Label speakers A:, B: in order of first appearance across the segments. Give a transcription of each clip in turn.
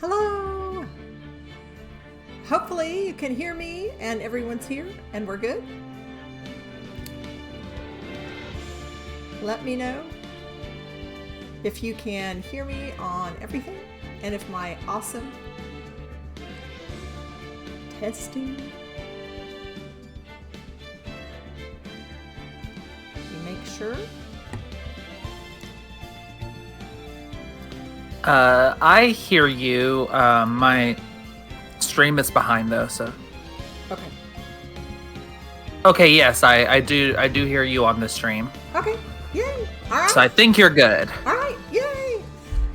A: Hello! Hopefully you can hear me and everyone's here and we're good. Let me know if you can hear me on everything and if my awesome testing. You make sure.
B: I hear you. My stream is behind though, so.
A: Okay.
B: Okay, yes, I do hear you on the stream.
A: Okay. Yay. All right.
B: So I think you're good.
A: All right. Yay.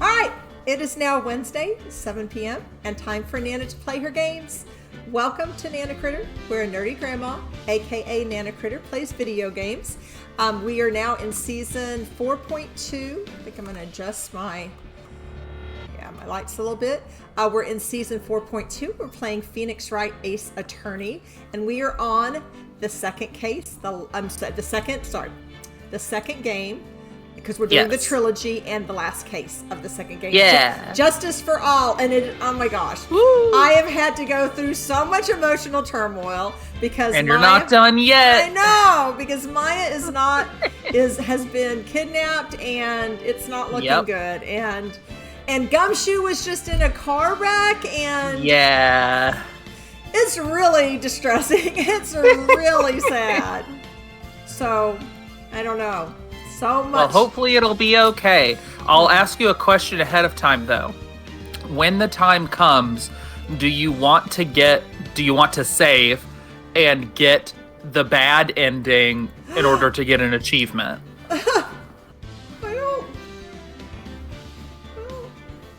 A: All right. It is now Wednesday, 7 p.m. and time for Nana to play her games. Welcome to NanaCritter, where a nerdy grandma, aka NanaCritter, plays video games. We are now in season 4.2. I think I'm going to adjust my lights a little bit. We're in season 4.2. We're playing Phoenix Wright Ace Attorney, and we are on the second case. The second game, because we're doing the trilogy and the last case of the second game.
B: Yeah.
A: Justice for All, and oh my gosh,
B: Woo.
A: I have had to go through so much emotional turmoil because
B: you're not done yet.
A: I know, because Maya has been kidnapped and it's not looking good, and Gumshoe was just in a car wreck, and it's really distressing. It's really sad. So, I don't know. So much.
B: Well, hopefully it'll be okay. I'll ask you a question ahead of time, though. When the time comes, do you want to save and get the bad ending in order to get an achievement?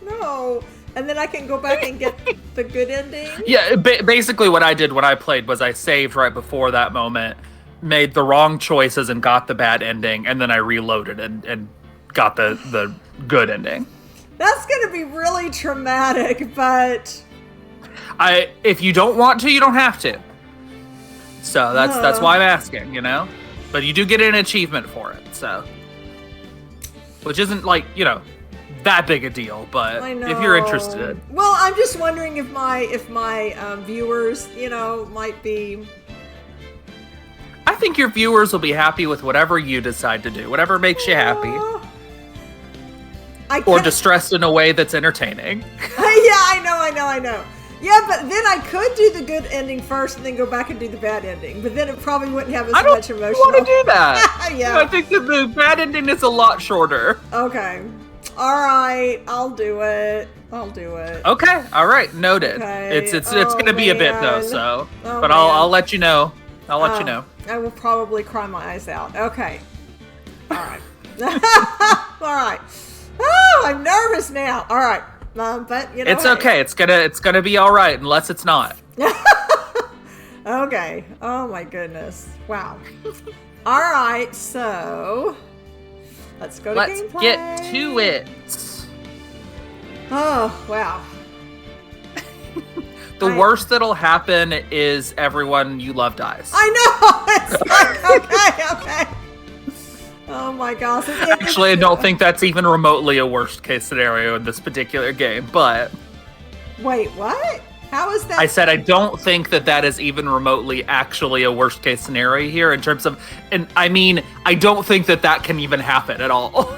A: No. And then I can go back and get the good ending?
B: Yeah, basically what I did when I played was I saved right before that moment, made the wrong choices and got the bad ending, and then I reloaded and got the good ending.
A: That's going to be really traumatic, but...
B: If you don't want to, you don't have to. So that's why I'm asking, you know? But you do get an achievement for it, so... Which isn't, that big a deal, but if you're interested.
A: Well, I'm just wondering if my viewers, might be...
B: I think your viewers will be happy with whatever you decide to do, whatever makes you happy. Or distressed in a way that's entertaining.
A: Yeah, I know. Yeah, but then I could do the good ending first and then go back and do the bad ending. But then it probably wouldn't have as much emotion.
B: I don't want to do that.
A: Yeah.
B: I think the bad ending is a lot shorter.
A: Okay. All right. I'll do it.
B: Okay. All right. Noted. Okay. It's going to be a bit though, so. But I'll let you know. I'll let you know.
A: I will probably cry my eyes out. Okay. All right. All right. Oh, I'm nervous now. All right. But
B: it's okay. It's gonna be all right unless it's not.
A: Okay. Oh my goodness. Wow. All right. So let's go to gameplay.
B: Let's get to it.
A: Oh wow.
B: The worst that'll happen is everyone you love dies.
A: I know! It's like, okay. Oh my gosh.
B: Actually, I don't think that's even remotely a worst case scenario in this particular game, but...
A: Wait, what? How is that?
B: I said I don't think that is even remotely actually a worst case scenario here in terms of... And I mean, I don't think that can even happen at all.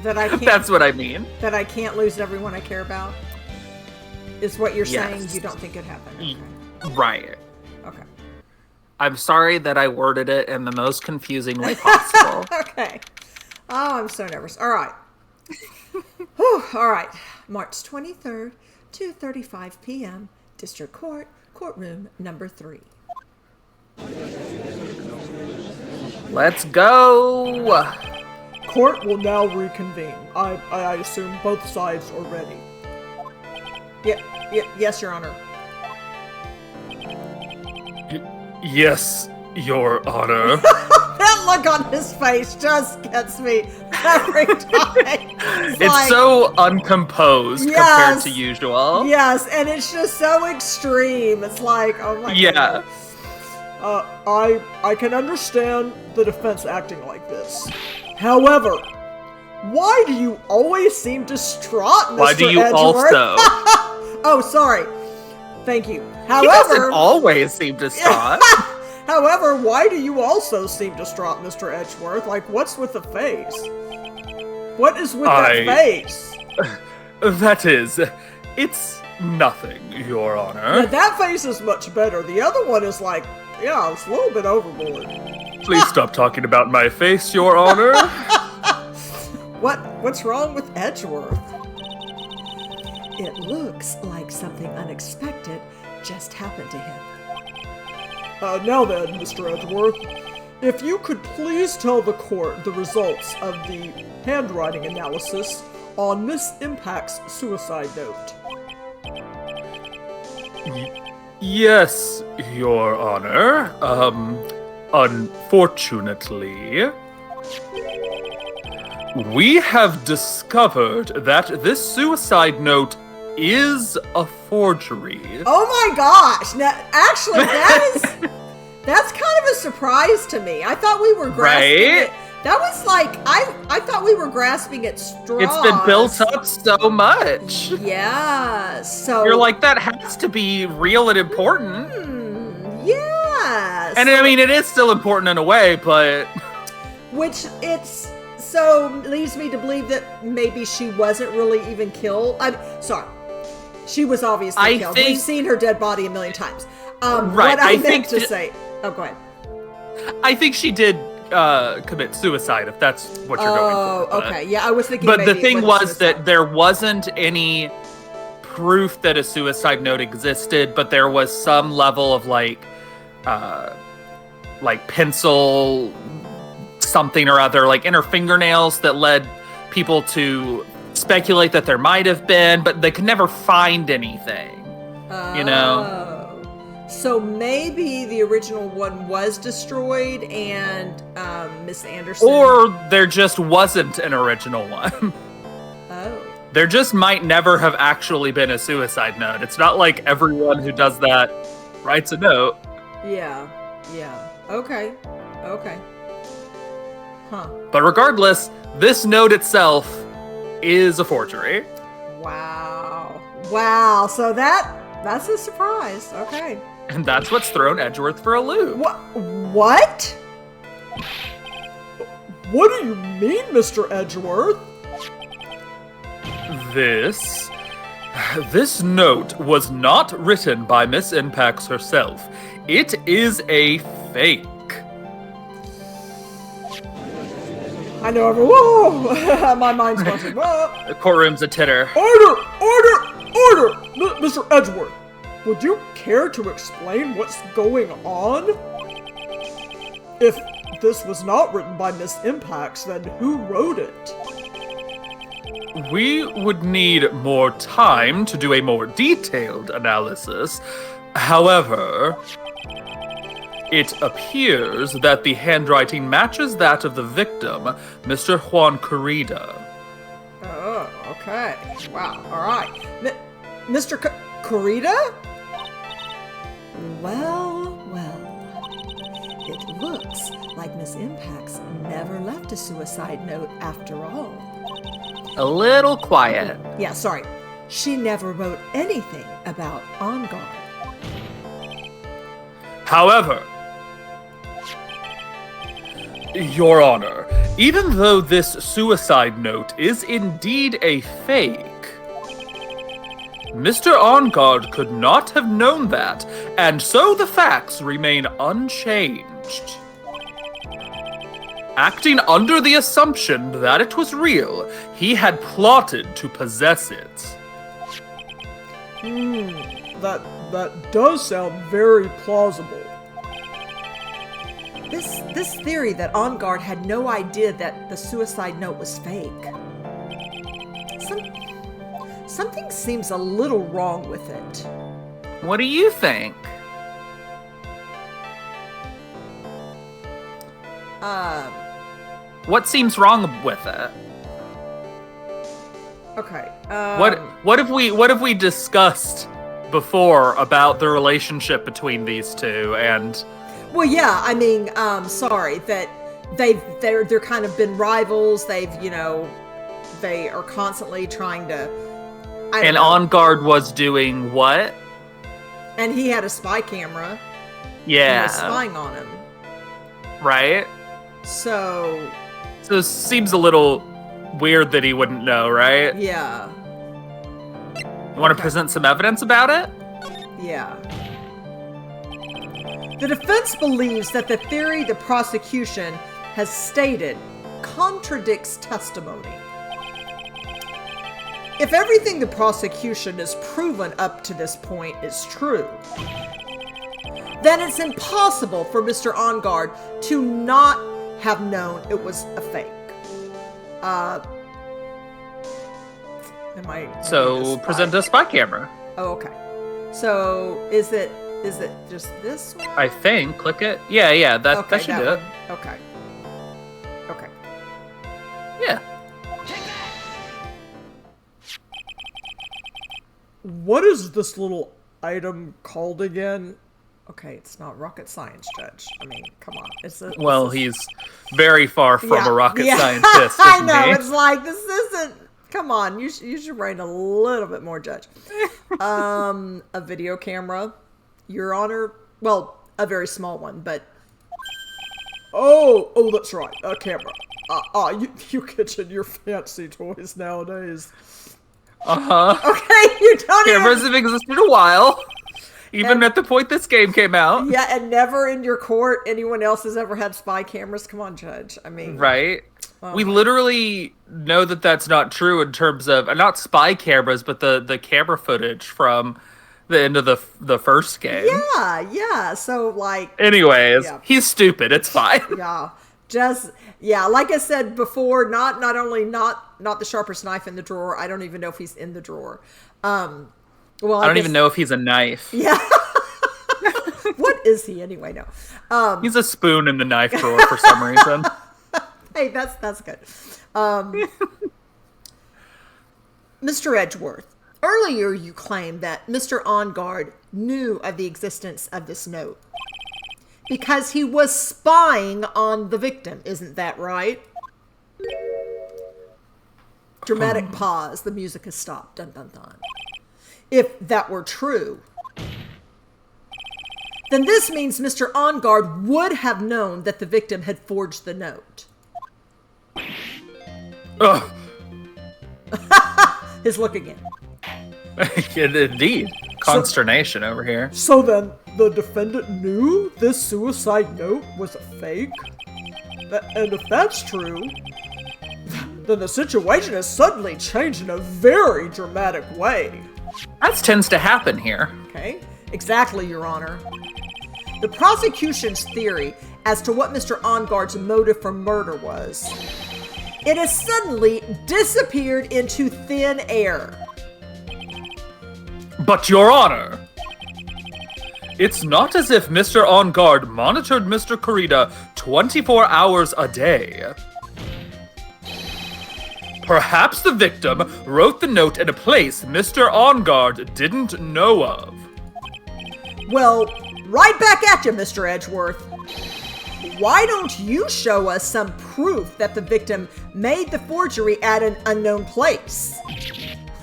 A: That I can't...
B: That's what I mean.
A: That I can't lose everyone I care about? Is what you're saying you don't think could happen? Okay.
B: Right.
A: Okay.
B: I'm sorry that I worded it in the most confusing way possible.
A: Okay. Oh, I'm so nervous. All right. Whew, all right. March 23rd, 2:35 p.m. District Court, courtroom number 3.
B: Let's go.
A: Court will now reconvene. I assume both sides are ready. Yes, Your Honor.
B: Yes, Your Honor.
A: That look on his face just gets me every time.
B: It's so uncomposed compared to usual.
A: Yes, and it's just so extreme. It's like, oh my God.
C: I can understand the defense acting like this. However,
A: Why do you always seem distraught, Mr.
B: Why do you
A: Edgeworth?
B: also?
A: Oh, sorry. Thank you.
B: He
A: However,
B: doesn't always seem distraught.
A: however, why do you also seem distraught, Mr. Edgeworth? Like, what's with the face? What is with that face?
B: That is, it's nothing, Your Honor.
A: Yeah, that face is much better. The other one is like, yeah, it's a little bit overboard.
B: Please stop talking about my face, Your Honor.
A: What's wrong with Edgeworth? It looks like something unexpected just happened to him. Now then, Mr. Edgeworth, if you could please tell the court the results of the handwriting analysis on Miss Impax's suicide note.
B: Yes, Your Honor. Unfortunately, we have discovered that this suicide note is a forgery.
A: Oh my gosh! Now, actually, that's kind of a surprise to me. I thought we were grasping it. That was like, I thought we were grasping at straws.
B: It's been built up so much.
A: Yeah, so...
B: You're like, that has to be real and important.
A: Yeah.
B: And I mean, it is still important in a way, but...
A: Which so leads me to believe that maybe she wasn't really even killed. I'm sorry. She was obviously killed. We've seen her dead body a million times.
B: Right,
A: What I meant to say... Oh, go ahead.
B: I think she did commit suicide, if that's what you're going for.
A: Oh, okay. Yeah, I was thinking
B: But
A: maybe
B: the thing
A: it
B: was
A: suicide.
B: that there wasn't any proof that a suicide note existed, but there was some level of like pencil something or other, like in her fingernails, that led people to speculate that there might have been, but they could never find anything. You know?
A: So maybe the original one was destroyed and Miss Anderson...
B: Or there just wasn't an original one.
A: Oh.
B: There just might never have actually been a suicide note. It's not like everyone who does that writes a note.
A: Yeah. Okay. Huh.
B: But regardless, this note itself is a forgery.
A: Wow. So that's a surprise. Okay.
B: And that's what's thrown Edgeworth for a loop.
A: What? What do you mean, Mr. Edgeworth?
B: This note was not written by Miss Impax herself. It is a fake.
A: I know whoa! My mind's going, whoa!
B: The courtroom's a titter.
A: Order! Mr. Edgeworth, would you care to explain what's going on? If this was not written by Miss Impax, then who wrote it?
B: We would need more time to do a more detailed analysis. However, it appears that the handwriting matches that of the victim, Mr. Juan Corrida.
A: Oh, okay. Wow, alright. Mr. Corrida? Well. It looks like Miss Impax never left a suicide note after all.
B: A little quiet.
A: Yeah, sorry. She never wrote anything about Engarde.
B: However, Your Honor, even though this suicide note is indeed a fake, Mr. Engarde could not have known that, and so the facts remain unchanged. Acting under the assumption that it was real, he had plotted to possess it.
A: That does sound very plausible. This theory that Engarde had no idea that the suicide note was fake. Something seems a little wrong with it.
B: What do you think? What seems wrong with it?
A: Okay.
B: What have we discussed before about the relationship between these two? And
A: well, yeah, I mean, sorry that they're kind of been rivals. They've they are constantly trying to...
B: And Engarde was doing what?
A: And he had a spy camera.
B: Yeah.
A: And was spying on him.
B: Right?
A: So
B: it seems a little weird that he wouldn't know, right?
A: Yeah.
B: You want to present some evidence about it?
A: Yeah. The defense believes that the theory the prosecution has stated contradicts testimony. If everything the prosecution has proven up to this point is true, then it's impossible for Mr. Engarde to not have known it was a fake.
B: So present a spy camera.
A: Oh, okay. So is it just this one?
B: I think. Click it. Yeah. That should do it.
A: Okay.
B: Yeah.
A: What is this little item called again? Okay, it's not rocket science, Judge. I mean, come on.
B: He's very far from a rocket scientist.
A: I know. It's like, this isn't... Come on. Use your brain a little bit more, Judge. A video camera. Your Honor. Well, a very small one, but... Oh, that's right. A camera. You kitchen your fancy toys nowadays. Okay, you don't
B: Cameras have existed a while. Even at the point this game came out.
A: Yeah, and never in your court anyone else has ever had spy cameras. Come on, Judge. I mean...
B: Right? We literally know that that's not true in terms of... not spy cameras, but the camera footage from the end of the first game.
A: Yeah. So, like...
B: Anyways, he's stupid. It's fine.
A: Like I said before, not only not the sharpest knife in the drawer, I don't even know if he's in the drawer. I
B: don't even know if he's a knife.
A: Yeah. What is he anyway? No.
B: He's a spoon in the knife drawer for some reason.
A: Hey, that's good. Mr. Edgeworth, earlier you claimed that Mr. Engarde knew of the existence of this note because he was spying on the victim. Isn't that right? Dramatic pause. The music has stopped. Dun, dun, dun. If that were true, then this means Mr. Engarde would have known that the victim had forged the note.
B: Ugh.
A: His look again.
B: Indeed. Consternation over here.
A: So then, the defendant knew this suicide note was a fake? And if that's true, then the situation has suddenly changed in a very dramatic way.
B: That tends to happen here.
A: Okay, exactly, Your Honor. The prosecution's theory as to what Mr. Engarde's motive for murder was, it has suddenly disappeared into thin air.
B: But, Your Honor, it's not as if Mr. Engarde monitored Mr. Corrida 24 hours a day. Perhaps the victim wrote the note in a place Mr. Engarde didn't know of.
A: Well, right back at you, Mr. Edgeworth. Why don't you show us some proof that the victim made the forgery at an unknown place?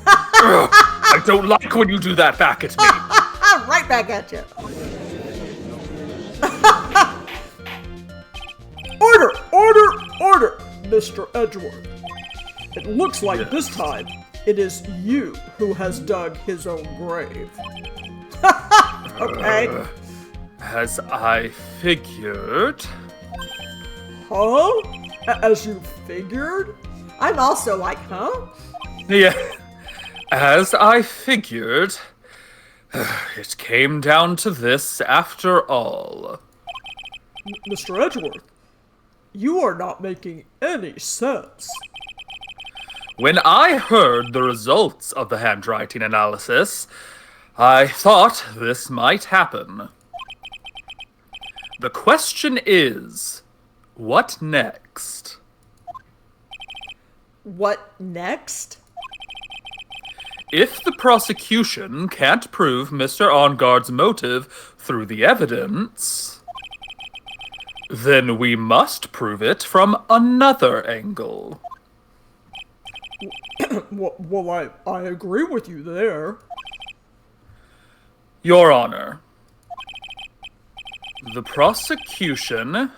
B: I don't like when you do that back at me.
A: Right back at you. Order, Mr. Edgeworth. It looks like this time it is you who has dug his own grave. Okay.
B: As I figured.
A: Huh? As you figured? I'm also like, huh?
B: Yeah. As I figured. It came down to this after all.
A: Mr. Edgeworth, you are not making any sense.
B: When I heard the results of the handwriting analysis, I thought this might happen. The question is, what next?
A: What next?
B: If the prosecution can't prove Mr. Engarde's motive through the evidence, then we must prove it from another angle.
C: Well, I agree with you there.
B: Your Honor, the prosecution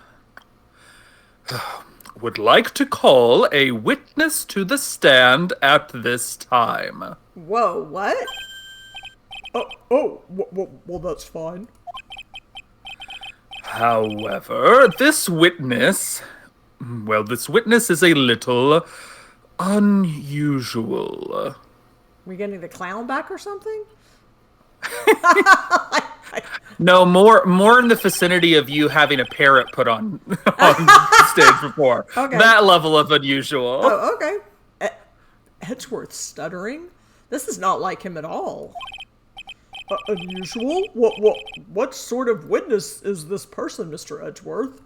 B: would like to call a witness to the stand at this time.
A: Whoa, what?
C: Well, that's fine.
B: However, this witness is a little unusual.
A: We getting the clown back or something?
B: No, more in the vicinity of you having a parrot put on stage before.
A: Okay.
B: That level of unusual.
A: Oh, okay.
C: Edgeworth stuttering? This is not like him at all. Unusual? What sort of witness is this person, Mr. Edgeworth?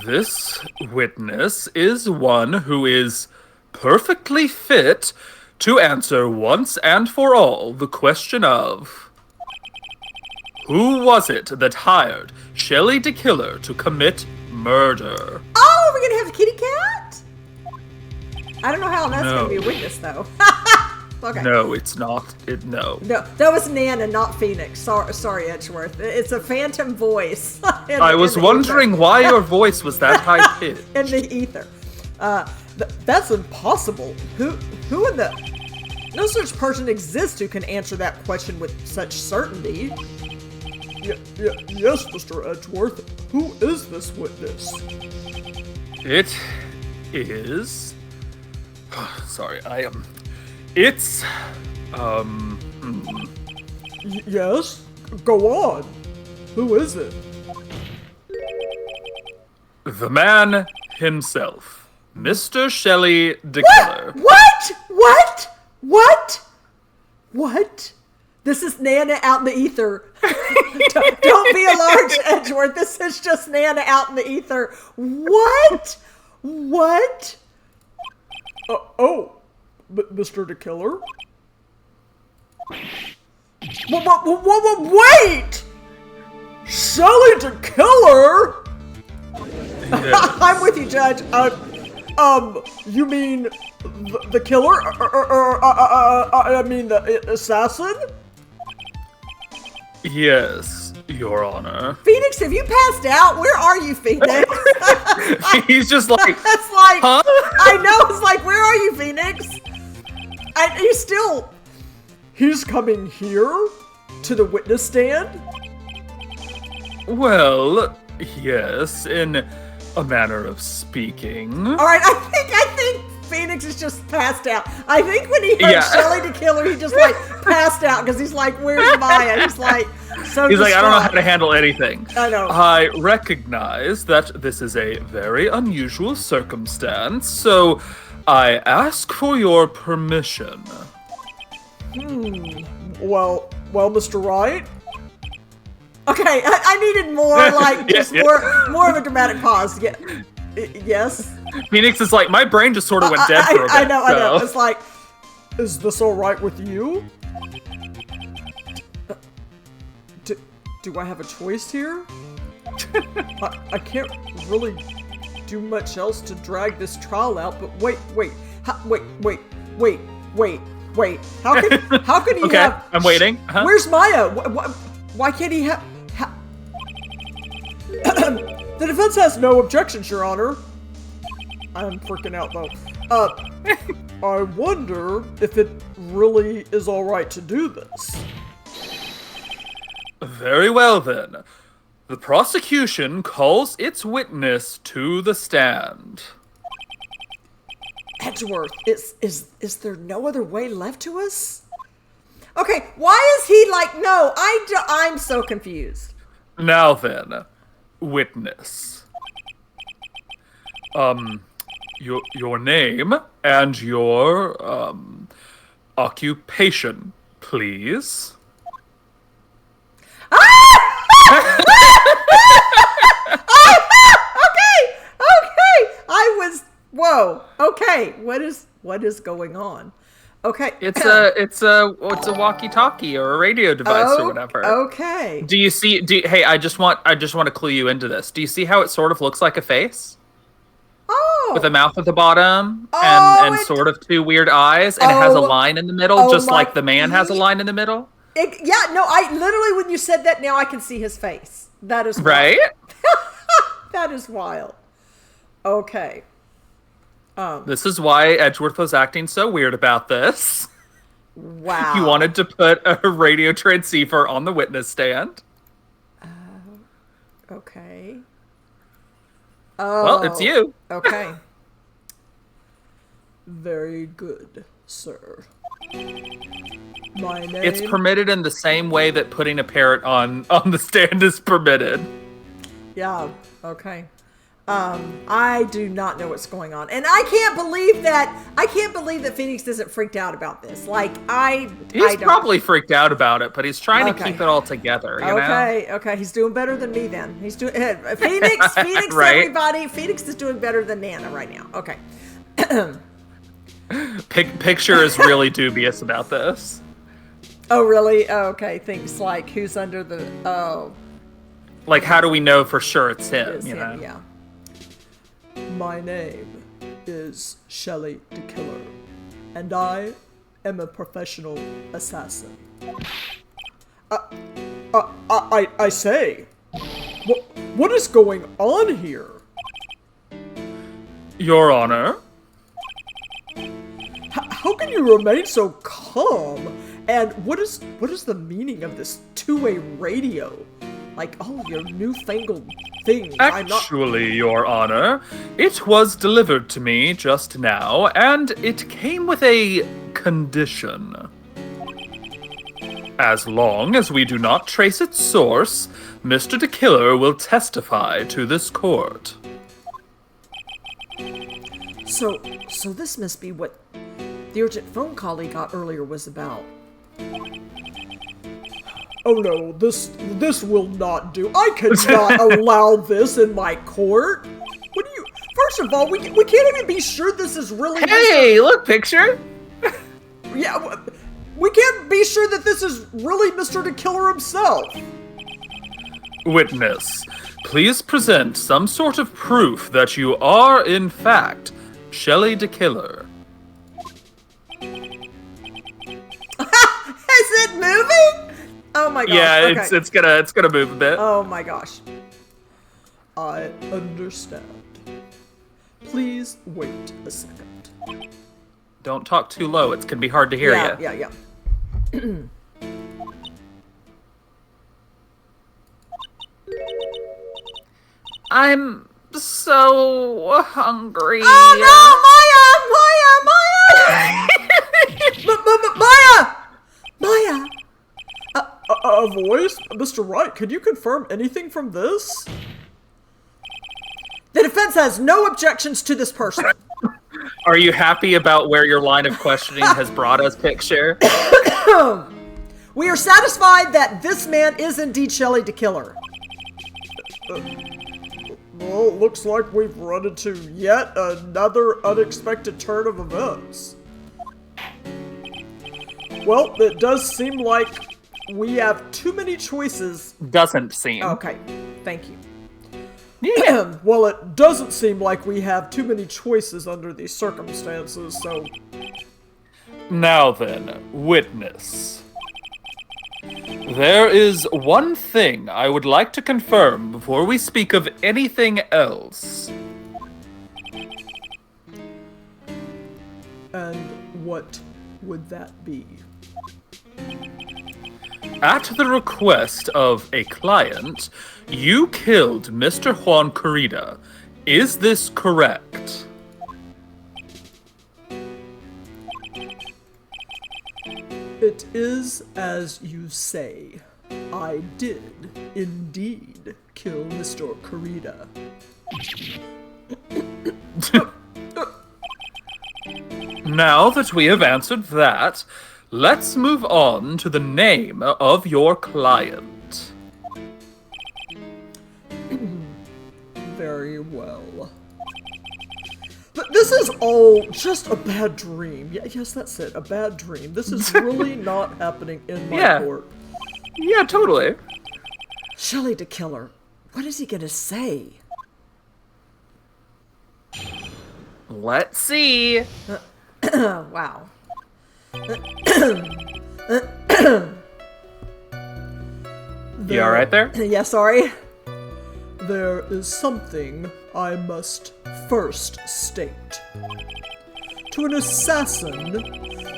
B: This witness is one who is perfectly fit to answer once and for all the question of who was it that hired Shelly de Killer to commit murder?
A: Oh, we're gonna have a kitty cat? I don't know how that's
B: No.
A: gonna be a witness though. Okay.
B: No, it's not. No.
A: No, that was Nana, not Phoenix. Sorry, Edgeworth. It's a phantom voice.
B: I was wondering why your voice was that high pitched.
A: in the ether.
C: That's impossible. Who in the... No such person exists who can answer that question with such certainty. Yes, Mr. Edgeworth. Who is this witness?
B: It is... Sorry, I am... It's...
C: Yes? Go on. Who is it?
B: The man himself. Mr. Shelly de Killer.
A: What? This is Nana out in the ether. Don't be alarmed, Edgeworth. This is just Nana out in the ether. What?
C: Mr. de Killer? Wait! Shelly de Killer?
B: Yes.
A: I'm with you, Judge.
C: You mean the killer? I mean the assassin?
B: Yes, Your Honor.
A: Phoenix, have you passed out? Where are you, Phoenix?
B: He's just like,
A: It's like,
B: huh?
A: I know, it's like, where are you, Phoenix?
C: He's coming here? To the witness stand?
B: Well, yes, in a manner of speaking.
A: All right, I think Phoenix is just passed out. I think when he heard Shelly de Killer, he just like passed out because he's like, "Where's Maya?" He's like, so.
B: He's like, I don't know how to handle anything.
A: I know.
B: I recognize that this is a very unusual circumstance, so I ask for your permission.
C: Well, Mr. Wright?
A: Okay, I needed more like just more of a dramatic pause. Yeah. Yes.
B: Phoenix is like, my brain just sort of went dead for a bit.
A: I know. It's like,
C: Is this alright with you? Do I have a choice here? I can't really do much else to drag this trial out, but wait. How can he
B: Okay,
C: have...
B: I'm waiting. Uh-huh.
C: Where's Maya? Why can't he have... The defense has no objections, Your Honor. I'm freaking out, though. I wonder if it really is alright to do this.
B: Very well, then. The prosecution calls its witness to the stand.
A: Edgeworth, is there no other way left to us? Okay, why is he like, no, I'm so confused.
B: Now then, witness. Your name and your, occupation, please.
A: Whoa. Okay. What is going on? Okay.
B: It's a walkie-talkie or a radio device or whatever.
A: Okay.
B: Do you see? Hey, I just want to clue you into this. Do you see how it sort of looks like a face? with a mouth at the bottom and sort of two weird eyes, and it has a line in the middle, just like the man has a line in the middle.
A: I literally, when you said that, now I can see his face. That is wild.
B: Right.
A: That is wild. Okay.
B: This is why Edgeworth was acting so weird about this.
A: Wow.
B: He wanted to put a radio transceiver on the witness stand.
A: Okay.
B: Well, it's you.
A: Okay.
C: Very good, sir. My name...
B: It's permitted in the same way that putting a parrot on the stand is permitted.
A: Yeah, okay. I do not know what's going on. And I can't believe that Phoenix isn't freaked out about this. Like,
B: He's probably freaked out about it, but he's trying to keep it all together, you know?
A: Okay. He's doing better than me then. He's doing... Phoenix, right? Everybody. Phoenix is doing better than Nana right now. Okay.
B: Picture is really dubious about this.
A: Oh, really? Oh, okay. Things like who's under the... Oh.
B: Like, how do we know for sure it's him,
A: It's him,
B: know?
A: Yeah.
C: My name is Shelly de Killer, and I am a professional assassin. I say, what is going on here?
B: Your Honor?
C: How can you remain so calm? And what is the meaning of this two-way radio? Like all of your newfangled things.
B: Actually, Your Honor, it was delivered to me just now, and it came with a condition. As long as we do not trace its source, Mr. de Killer will testify to this court.
A: So this must be what the urgent phone call he got earlier was about.
C: Oh no, this will not do. I cannot allow this in my court. What do you... First of all, we can't even be sure this is really...
B: Hey, look, picture!
C: Yeah, we can't be sure that this is really Mr. de Killer himself.
B: Witness, please present some sort of proof that you are, in fact, Shelly de Killer.
A: Is it moving? Oh my gosh.
B: Yeah,
A: okay.
B: it's gonna move a bit.
A: Oh my gosh.
C: I understand. Please wait a second.
B: Don't talk too low, it's gonna be hard to hear you.
A: Yeah.
B: I'm so hungry.
A: Oh no, Maya! Maya!
C: A voice? Mr. Wright, could you confirm anything from this?
A: The defense has no objections to this person.
B: Are you happy about where your line of questioning has brought us, picture?
A: We are satisfied that this man is indeed Shelly de Killer.
C: Well, looks like we've run into yet another unexpected turn of events. Well, it does seem like we have too many choices.
B: Doesn't seem.
A: Okay, thank you.
B: Yeah.
C: Well, it doesn't seem like we have too many choices under these circumstances, so...
B: Now then, witness. There is one thing I would like to confirm before we speak of anything else.
C: And what would that be?
B: At the request of a client, you killed Mr. Juan Corrida. Is this correct?
C: It is as you say. I did indeed kill Mr. Corrida.
B: Now that we have answered that, let's move on to the name of your client.
C: Very well. But this is all just a bad dream. Yes, that's it. A bad dream. This is really not happening in my court.
B: Yeah, totally.
A: Shelly de Killer. What is he gonna say?
B: Let's see.
A: Wow.
B: You all right there?
A: Yeah, sorry.
C: There is something I must first state. To an assassin,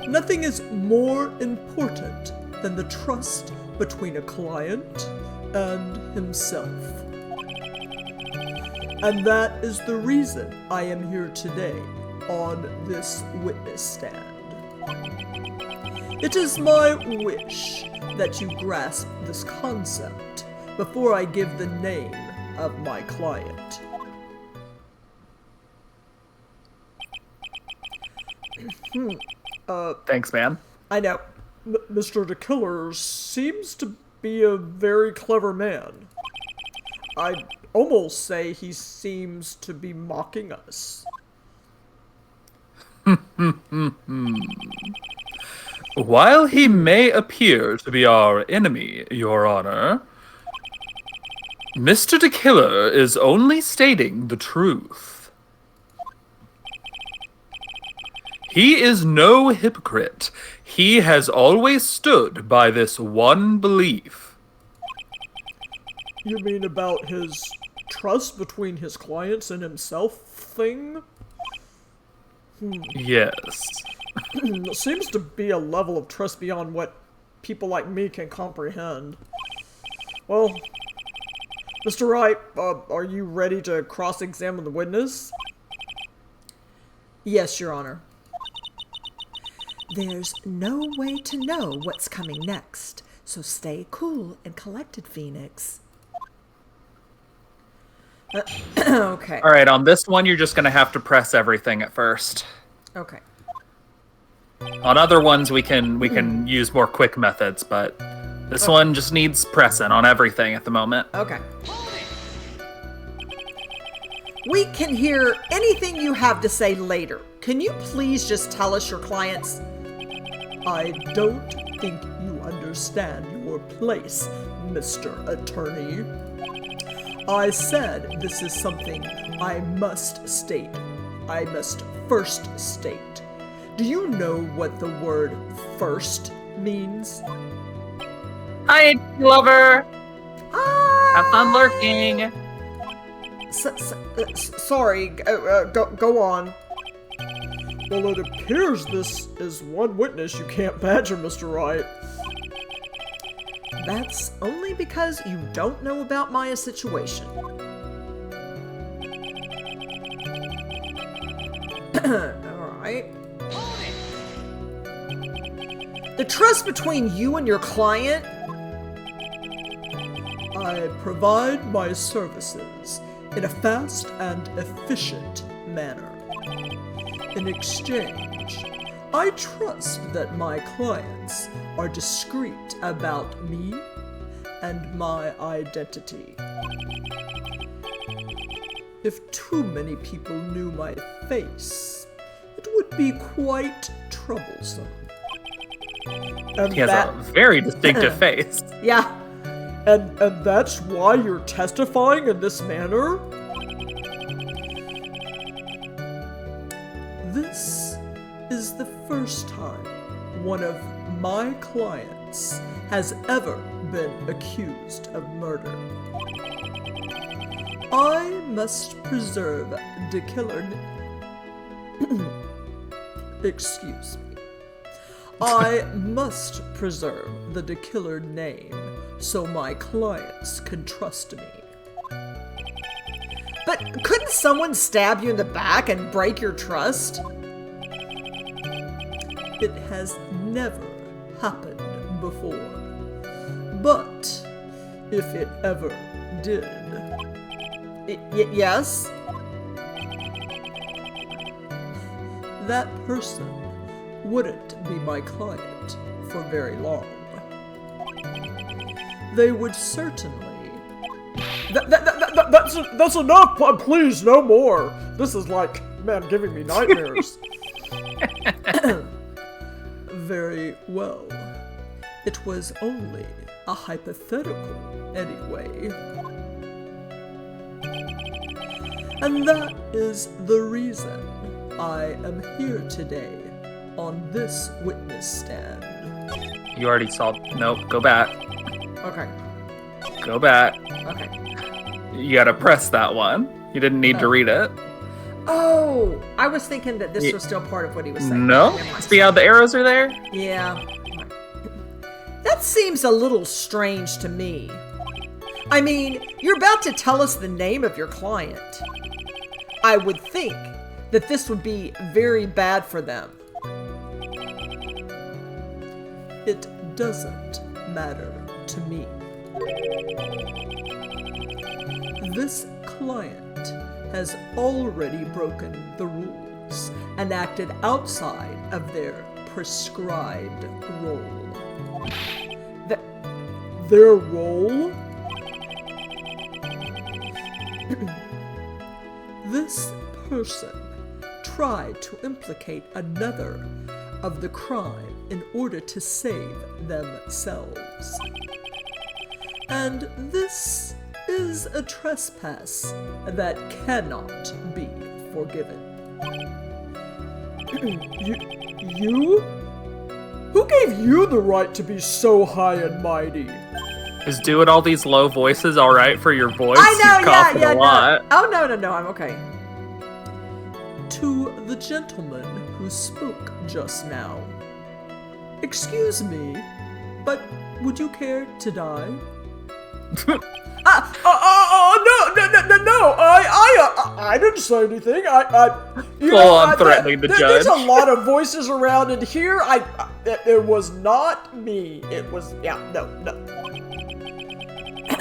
C: nothing is more important than the trust between a client and himself. And that is the reason I am here today on this witness stand. It is my wish that you grasp this concept before I give the name of my client.
B: Thanks, man.
C: I know. Mr. de Killer seems to be a very clever man. I'd almost say he seems to be mocking us.
B: While he may appear to be our enemy, Your Honor, Mr. de Killer is only stating the truth. He is no hypocrite. He has always stood by this one belief.
C: You mean about his trust between his clients and himself thing?
B: Yes.
C: There seems to be a level of trust beyond what people like me can comprehend. Well, Mr. Wright, are you ready to cross-examine the witness?
A: Yes, Your Honor. There's no way to know what's coming next, so stay cool and collected, Phoenix. Okay.
B: All right, on this one, you're just going to have to press everything at first.
A: Okay.
B: On other ones, we can use more quick methods, but this one just needs pressing on everything at the moment.
A: Okay. We can hear anything you have to say later. Can you please just tell us your clients?
C: I don't think you understand your place, Mr. Attorney. I said this is something I must state. I must first state. Do you know what the word first means?
B: Hi, lover.
A: Hi.
B: Have fun lurking.
A: Sorry, go on.
C: Well, it appears this is one witness you can't badger, Mr. Wright.
A: That's only because you don't know about Maya's situation. Alright. The trust between you and your client?
C: I provide my services in a fast and efficient manner. In exchange, I trust that my clients are discreet about me and my identity. If too many people knew my face, it would be quite troublesome. And
B: He has a very distinctive face.
A: Yeah.
C: And that's why you're testifying in this manner? This is the first time one of my clients has ever been accused of murder. I must preserve de Killer. Excuse me. I must preserve the de Killer name so my clients can trust me.
A: But couldn't someone stab you in the back and break your trust?
C: It has never happened before. But if it ever did...
A: Yes?
C: That person wouldn't be my client for very long. They would certainly... That's enough! Please, no more! This is like, man, giving me nightmares. Very well. It was only a hypothetical, anyway. And that is the reason I am here today on this witness stand.
B: You already saw. Nope. Go back.
A: Okay.
B: Go back.
A: Okay.
B: You gotta press that one. You didn't need to read it.
A: Oh, I was thinking that this was still part of what he was saying.
B: No. See how the arrows are there?
A: Yeah. That seems a little strange to me. I mean, you're about to tell us the name of your client. I would think that this would be very bad for them.
C: It doesn't matter to me. This client has already broken the rules and acted outside of their prescribed role. Their role? This person tried to implicate another of the crime in order to save themselves. And this is a trespass that cannot be forgiven. You? Who gave you the right to be so high and mighty?
B: Is doing all these low voices all right for your voice?
A: I know,
B: You're coughing a lot.
A: No. Oh, no, I'm okay.
C: To the gentleman who spoke just now. Excuse me, but would you care to die? No, I didn't say anything.
B: I'm threatening the judge.
C: There's a lot of voices around in here. It was not me. It was, no.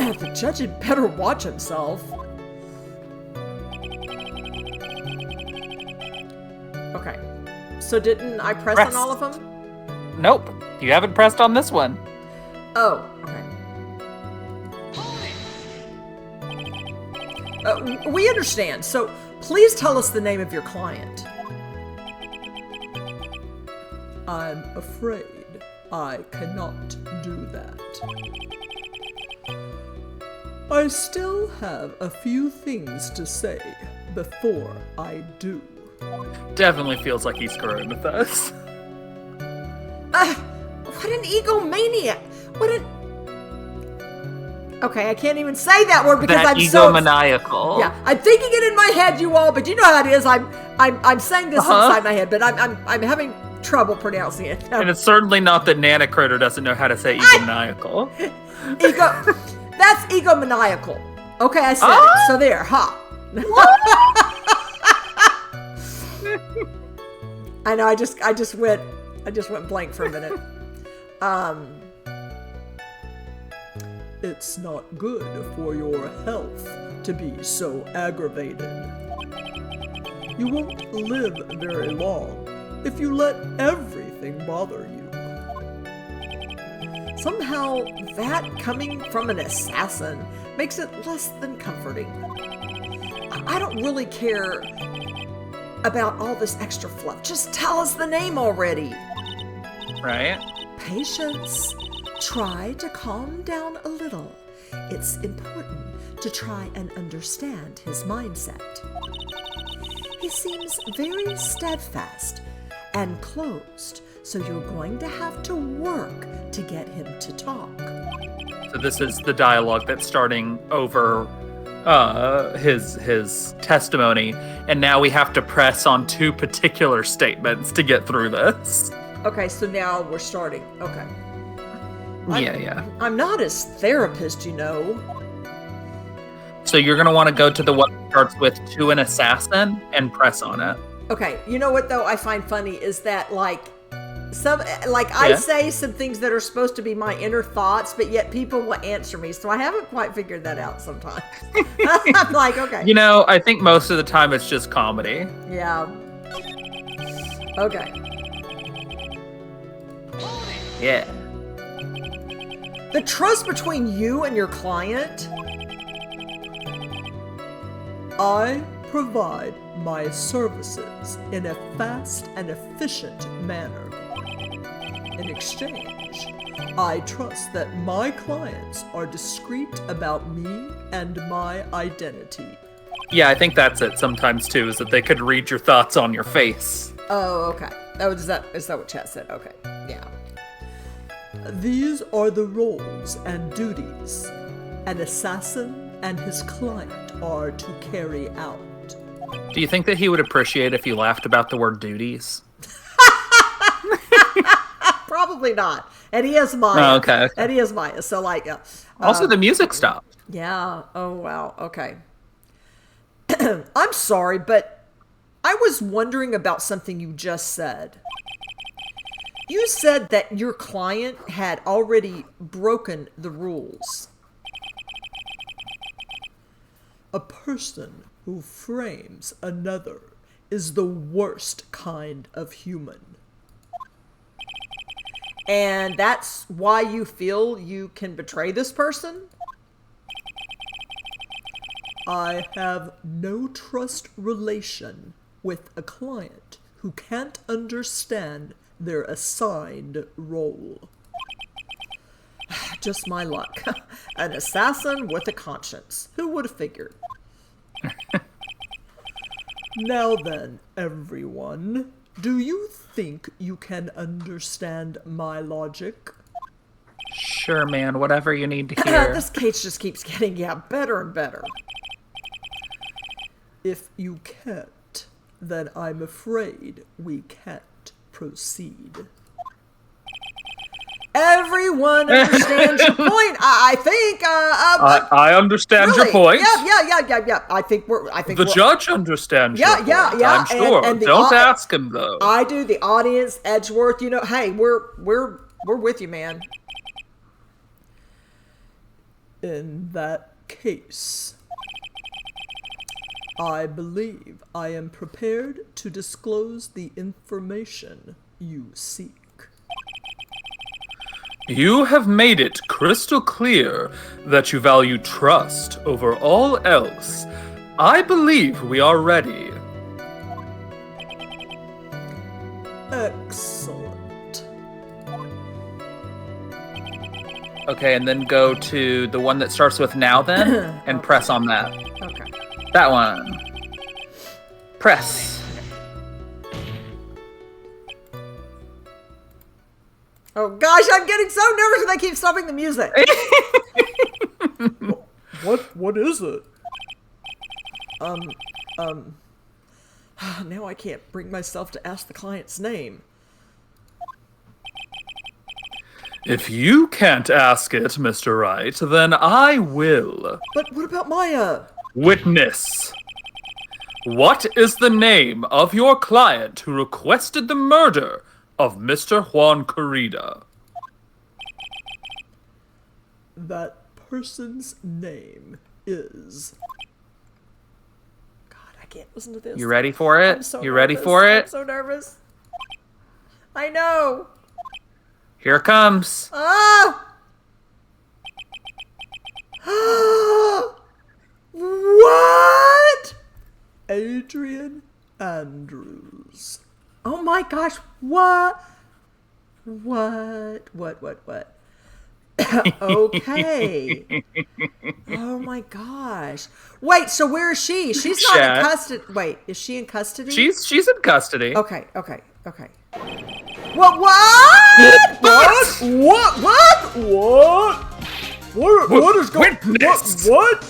C: The judge had better watch himself.
A: Okay. So didn't I press on all of them?
B: Nope. You haven't pressed on this one.
A: Oh, okay. We understand. So please tell us the name of your client.
C: I'm afraid I cannot do that. I still have a few things to say before I do.
B: Definitely feels like he's screwing with us.
A: What an egomaniac! What an... Okay, I can't even say that word because I'm so...
B: Egomaniacal.
A: Yeah, I'm thinking it in my head, you all, but you know how it is. I'm saying this inside my head, but I'm having trouble pronouncing it.
B: And it's certainly not that NanaCritter doesn't know how to say egomaniacal.
A: That's egomaniacal. Okay, I said it. So there, ha. I know. I just went blank for a minute.
C: It's not good for your health to be so aggravated. You won't live very long if you let everything bother you. Somehow, that coming from an assassin makes it less than comforting. I don't really care about all this extra fluff. Just tell us the name already.
B: Right?
A: Patience. Try to calm down a little. It's important to try and understand his mindset. He seems very steadfast and closed, so you're going to have to work to get him to talk.
B: So this is the dialogue that's starting over his testimony, and now we have to press on two particular statements to get through this.
A: Okay, so now we're starting. Okay.
B: Yeah.
A: I'm not his therapist, you know.
B: So you're going to want to go to the one that starts with "to an assassin" and press on it.
A: Okay, you know what though I find funny is that I say some things that are supposed to be my inner thoughts, but yet people will answer me. So I haven't quite figured that out sometimes. I'm like, okay.
B: You know, I think most of the time it's just comedy.
A: Yeah. Okay.
B: Yeah.
A: The trust between you and your client?
C: I provide my services in a fast and efficient manner. In exchange, I trust that my clients are discreet about me and my identity.
B: Yeah, I think that's it sometimes too, is that they could read your thoughts on your face.
A: Oh, okay. Oh, is that what chat said? Okay. Yeah.
C: These are the roles and duties an assassin and his client are to carry out.
B: Do you think that he would appreciate if you laughed about the word duties?
A: Probably not. And he has Maya.
B: Oh, okay.
A: And he has Maya. So, like...
B: Also, the music stopped.
A: Yeah. Oh, wow. Okay. I'm sorry, but I was wondering about something you just said. You said that your client had already broken the rules.
C: A person who frames another is the worst kind of human.
A: And that's why you feel you can betray this person?
C: I have no trust relation with a client who can't understand their assigned role.
A: Just my luck. An assassin with a conscience. Who would have figured?
C: Now then, everyone, do you think you can understand my logic?
B: Sure, man. Whatever you need to hear.
A: This case just keeps getting, better and better.
C: If you can't, then I'm afraid we can't proceed.
A: Everyone understands your point. I think.
B: I understand
A: really,
B: your point.
A: Yeah. I think
B: The judge understands your point.
A: Yeah.
B: I'm sure.
A: And
B: Don't ask him though.
A: I do. The audience, Edgeworth. Hey, we're with you, man.
C: In that case, I believe I am prepared to disclose the information you seek.
B: You have made it crystal clear that you value trust over all else. I believe we are ready.
C: Excellent.
B: Okay, and then go to the one that starts with now then, and press on that.
A: Okay.
B: That one. Press.
A: Oh gosh, I'm getting so nervous when they keep stopping the music.
C: What is it?
A: Now I can't bring myself to ask the client's name.
B: If you can't ask it, Mr. Wright, then I will.
A: But what about Maya?
B: Witness. What is the name of your client who requested the murder of Mr. Juan Corrida?
C: That person's name is...
A: God, I can't listen to this.
B: You ready for it?
A: I'm so
B: You ready
A: nervous.
B: for
A: I'm
B: it?
A: so nervous. I know.
B: Here it comes.
A: Ah! What?
C: Adrian Andrews.
A: Oh my gosh, what? Okay. Oh my gosh. Wait, so where is she? She's not in custody. Wait, is she in custody?
B: She's in custody.
A: Okay. What?
C: What is going on?
B: Witness!
C: What?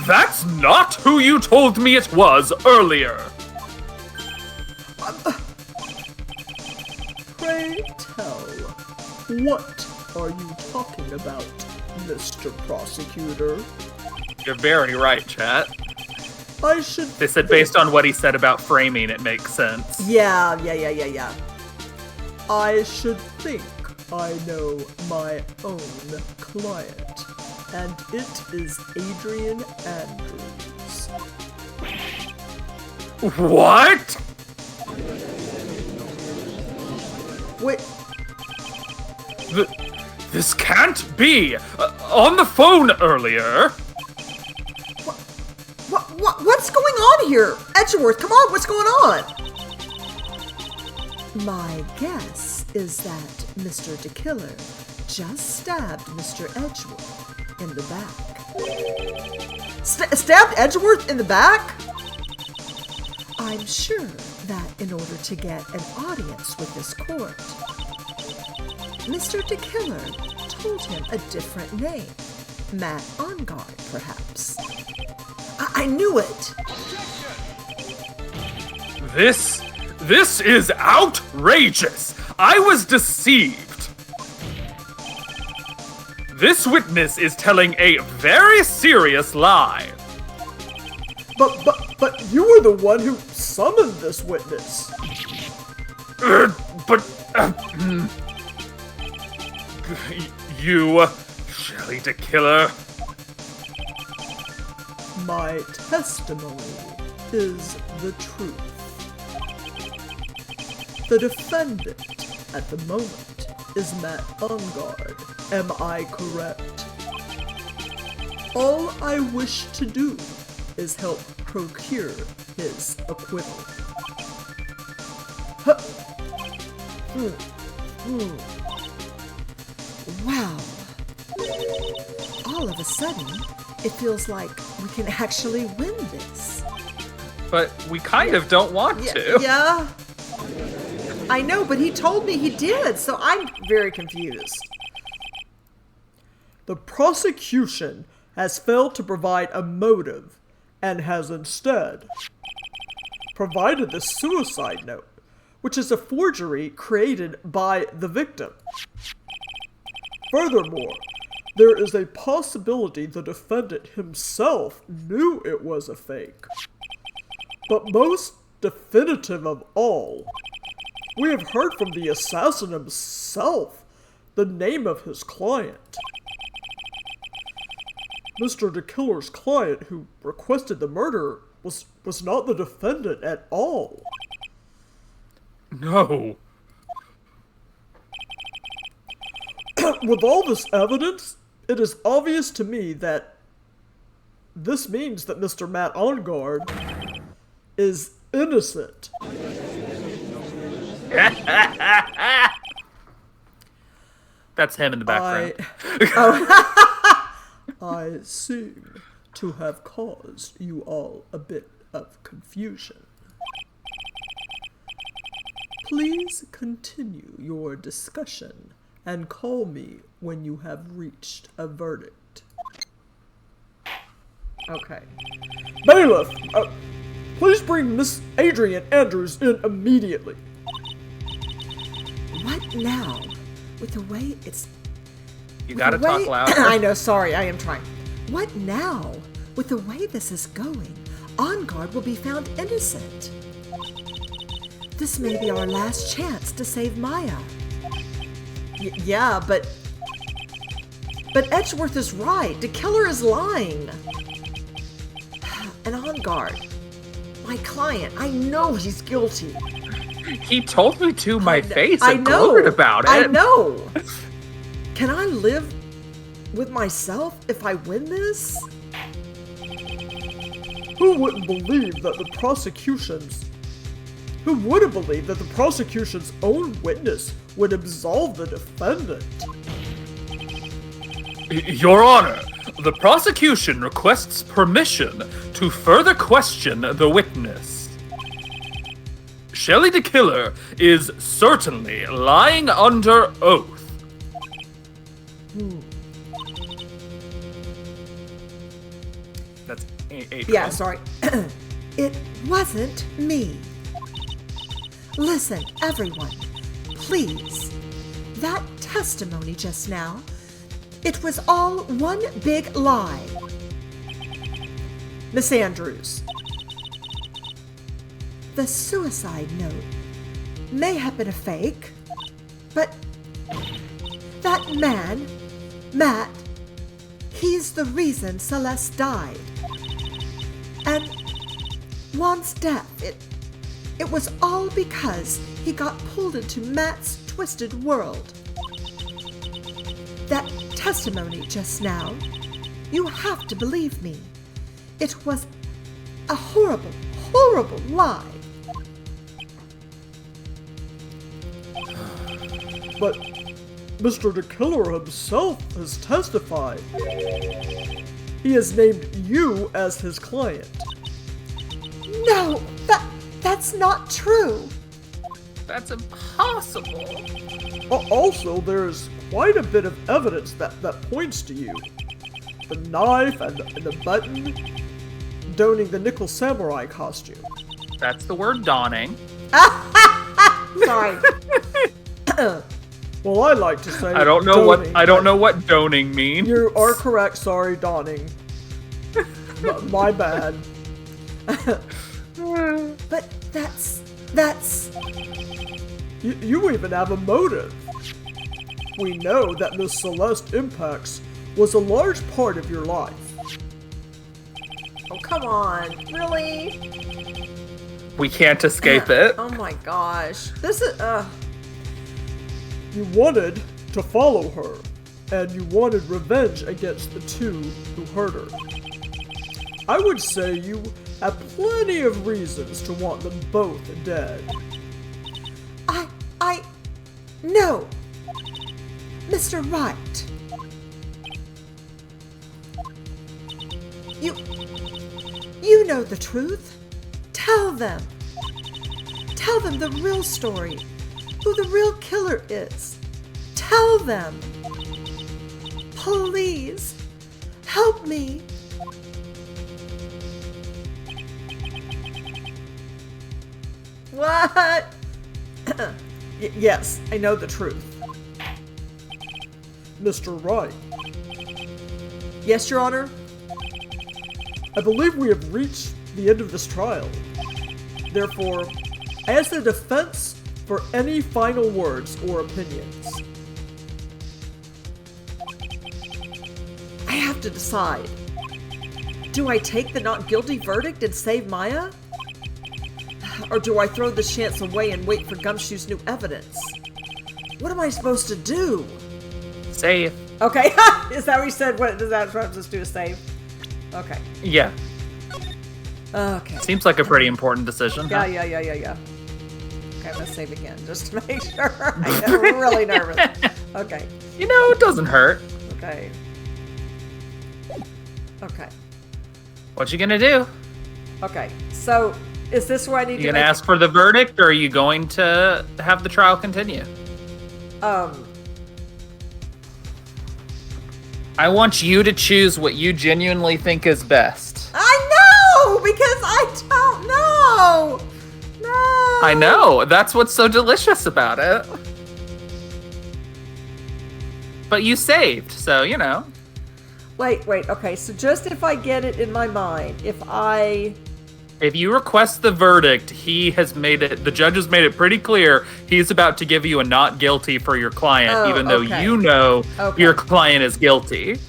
B: That's not who you told me it was earlier.
C: Pray tell, what are you talking about, Mr. Prosecutor?
B: You're very right, chat.
C: I should...
B: They said based on what he said about framing, it makes sense.
A: Yeah.
C: I should think I know my own client, and it is Adrian Andrews.
B: What?
A: Wait.
B: This can't be. On the phone earlier.
A: What's going on here? Edgeworth, come on, what's going on? My guess is that Mr. de Killer just stabbed Mr. Edgeworth in the back.
C: Stabbed Edgeworth in the back?
A: I'm sure that in order to get an audience with this court, Mr. de Killer told him a different name. Matt Engarde, perhaps. I knew it!
B: This is outrageous! I was deceived! This witness is telling a very serious lie.
C: But you were the one who summoned this witness.
B: You, Shelly de Killer.
C: My testimony is the truth. The defendant at the moment is Matt Engarde. Am I correct? All I wish to do is help procure his acquittal.
A: Wow. All of a sudden, it feels like we can actually win this.
B: But we kind of don't want to.
A: Yeah. I know, but he told me he did, so I'm very confused.
C: The prosecution has failed to provide a motive and has instead provided the suicide note, which is a forgery created by the victim. Furthermore, there is a possibility the defendant himself knew it was a fake. But most definitive of all, we have heard from the assassin himself the name of his client. Mr. de Killer's client who requested the murder was not the defendant at all.
B: No.
C: With all this evidence, it is obvious to me that this means that Mr. Matt Engarde is innocent.
B: That's him in the background.
C: I seem to have caused you all a bit of confusion. Please continue your discussion and call me when you have reached a verdict.
A: Okay.
C: Bailiff, please bring Miss Adrian Andrews in immediately.
A: What now? With the way it's...
B: You gotta talk louder.
A: I know, sorry, I am trying. What now? With the way this is going, Engarde will be found innocent. This may be our last chance to save Maya. Yeah, but Edgeworth is right. De Killer is lying. And Engarde, my client, I know he's guilty.
B: He told me to my face
A: I
B: and
A: know.
B: glowered about it.
A: I know. Can I live with myself if I win this?
C: Who wouldn't believe that the prosecution's own witness would absolve the defendant?
B: Your Honor, the prosecution requests permission to further question the witness. Shelly de Killer is certainly lying under oath. That's Adrian.
A: Yeah, sorry. It wasn't me. Listen, everyone, please. That testimony just now, it was all one big lie. Miss Andrews, the suicide note may have been a fake, but that man, Matt, he's the reason Celeste died. And Juan's death, it was all because he got pulled into Matt's twisted world. That testimony just now, you have to believe me. It was a horrible, horrible lie.
C: But Mr. de Killer himself has testified. He has named you as his client.
A: No, that's not true.
B: That's impossible.
C: Also, there's quite a bit of evidence that points to you. The knife and the button, donning the nickel samurai costume.
B: That's the word donning.
A: Sorry.
C: Well, I like to say
B: I don't know what doning means.
C: You are correct. Sorry, donning. My bad.
A: But that's...
C: You even have a motive. We know that Miss Celeste Impax was a large part of your life.
A: Oh, come on. Really?
B: We can't escape it.
A: Oh my gosh. This is...
C: You wanted to follow her, and you wanted revenge against the two who hurt her. I would say you have plenty of reasons to want them both dead.
A: No! Mr. Wright. You know the truth. Tell them. Tell them the real story. Who the real killer is. Tell them. Please. Help me. What? Yes, I know the truth.
C: Mr. Wright,
A: Yes, Your Honor?
C: I believe we have reached the end of this trial. Therefore, I ask the defense for any final words or opinions.
A: I have to decide. Do I take the not guilty verdict and save Maya? Or do I throw this chance away and wait for Gumshoe's new evidence? What am I supposed to do?
B: Save.
A: Okay, is that what you said? What does that supposed to do? Save? Okay.
B: Yeah.
A: Okay.
B: Seems like a pretty important decision.
A: Yeah.
B: Huh?
A: Okay, I'm gonna save again just to make sure. I'm really nervous. Okay.
B: You know, it doesn't hurt.
A: Okay.
B: What you gonna do?
A: Okay. So, is this where I need
B: You
A: to
B: gonna ask for the verdict, or are you going to have the trial continue? I want you to choose what you genuinely think is best.
A: I know! Because I don't know! No!
B: I know. That's what's so delicious about it. But you saved, so, you know.
A: Wait, okay, so just if I get it in my mind,
B: If you request the verdict, the judge has made it pretty clear he's about to give you a not guilty for your client, even though you know your client is guilty.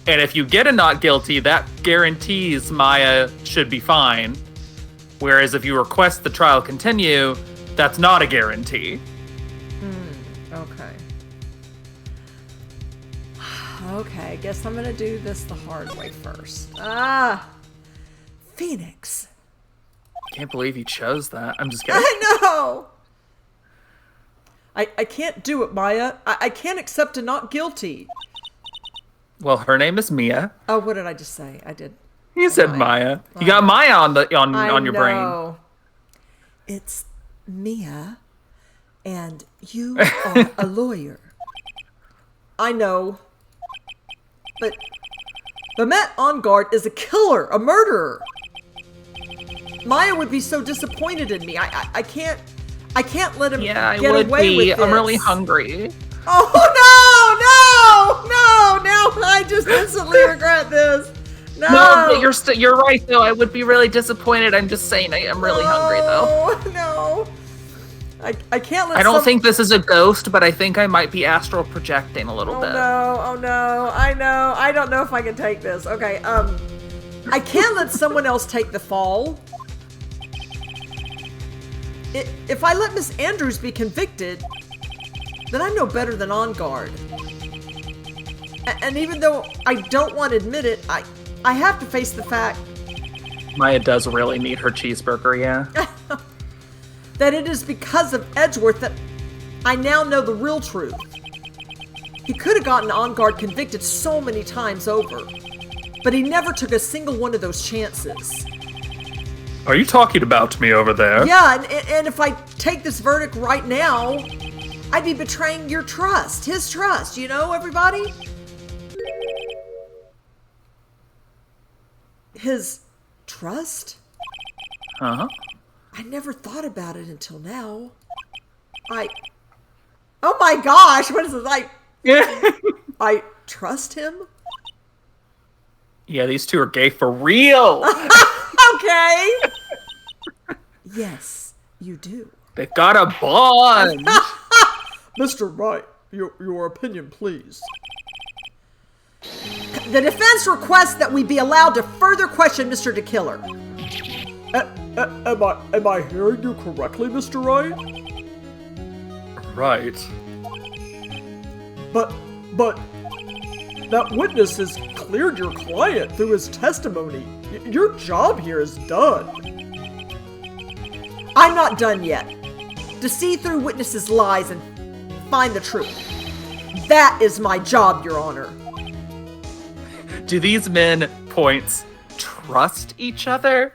B: And if you get a not guilty, that guarantees Maya should be fine. Whereas if you request the trial continue, that's not a guarantee.
A: Okay. Okay, I guess I'm gonna do this the hard way first. Phoenix.
B: Can't believe you chose that. I'm just kidding.
A: I know! I can't do it, Maya. I can't accept a not guilty.
B: Well, her name is Mia.
A: Oh, what did I just say? I did.
B: You said Maya. You got Maya on your brain.
A: It's Mia, and you are a lawyer. I know. But Matt Engarde is a killer, a murderer. Maya would be so disappointed in me. I can't let him get away with this.
B: I'm really hungry.
A: Oh no! I just instantly regret this. No,
B: but you're right though. I would be really disappointed. I'm just saying I'm really hungry though.
A: No. I can't let
B: I don't think this is a ghost, but I think I might be astral projecting a little bit.
A: Oh no. I know. I don't know if I can take this. Okay, I can't let someone else take the fall. If I let Miss Andrews be convicted, then I'm no better than Engarde. And even though I don't want to admit it, I have to face the fact
B: Maya does really need her cheeseburger, yeah.
A: that it is because of Edgeworth that I now know the real truth. He could have gotten Engarde convicted so many times over.
C: but he never took a single one of those chances.
B: Are you talking about me over there?
C: Yeah, and if I take this verdict right now, I'd be betraying your trust, his trust, you know, everybody? His trust?
B: Uh-huh.
C: I never thought about it until now. Oh my gosh, what is this? I trust him?
B: Yeah, these two are gay for real.
C: Okay. Yes, you do.
B: They've got a bond.
C: Mr. Wright, your opinion, please. The defense requests that we be allowed to further question Mr. de Killer. Am I hearing you correctly, Mr. Wright?
B: Right.
C: But that witness has cleared your client through his testimony. Your job here is done. I'm not done yet. To see through witnesses' lies and find the truth. That is my job, Your Honor.
B: Do these men, points, trust each other?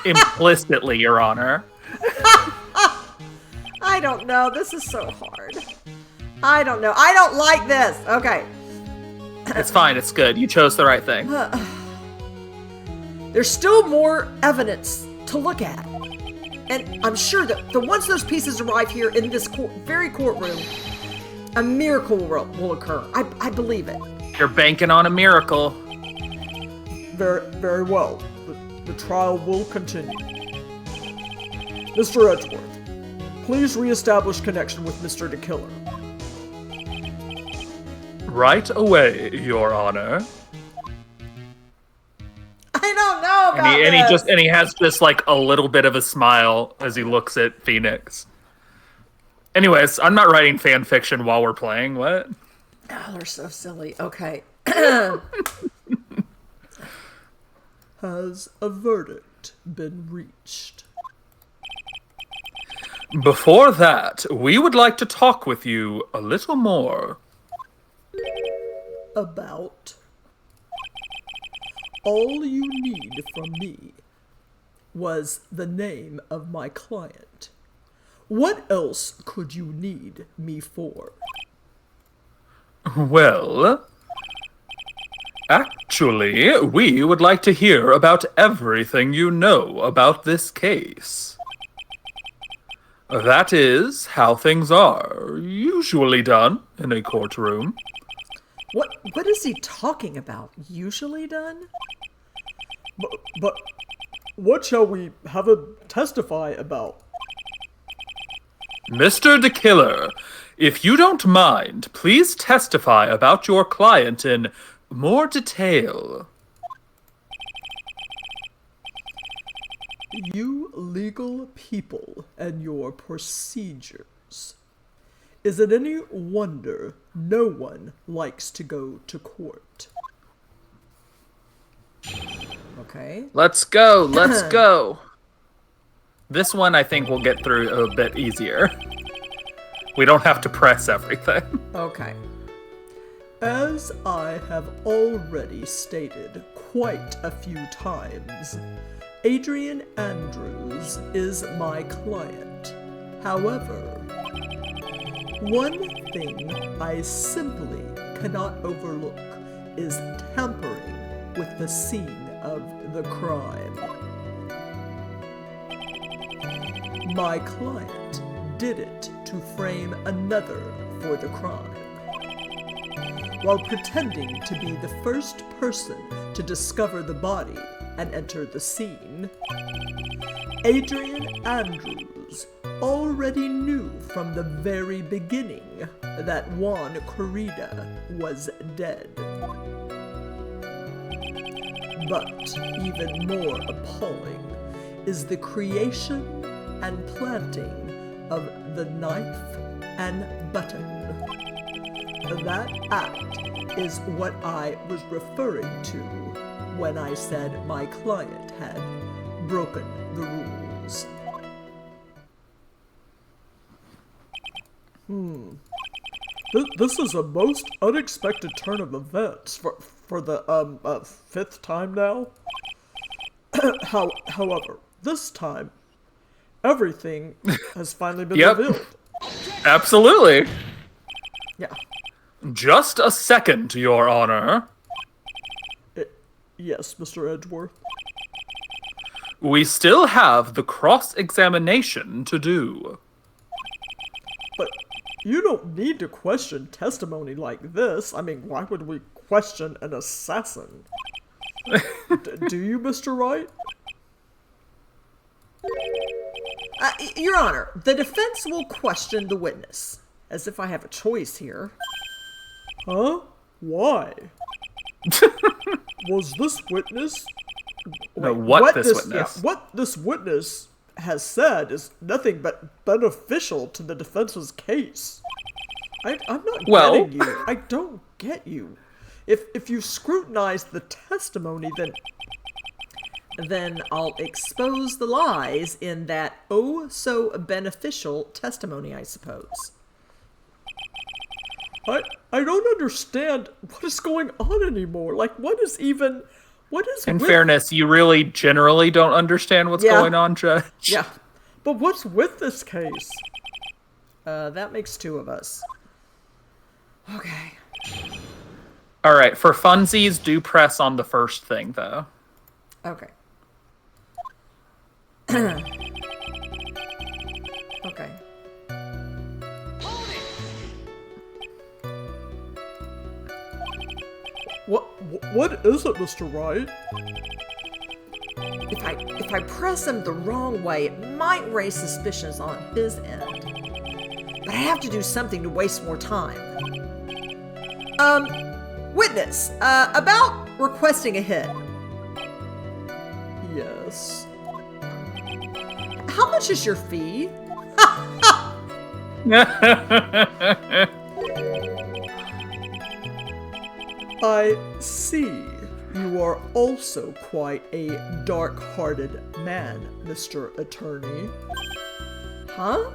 B: Implicitly, Your Honor.
C: I don't know. This is so hard. I don't know. I don't like this. Okay.
B: It's fine. It's good. You chose the right thing.
C: There's still more evidence to look at. And I'm sure that once those pieces arrive here in this very courtroom, a miracle will occur. I believe it.
B: You're banking on a miracle.
C: Very well. The trial will continue. Mr. Edgeworth, please reestablish connection with Mr. de Killer.
B: Right away, Your Honor.
C: I don't know about this.
B: And he has just like a little bit of a smile as he looks at Phoenix. Anyways, I'm not writing fan fiction while we're playing. What?
C: Oh, they're so silly. Okay. Has a verdict been reached?
B: Before that, we would like to talk with you a little more.
C: About? All you need from me was the name of my client. What else could you need me for?
B: Well, actually, we would like to hear about everything you know about this case. That is how things are usually done in a courtroom.
C: What is he talking about? Usually done? But what shall we have him testify about?
B: Mr. de Killer, if you don't mind, please testify about your client in more detail.
C: You legal people and your procedures. Is it any wonder no one likes to go to court? Okay.
B: Let's go, let's go. This one I think we'll get through a bit easier. We don't have to press everything.
C: Okay. As I have already stated quite a few times, Adrian Andrews is my client. However, one thing I simply cannot overlook is tampering with the scene of the crime. My client did it to frame another for the crime. While pretending to be the first person to discover the body and enter the scene, Adrian Andrews already knew from the very beginning that Juan Corrida was dead. But even more appalling is the creation and planting of the knife and button. That act is what I was referring to when I said my client had broken the rules. This is a most unexpected turn of events for the 5th time now. However, this time, everything has finally been revealed.
B: Absolutely.
C: Yeah.
B: Just a second, Your Honor.
C: Yes, Mr. Edgeworth.
B: We still have the cross-examination to do.
C: But you don't need to question testimony like this. I mean, why would we question an assassin? Do you, Mr. Wright?
A: Your Honor, the defense will question the witness. As if I have a choice here.
C: Huh? Why? Was this witness...
B: No, what this witness?
C: Yeah, what this witness has said is nothing but beneficial to the defense's case. I'm not getting you. I don't get you. If you scrutinize the testimony,
A: then I'll expose the lies in that oh-so-beneficial testimony, I suppose.
C: I don't understand what is going on anymore. Like, what is...
B: In fairness, you really generally don't understand what's going on, Judge.
C: Yeah. But what's with this case?
A: That makes 2 of us. Okay.
B: All right, for funsies, do press on the first thing, though.
A: Okay. Okay.
C: What is it, Mr. Wright?
A: If I press him the wrong way, it might raise suspicions on his end. But I have to do something to waste more time. Witness, about requesting a hit.
C: Yes.
A: How much is your fee?
C: I see. You are also quite a dark-hearted man, Mr. Attorney.
A: Huh?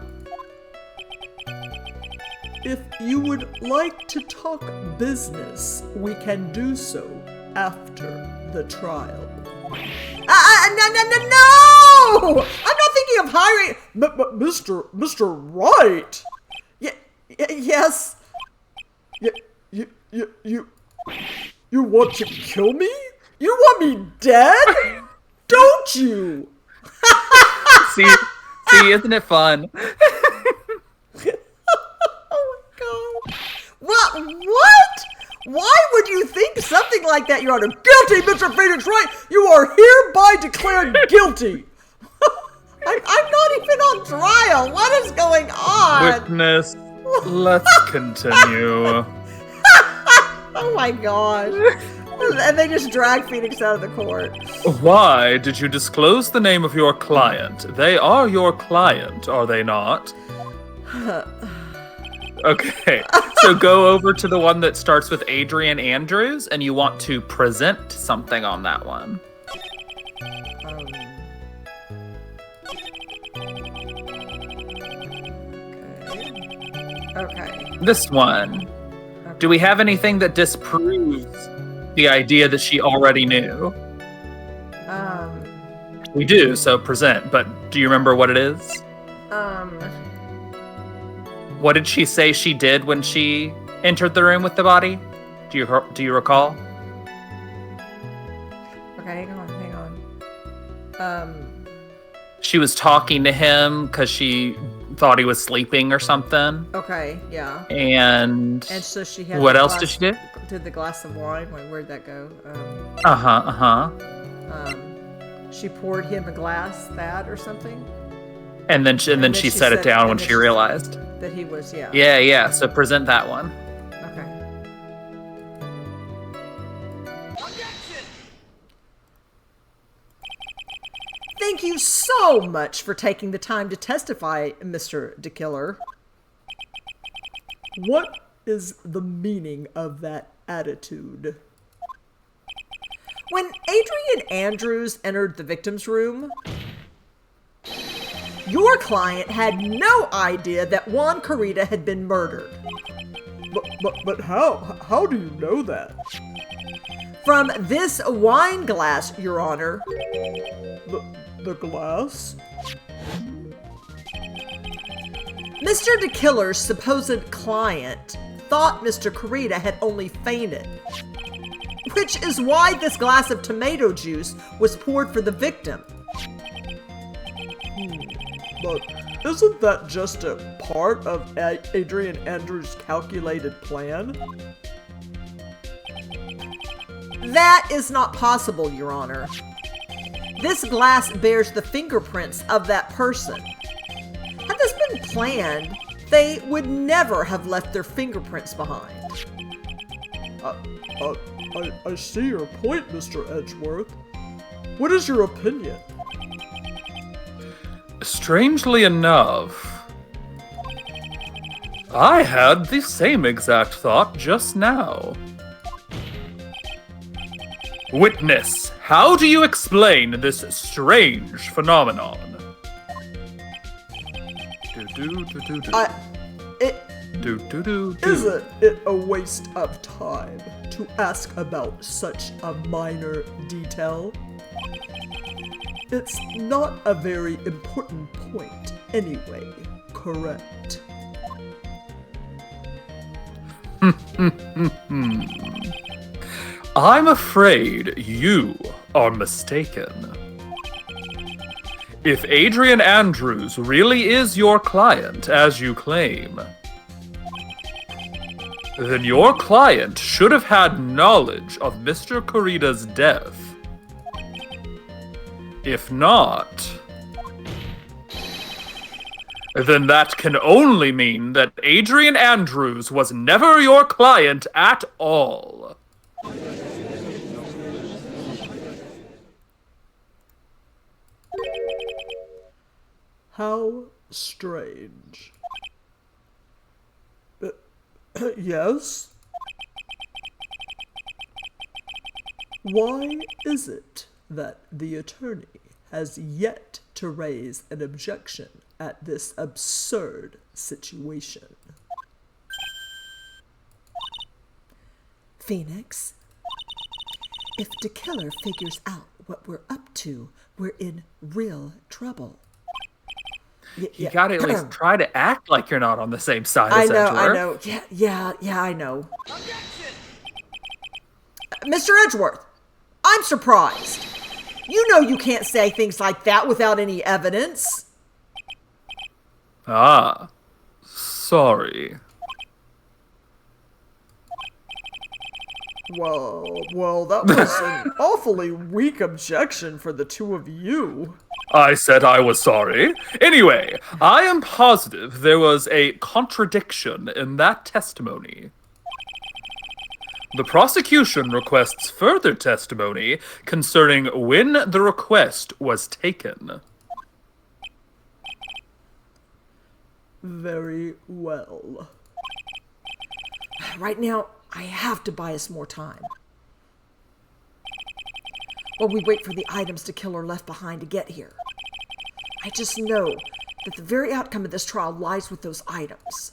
C: If you would like to talk business, we can do so after the trial.
A: No! I'm not thinking of hiring...
C: But Mr. Wright!
A: Yes?
C: You want to kill me? You want me dead? Don't you?
B: See, isn't it fun?
A: Oh my god. What? Why would you think something like that, Your Honor? Guilty, Mr. Phoenix Wright! You are hereby declared guilty! I'm not even on trial! What is going on?
B: Witness, let's continue.
A: Oh my gosh. And they just drag Phoenix out of the court.
B: Why did you disclose the name of your client? They are your client, are they not? Okay, so go over to the one that starts with Adrian Andrews, and you want to present something on that one.
A: Okay.
B: This one. Okay. Do we have anything that disproves the idea that she already knew? We do, so present, but do you remember what it is? What did she say she did when she entered the room with the body? Do you recall?
A: Okay, hang on.
B: She was talking to him because she thought he was sleeping or something.
A: Okay, yeah.
B: And
A: so she had...
B: What else did she do?
A: Did the glass of wine? Where'd that go? She poured him a glass, that or something?
B: And then she set it down when she realized
A: that he was, yeah.
B: Yeah. So present that one.
A: Okay. Thank you so much for taking the time to testify, Mr. de Killer.
C: What is the meaning of that attitude?
A: When Adrian Andrews entered the victim's room, your client had no idea that Juan Corrida had been murdered.
C: But how? How do you know that?
A: From this wine glass, Your Honor.
C: The glass?
A: Mr. de Killer's supposed client thought Mr. Corrida had only fainted, which is why this glass of tomato juice was poured for the victim.
C: But isn't that just a part of Adrian Andrews' calculated plan?
A: That is not possible, Your Honor. This glass bears the fingerprints of that person. Had this been planned, they would never have left their fingerprints behind.
C: I see your point, Mr. Edgeworth. What is your opinion?
B: Strangely enough, I had the same exact thought just now. Witness, how do you explain this strange phenomenon?
C: Isn't it a waste of time to ask about such a minor detail? It's not a very important point anyway, correct?
B: I'm afraid you are mistaken. If Adrian Andrews really is your client, as you claim, then your client should have had knowledge of Mr. Corrida's death. If not, then that can only mean that Adrian Andrews was never your client at all.
C: How strange. Yes? Why is it that the attorney has yet to raise an objection at this absurd situation?
A: Phoenix, if de Killer figures out what we're up to, we're in real trouble.
B: You gotta at least try to act like you're not on the same side as
A: Edgeworth.
B: Edgeworth.
A: I know. Yeah, I know. Objection! Mr. Edgeworth, I'm surprised. You know you can't say things like that without any evidence.
B: Ah, sorry.
C: Well, that was an awfully weak objection for the two of you.
B: I said I was sorry. Anyway, I am positive there was a contradiction in that testimony. The prosecution requests further testimony concerning when the request was taken.
C: Very well.
A: Right now, I have to buy us more time. While we wait for the items de Killer left behind to get here. I just know that the very outcome of this trial lies with those items.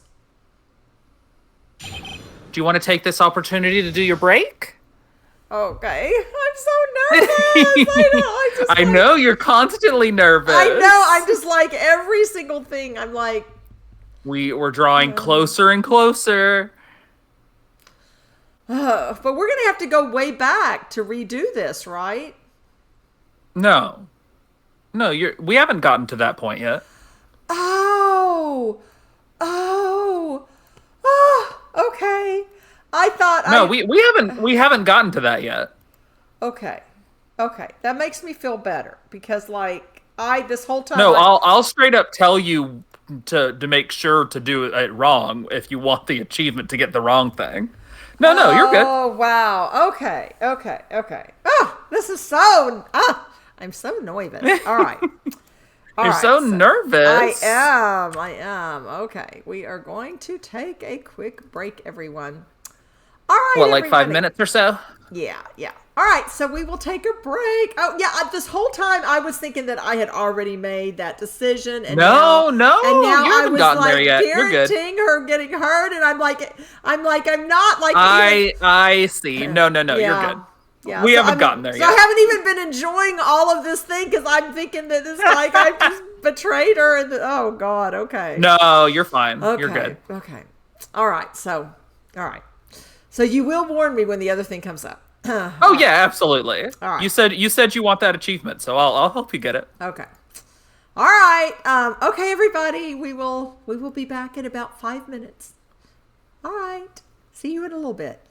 B: Do you want to take this opportunity to do your break?
A: Okay. I'm so nervous.
B: I know, you're constantly nervous.
A: I know. I'm just like every single thing. I'm like.
B: We're drawing closer and closer.
A: But we're going to have to go way back to redo this, right?
B: No, we haven't gotten to that point yet.
A: Oh, okay. I thought
B: No, we haven't gotten to that yet.
A: Okay. That makes me feel better because this whole time.
B: No, I'll straight up tell you to make sure to do it wrong if you want the achievement to get the wrong thing. No, you're good.
A: Oh, wow. Okay. Oh, this is so. I'm so nervous. All right.
B: You're so nervous.
A: I am. Okay. We are going to take a quick break, everyone. All right,
B: What, like 5
A: everybody.
B: minutes or so?
A: Yeah. All right, so we will take a break. Oh, yeah, this whole time I was thinking that I had already made that decision. And
B: No,
A: and
B: no,
A: now
B: you
A: I
B: haven't
A: was
B: gotten
A: like
B: there yet. You're good.
A: guaranteeing her getting hurt, and I'm not like
B: I see. No, you're good.
A: Yeah,
B: We
A: so,
B: haven't gotten there
A: so
B: yet.
A: I haven't even been enjoying all of this thing because I'm thinking that it's like I just betrayed her. And oh God, okay.
B: No, you're fine.
A: Okay,
B: You're good.
A: okay. All right. So you will warn me when the other thing comes up.
B: Oh yeah, absolutely.
A: All right.
B: You said you want that achievement, so I'll help you get it.
A: Okay. All right. Okay, everybody. We will be back in about 5 minutes. All right. See you in a little bit.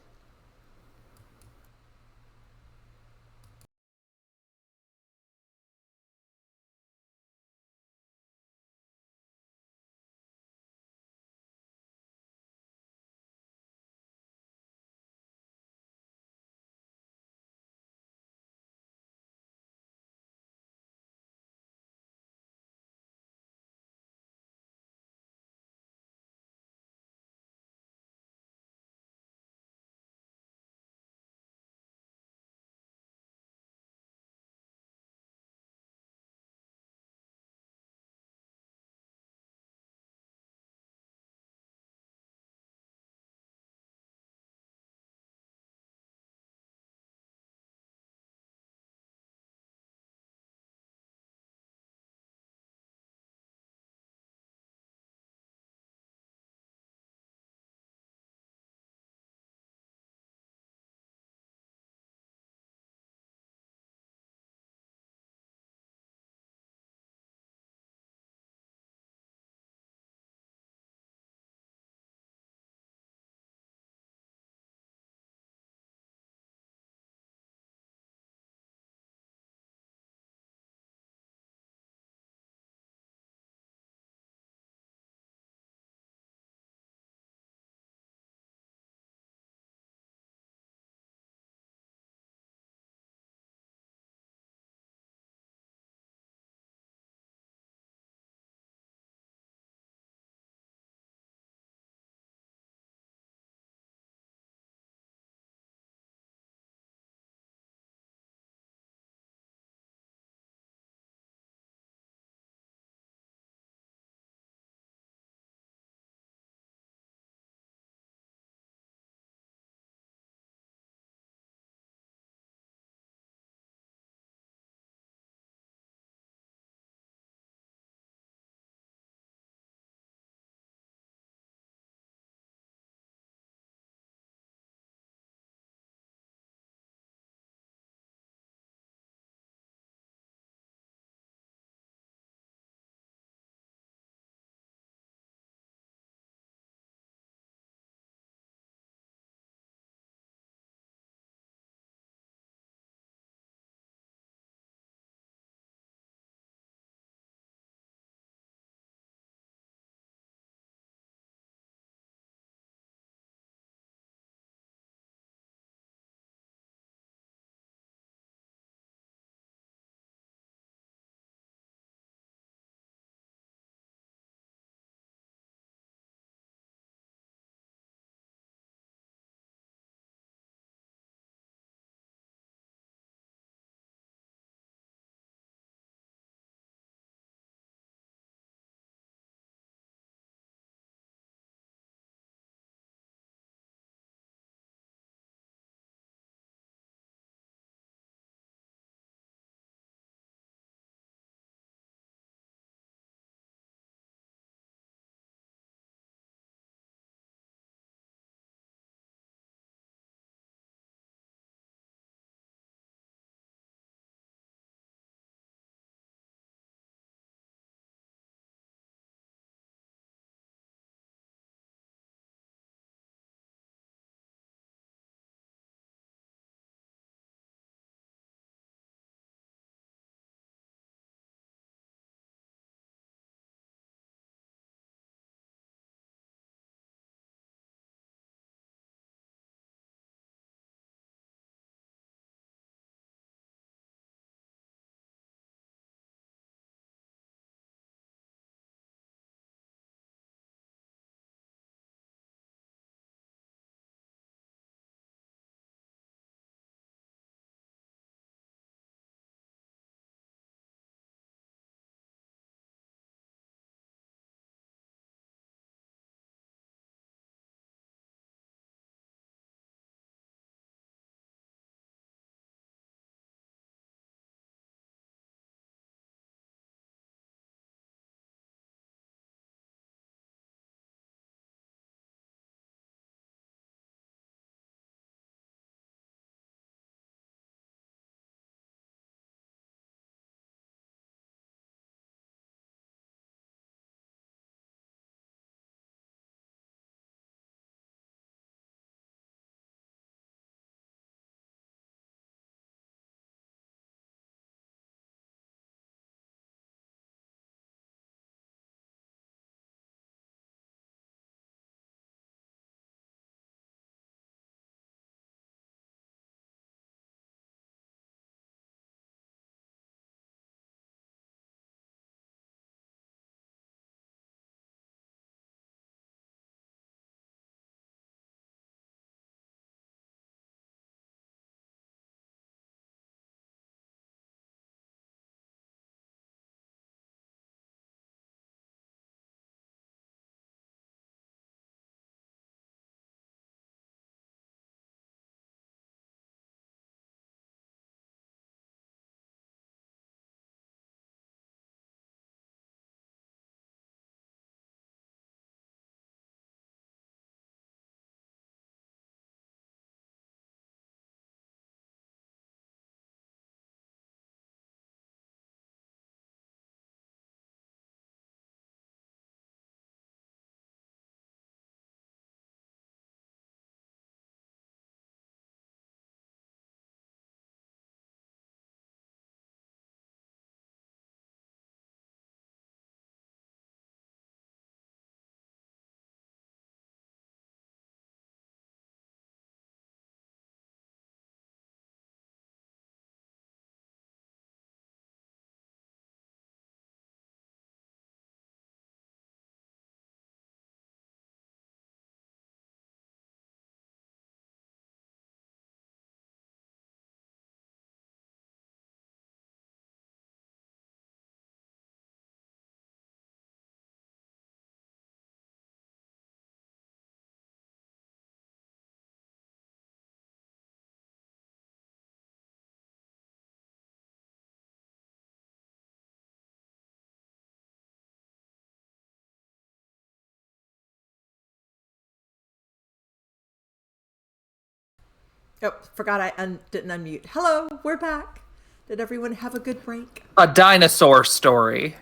A: Oh, forgot I didn't unmute. Hello, we're back. Did everyone have a good break?
B: A dinosaur story.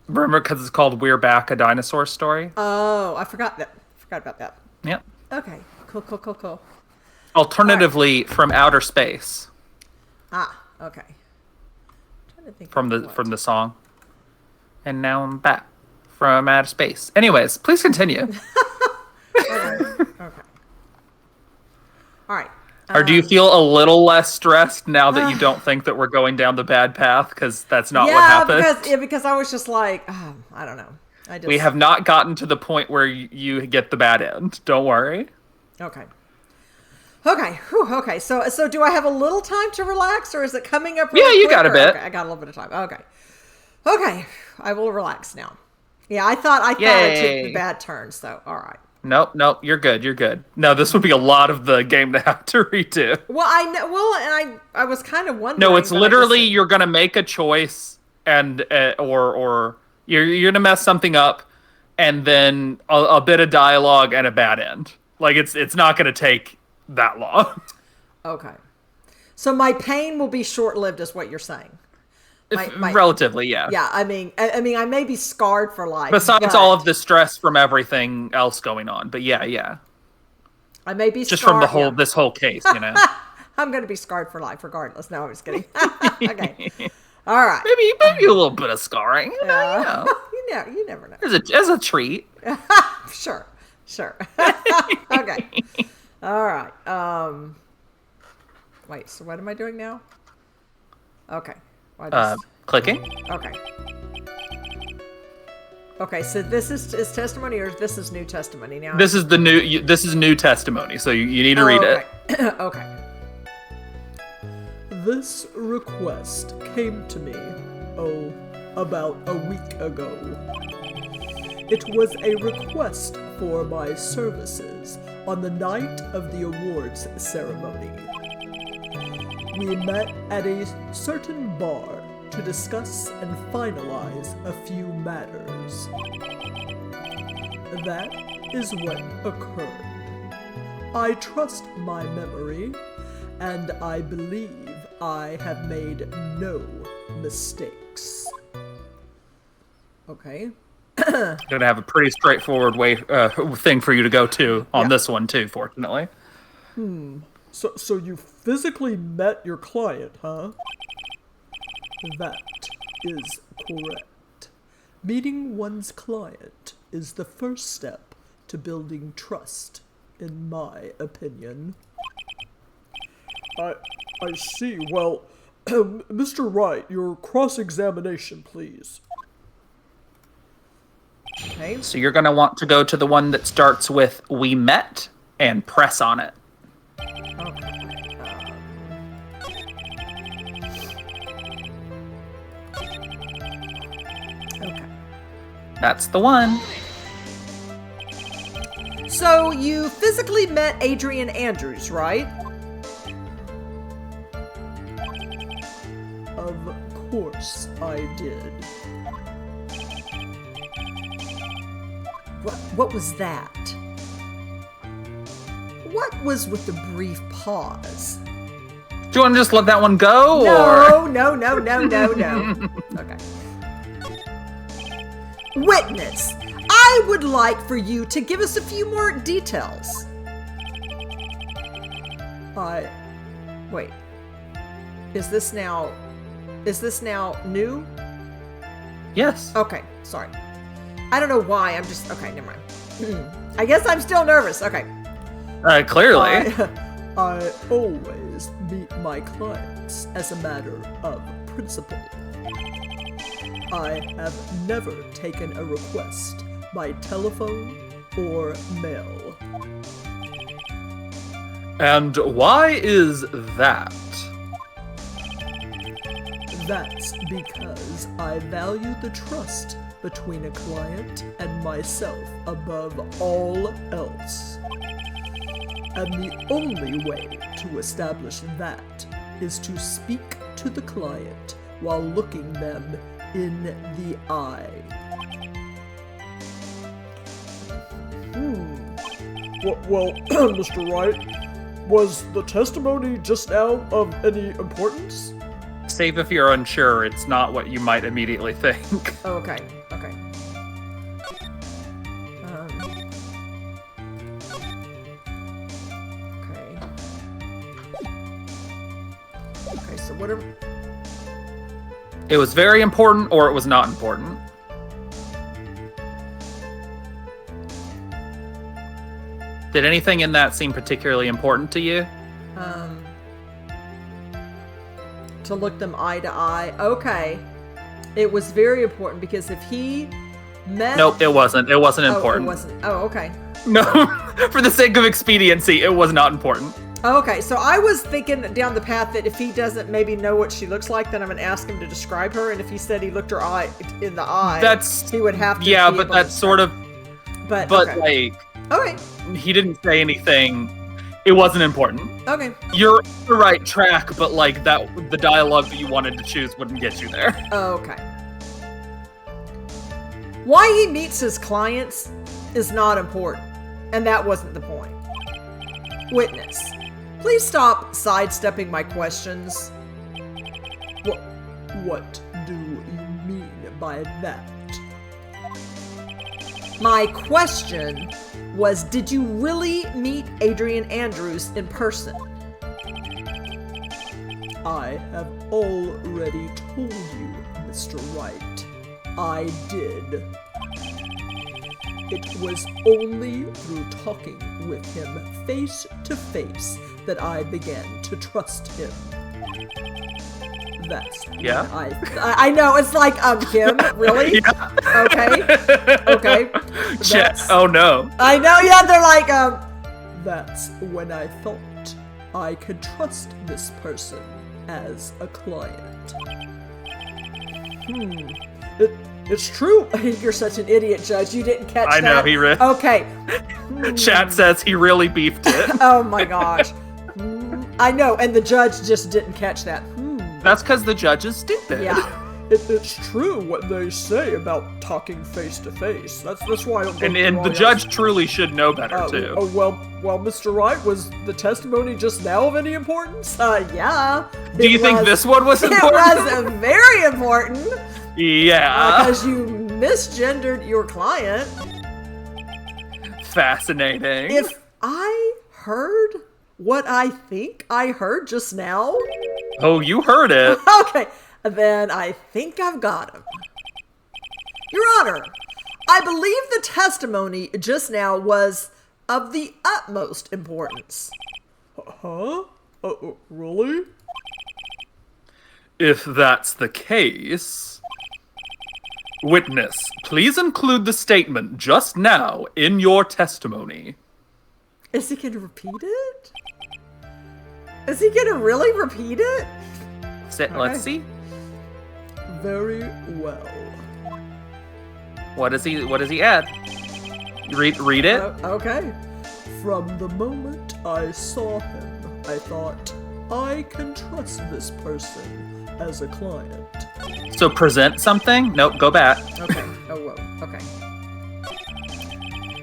B: Remember, because it's called We're Back, a Dinosaur Story?
A: Oh, I forgot about that.
B: Yep.
A: Okay, cool.
B: Alternatively, From Outer Space.
A: Ah, okay. I'm trying to think
B: From the song. And now I'm back from outer space. Anyways, please continue.
A: Okay. All right.
B: Or do you feel a little less stressed now that you don't think that we're going down the bad path? Because that's not what happened.
A: Because I was just like, I don't know.
B: We have not gotten to the point where you get the bad end. Don't worry.
A: Okay. Okay. So do I have a little time to relax, or is it coming up?
B: Yeah, you got a bit.
A: Okay, I got a little bit of time. Okay. I will relax now. Yeah, I thought I took the bad turn. So all right.
B: Nope. You're good. No, this would be a lot of the game to have to redo.
A: Well, I know. Well, and I was kind of wondering.
B: No, it's literally you're gonna make a choice, and or you're gonna mess something up, and then a bit of dialogue and a bad end. Like it's not gonna take that long.
A: Okay. So my pain will be short-lived, is what you're saying.
B: Relatively, yeah.
A: Yeah, I mean, I may be scarred for life.
B: Besides all of the stress from everything else going on, but yeah.
A: I may be
B: just
A: scarred,
B: from this whole case, you know.
A: I'm going to be scarred for life, regardless. No, I'm just kidding. Okay, all right.
B: Maybe a little bit of scarring. You know.
A: You never know.
B: As a treat.
A: Sure. Okay. All right. Wait. So what am I doing now? Okay.
B: Clicking.
A: Okay, so this is testimony, or this is new testimony now?
B: This is new testimony, so you need to read it.
A: Okay.
C: This request came to me, about a week ago. It was a request for my services on the night of the awards ceremony. We met at a certain bar to discuss and finalize a few matters. That is what occurred. I trust my memory, and I believe I have made no mistakes.
A: Okay.
B: Gonna have a pretty straightforward thing for you to go to on this one too, fortunately.
C: So you physically met your client, huh? That is correct. Meeting one's client is the first step to building trust, in my opinion. I see. Well, Mr. Wright, your cross-examination, please.
A: Okay.
B: So you're gonna want to go to the one that starts with "We met" and press on it.
A: Okay.
B: That's the one.
A: So you physically met Adrian Andrews, right?
C: Of course I did.
A: What was that? What was with the brief pause?
B: Do you want to just let that one go?
A: No. Okay. Witness, I would like for you to give us a few more details. Wait. Is this now new?
B: Yes.
A: Okay, sorry. I don't know why, okay, never mind. I guess I'm still nervous, okay.
B: Clearly.
C: I always meet my clients as a matter of principle. I have never taken a request by telephone or mail.
B: And why is that?
C: That's because I value the trust between a client and myself above all else. And the only way to establish that is to speak to the client while looking them in the eye. Well, Mr. Wright, was the testimony just now of any importance?
B: Save if you're unsure, it's not what you might immediately think.
A: Okay. Okay, so whatever.
B: It was very important or it was not important. Did anything in that seem particularly important to you?
A: To look them eye to eye. Okay. It was very important because if he met...
B: Nope, it wasn't. It wasn't important.
A: It wasn't. Oh, okay.
B: No, for the sake of expediency, it was not important.
A: Okay, so I was thinking down the path that if he doesn't maybe know what she looks like, then I'm going to ask him to describe her, and if he said he looked her eye in the eye, he would have to.
B: Yeah, but that's sort of.
A: But
B: okay.
A: Okay.
B: He didn't say anything. It wasn't important.
A: Okay.
B: You're on the right track, but like that, the dialogue that you wanted to choose wouldn't get you there.
A: Okay. Why he meets his clients is not important, and that wasn't the point. Witness, please stop sidestepping my questions.
C: What do you mean by that?
A: My question was, did you really meet Adrian Andrews in person?
C: I have already told you, Mr. Wright. I did. It was only through talking with him face to face that I began to trust him. That's
B: Yeah.
A: I know, it's like, him? Really?
B: Yeah.
A: Okay.
B: Shit. Oh no.
A: I know, yeah, they're like,
C: That's when I thought I could trust this person as a client.
A: It's true. You're such an idiot, Judge. You didn't catch that.
B: I know, he really.
A: Okay.
B: Chat says he really beefed it.
A: Oh my gosh. I know, and the judge just didn't catch that.
B: That's because the judge is stupid.
A: Yeah.
C: It's true what they say about talking face to face. That's why I don't.
B: And the judge truly should know better too.
C: Well, Mr. Wright, was the testimony just now of any importance?
A: Yeah.
B: Do you think this one was important?
A: It was very important.
B: Yeah.
A: Because you misgendered your client.
B: Fascinating.
A: If I heard what I think I heard just now.
B: Oh, you heard it.
A: Okay, then I think I've got him. Your Honor, I believe the testimony just now was of the utmost importance.
C: Huh? Really?
B: If that's the case... Witness, please include the statement just now in your testimony.
A: Is he going to repeat it? Is he going to really repeat it?
B: Let's see.
C: Very well.
B: What does he add? Read it.
A: Okay.
C: From the moment I saw him, I thought, I can trust this person as a client.
B: So present something? Nope, go back.
A: Okay. Oh, whoa.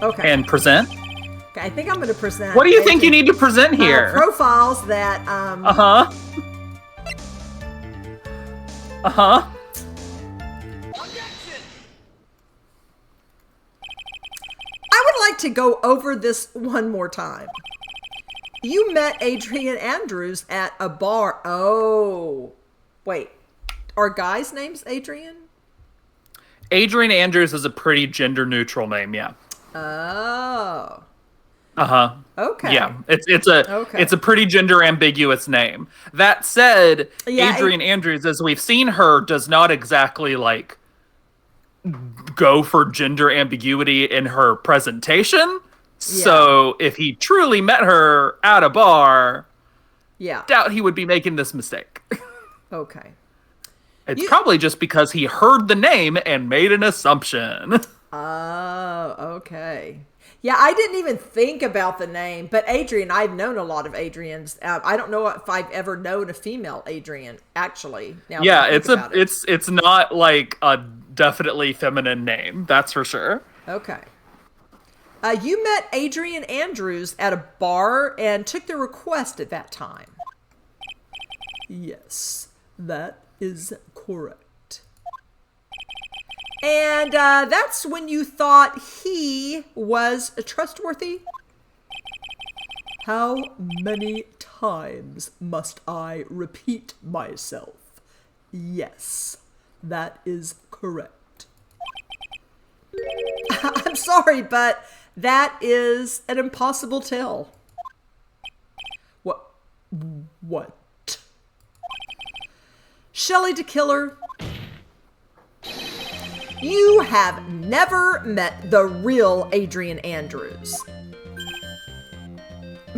A: Okay.
B: And present?
A: Okay, I think I'm going to present...
B: What do you think you need to present here?
A: Profiles that,
B: Uh-huh. Uh-huh.
A: I would like to go over this one more time. You met Adrian Andrews at a bar. Oh. Wait. Are guys' names Adrian?
B: Adrian Andrews is a pretty gender-neutral name, yeah.
A: Oh.
B: Uh-huh.
A: Okay.
B: Yeah, it's a pretty gender ambiguous name. That said,
A: Yeah,
B: Adrian Andrews, as we've seen her, does not exactly like go for gender ambiguity in her presentation. So if he truly met her at a bar, doubt he would be making this mistake.
A: Okay.
B: It's probably just because he heard the name and made an assumption.
A: Oh, okay. Yeah, I didn't even think about the name, but Adrian, I've known a lot of Adrians. I don't know if I've ever known a female Adrian, actually. Now
B: Yeah, it's not like a definitely feminine name, that's for sure.
A: Okay. You met Adrian Andrews at a bar and took their request at that time.
C: Yes, that is correct.
A: And that's when you thought he was trustworthy?
C: How many times must I repeat myself? Yes, that is correct.
A: I'm sorry, but that is an impossible tell.
C: What?
A: Shelly de Killer, you have never met the real Adrian Andrews.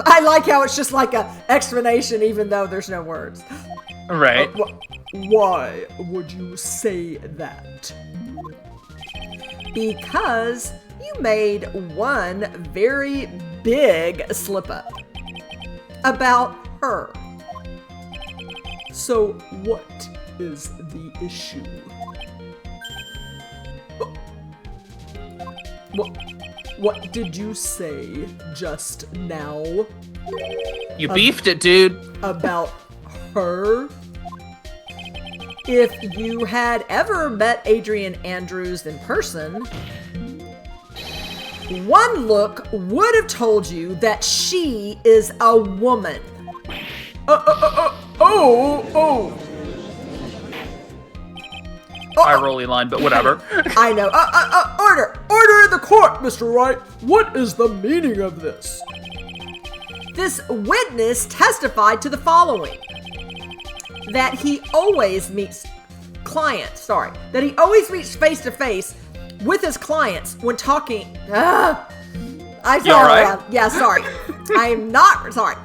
A: I like how it's just like an explanation even though there's no words.
B: Right.
C: Why would you say that?
A: Because you made one very big slip up about her.
C: So what is the issue? What did you say just now?
B: You beefed it, dude.
C: About her?
A: If you had ever met Adrian Andrews in person, one look would have told you that she is a woman.
B: Eye rolly line, but whatever.
A: I know.
C: Order in the court, Mr. Wright. What is the meaning of this?
A: This witness testified to the following. That he always meets that he always meets face to face with his clients when talking.
B: You all right?
A: Yeah, sorry. I am not sorry.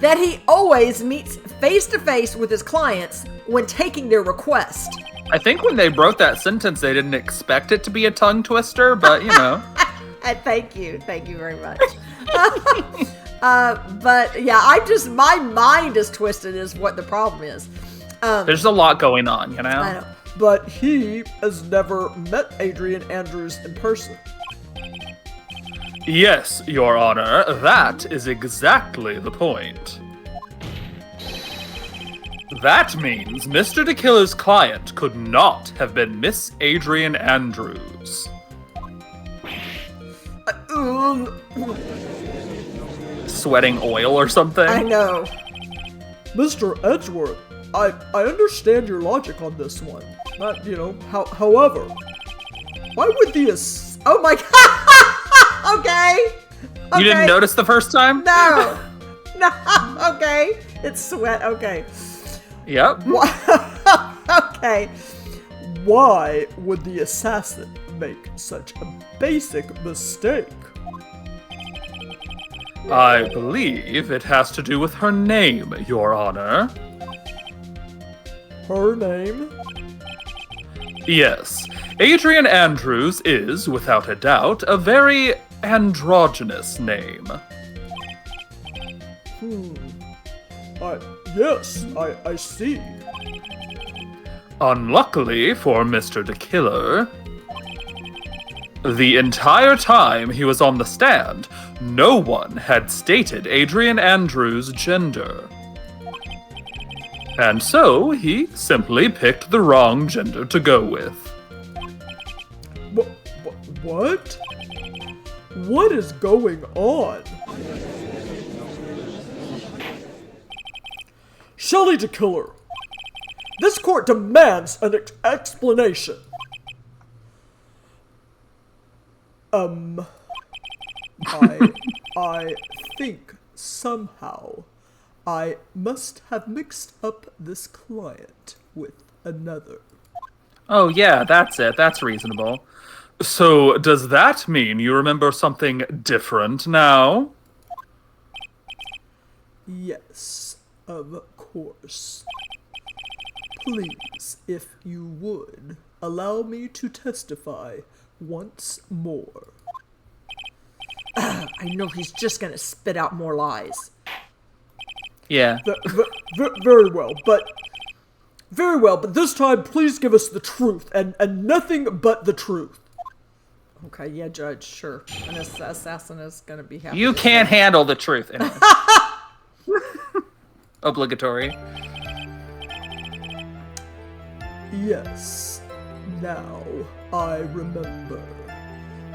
A: That he always meets face to face with his clients when taking their request.
B: I think when they wrote that sentence, they didn't expect it to be a tongue twister, but you know.
A: Thank you very much. But yeah, my mind is twisted is what the problem is.
B: There's a lot going on, you know?
A: I know.
C: But he has never met Adrian Andrews in person.
B: Yes, Your Honor, that is exactly the point. That means Mr. de Killer's client could not have been Miss Adrian Andrews. Sweating oil or something?
A: I know.
C: Mr. Edgeworth, I understand your logic on this one. However, why would the
A: Oh my god! Okay.
B: You didn't notice the first time?
A: No. Okay. It's sweat. Okay.
B: Yep.
A: Okay.
C: Why would the assassin make such a basic mistake?
B: I believe it has to do with her name, Your Honor.
C: Her name?
B: Yes. Adrian Andrews is, without a doubt, a very androgynous name.
C: Yes, I see.
B: Unluckily for Mr. de Killer, the entire time he was on the stand, no one had stated Adrian Andrews' gender. And so, he simply picked the wrong gender to go with.
C: What? What is going on? Shelly de Killer, this court demands an explanation. I think somehow I must have mixed up this client with another.
B: Oh yeah, that's it. That's reasonable. So, does that mean you remember something different now?
C: Yes, of course. Please, if you would, allow me to testify once more.
A: I know he's just gonna spit out more lies.
B: Yeah.
C: Very well, but this time please give us the truth, and nothing but the truth.
A: Okay, yeah, Judge, sure. An assassin is gonna be happy.
B: You can't handle the truth. Anyway. Obligatory.
C: Yes, now I remember.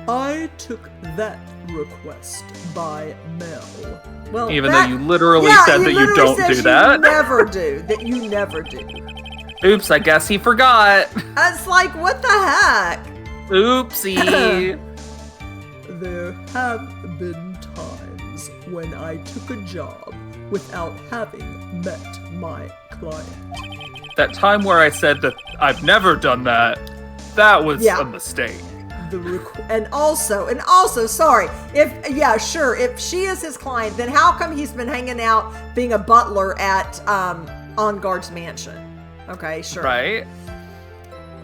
C: I took that request by mail.
A: Well,
B: Even though you literally said that you don't do that.
A: Never do. That you never do.
B: Oops, I guess he forgot.
A: It's like, what the heck?
B: Oopsie.
C: There have been times when I took a job without having met my client.
B: That time where I said that I've never done that, that was a mistake.
C: And
A: also, sorry, if she is his client, then how come he's been hanging out being a butler at Engarde's mansion? Okay, sure.
B: Right?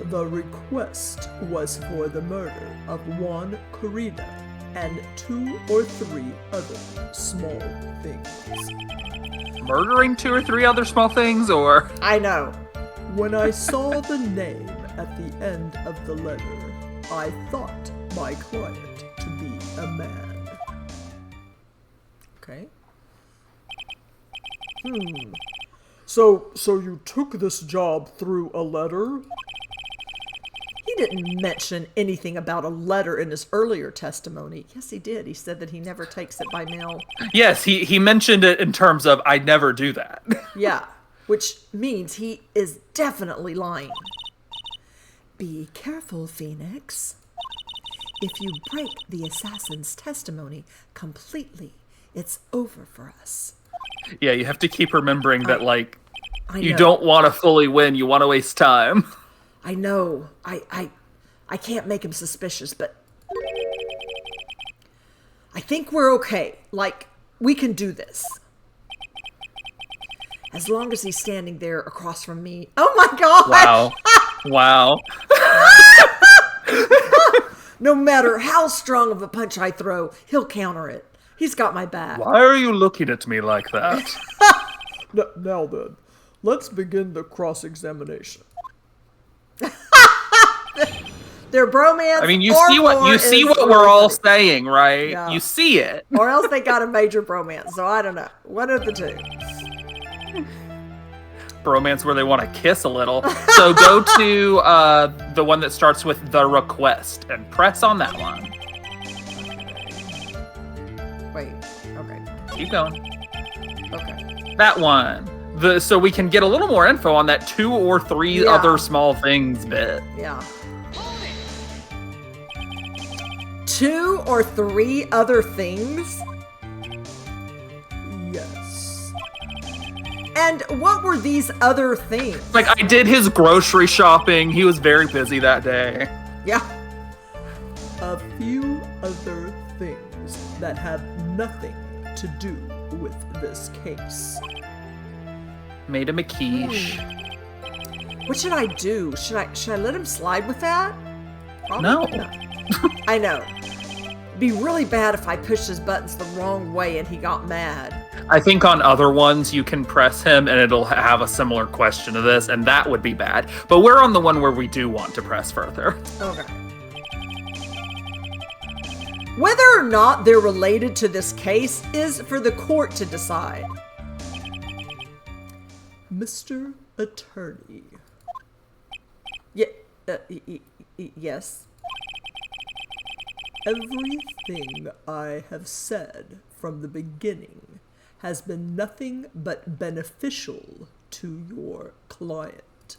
C: The request was for the murder of Juan Corrida and 2 or 3 other small things.
B: Murdering 2 or 3 other small things, or?
A: I know.
C: When I saw the name at the end of the letter, I thought my client to be a man.
A: Okay.
C: So you took this job through a letter?
A: He didn't mention anything about a letter in his earlier testimony. Yes, he did. He said that he never takes it by mail.
B: Yes, he mentioned it in terms of, I never do that.
A: Yeah, which means he is definitely lying. Be careful, Phoenix. If you break the assassin's testimony completely, it's over for us.
B: Yeah, you have to keep remembering that, like, you
A: know.
B: don't want to fully win, you want to waste time.
A: I know. I can't make him suspicious, but I think we're okay. Like, we can do this. As long as he's standing there across from me. Oh my god!
B: Wow. Wow.
A: No matter how strong of a punch I throw, he'll counter it. He's got my back.
B: Why are you looking at me like that?
C: Now then, let's begin the cross-examination.
A: Their bromance.
B: I mean, you see what we're all saying, right?
A: Yeah.
B: You see it.
A: Or else they got a major bromance. So I don't know. One of the two.
B: Bromance where they want to kiss a little. So go to the one that starts with the request and press on that one.
A: Wait. Okay.
B: Keep going.
A: Okay.
B: That one. So we can get a little more info on that 2 or 3 other small things bit.
A: Yeah. 2 or 3 other things?
C: Yes.
A: And what were these other things?
B: Like, I did his grocery shopping. He was very busy that day.
A: Yeah.
C: A few other things that have nothing to do with this case.
B: Made him a quiche.
A: What should I do? Should I let him slide with that?
B: No.
A: I know. It'd be really bad if I pushed his buttons the wrong way and he got mad.
B: I think on other ones you can press him and it'll have a similar question to this, and that would be bad. But we're on the one where we do want to press further.
A: Okay. Whether or not they're related to this case is for the court to decide.
C: Mr. Attorney.
A: Yes.
C: Everything I have said from the beginning has been nothing but beneficial to your client.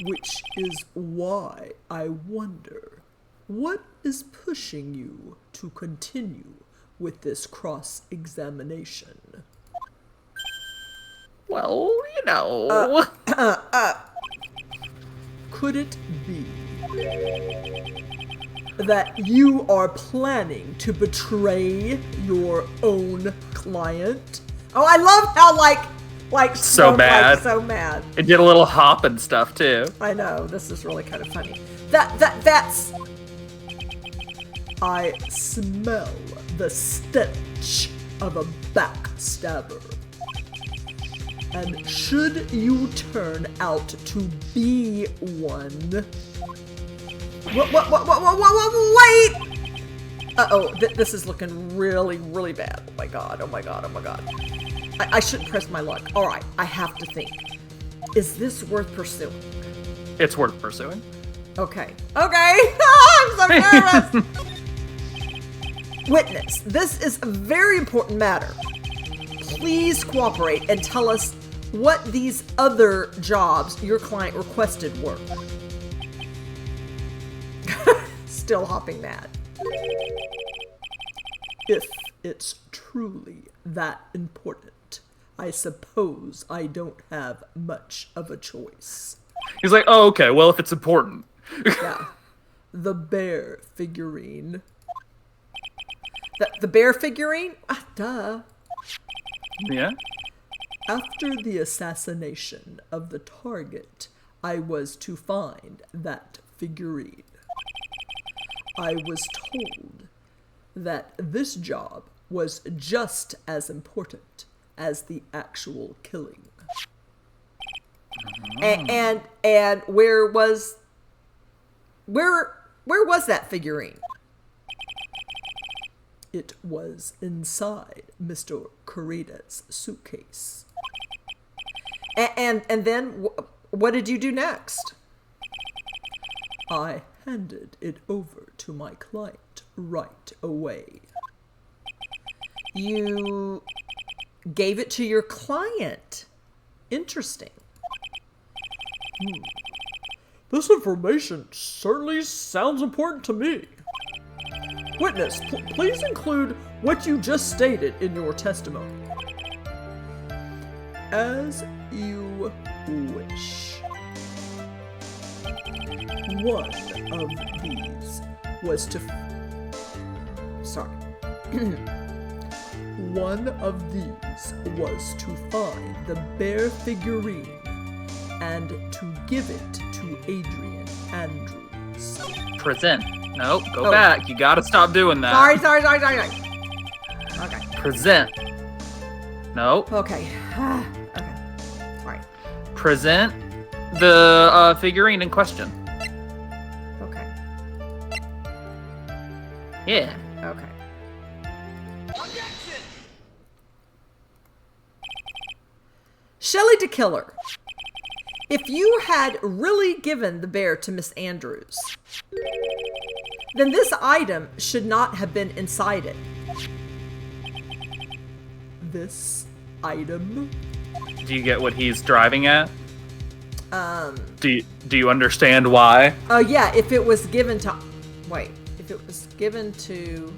C: Which is why I wonder, what is pushing you to continue with this cross-examination?
B: Well, you know.
C: Could it be that you are planning to betray your own client?
A: Oh, I love how like
B: So mad.
A: Like, so mad.
B: It did a little hop and stuff too.
A: I know, this is really kind of funny. That's
C: I smell the stench of a backstabber. And should you turn out to be one,
A: Wait! Uh-oh, this is looking really, really bad. Oh my god, oh my god, oh my god. I shouldn't press my luck. Alright, I have to think. Is this worth pursuing?
B: It's worth pursuing.
A: Okay. Okay! I'm so nervous! Witness, this is a very important matter. Please cooperate and tell us what these other jobs your client requested were. Still hopping mad.
C: If it's truly that important, I suppose I don't have much of a choice.
B: He's like, oh, okay, well, if it's important.
C: Yeah. The bear figurine.
A: The bear figurine? Ah, duh.
B: Yeah?
C: After the assassination of the target, I was to find that figurine. I was told that this job was just as important as the actual killing.
A: And where was that figurine?
C: It was inside Mr. Corrida's suitcase.
A: And then what did you do next?
C: I handed it over to my client right away.
A: You gave it to your client. Interesting.
C: This information certainly sounds important to me. Witness, please include what you just stated in your testimony. As you wish. One of these was to...
A: Sorry.
C: One of these was to find the bear figurine and to give it to Adrian Andrews.
B: Present. Nope, go back. You gotta stop doing that.
A: Sorry. Okay.
B: Present. Nope.
A: Okay. Okay. All right.
B: Present the figurine in question.
A: Okay.
B: Yeah.
A: Okay. Shelly de Killer. If you had really given the bear to Miss Andrews, then this item should not have been inside it.
C: This item?
B: Do you get what he's driving at? Do you understand why?
A: Yeah, if it was given to... Wait. If it was given to...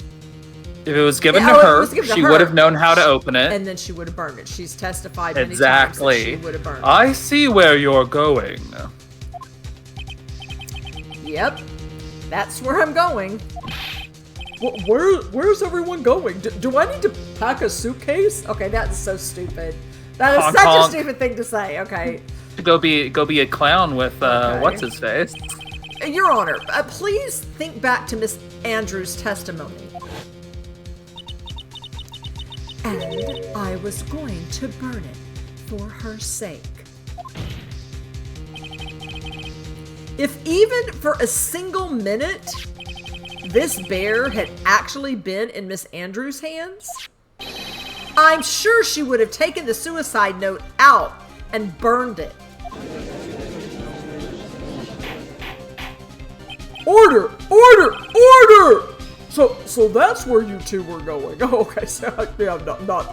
B: If it was given
A: Yeah,
B: to
A: it
B: her,
A: was given to
B: she
A: her.
B: would have known how to open it.
A: And then she would have burned it. She's testified many times
B: Exactly.
A: that she would have burned it.
B: I see where you're going.
A: Yep. That's where I'm going.
C: Where's everyone going? Do I need to pack a suitcase?
A: Okay, that's so stupid. That is
B: Honk,
A: such
B: honk.
A: a stupid thing to say. Okay.
B: Go be a clown with
A: Okay.
B: what's his face?
A: Your Honor, please think back to Miss Andrews' testimony. And I was going to burn it for her sake. If even for a single minute this bear had actually been in Miss Andrews' hands, I'm sure she would have taken the suicide note out and burned it.
C: Order! Order! Order! So that's where you two were going. Oh, okay. So yeah, not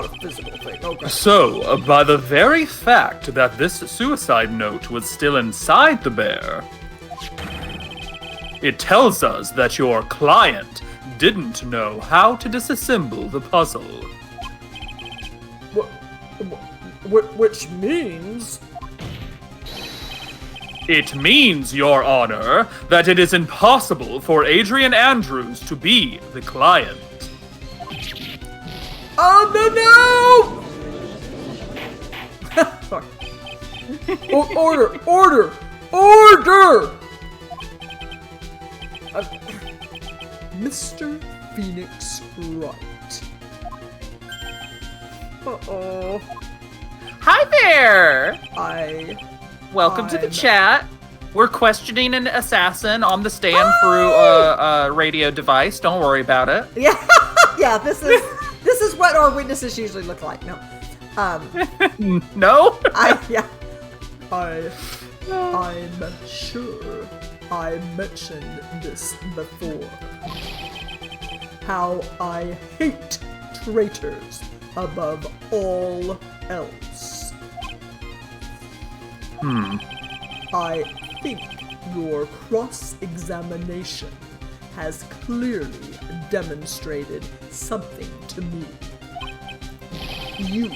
C: a physical thing. Okay.
B: So, by the very fact that this suicide note was still inside the bear, it tells us that your client didn't know how to disassemble the puzzle.
C: Which means...
B: It means, Your Honor, that it is impossible for Adrian Andrews to be the client.
C: Oh, no! Sorry. Order! Order! Order! Mr. Phoenix Wright.
B: Hi there!
C: I
B: Welcome to the
C: I'm-
B: chat. We're questioning an assassin on the stand through a radio device. Don't worry about it.
A: Yeah, yeah. This is what our witnesses usually look like. No,
B: No.
C: I'm sure I mentioned this before. How I hate traitors above all else. I think your cross-examination has clearly demonstrated something to me. You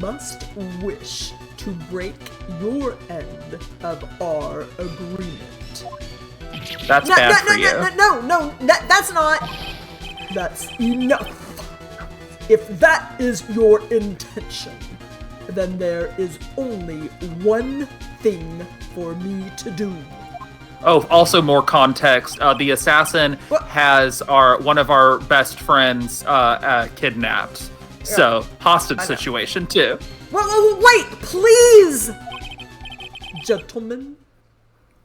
C: must wish to break your end of our agreement.
B: That's bad for you.
A: No, that's not.
C: That's enough. If that is your intention, then there is only one thing for me to do.
B: Oh, also more context. The assassin has one of our best friends kidnapped. So, hostage situation too.
A: Wait, please!
C: Gentlemen,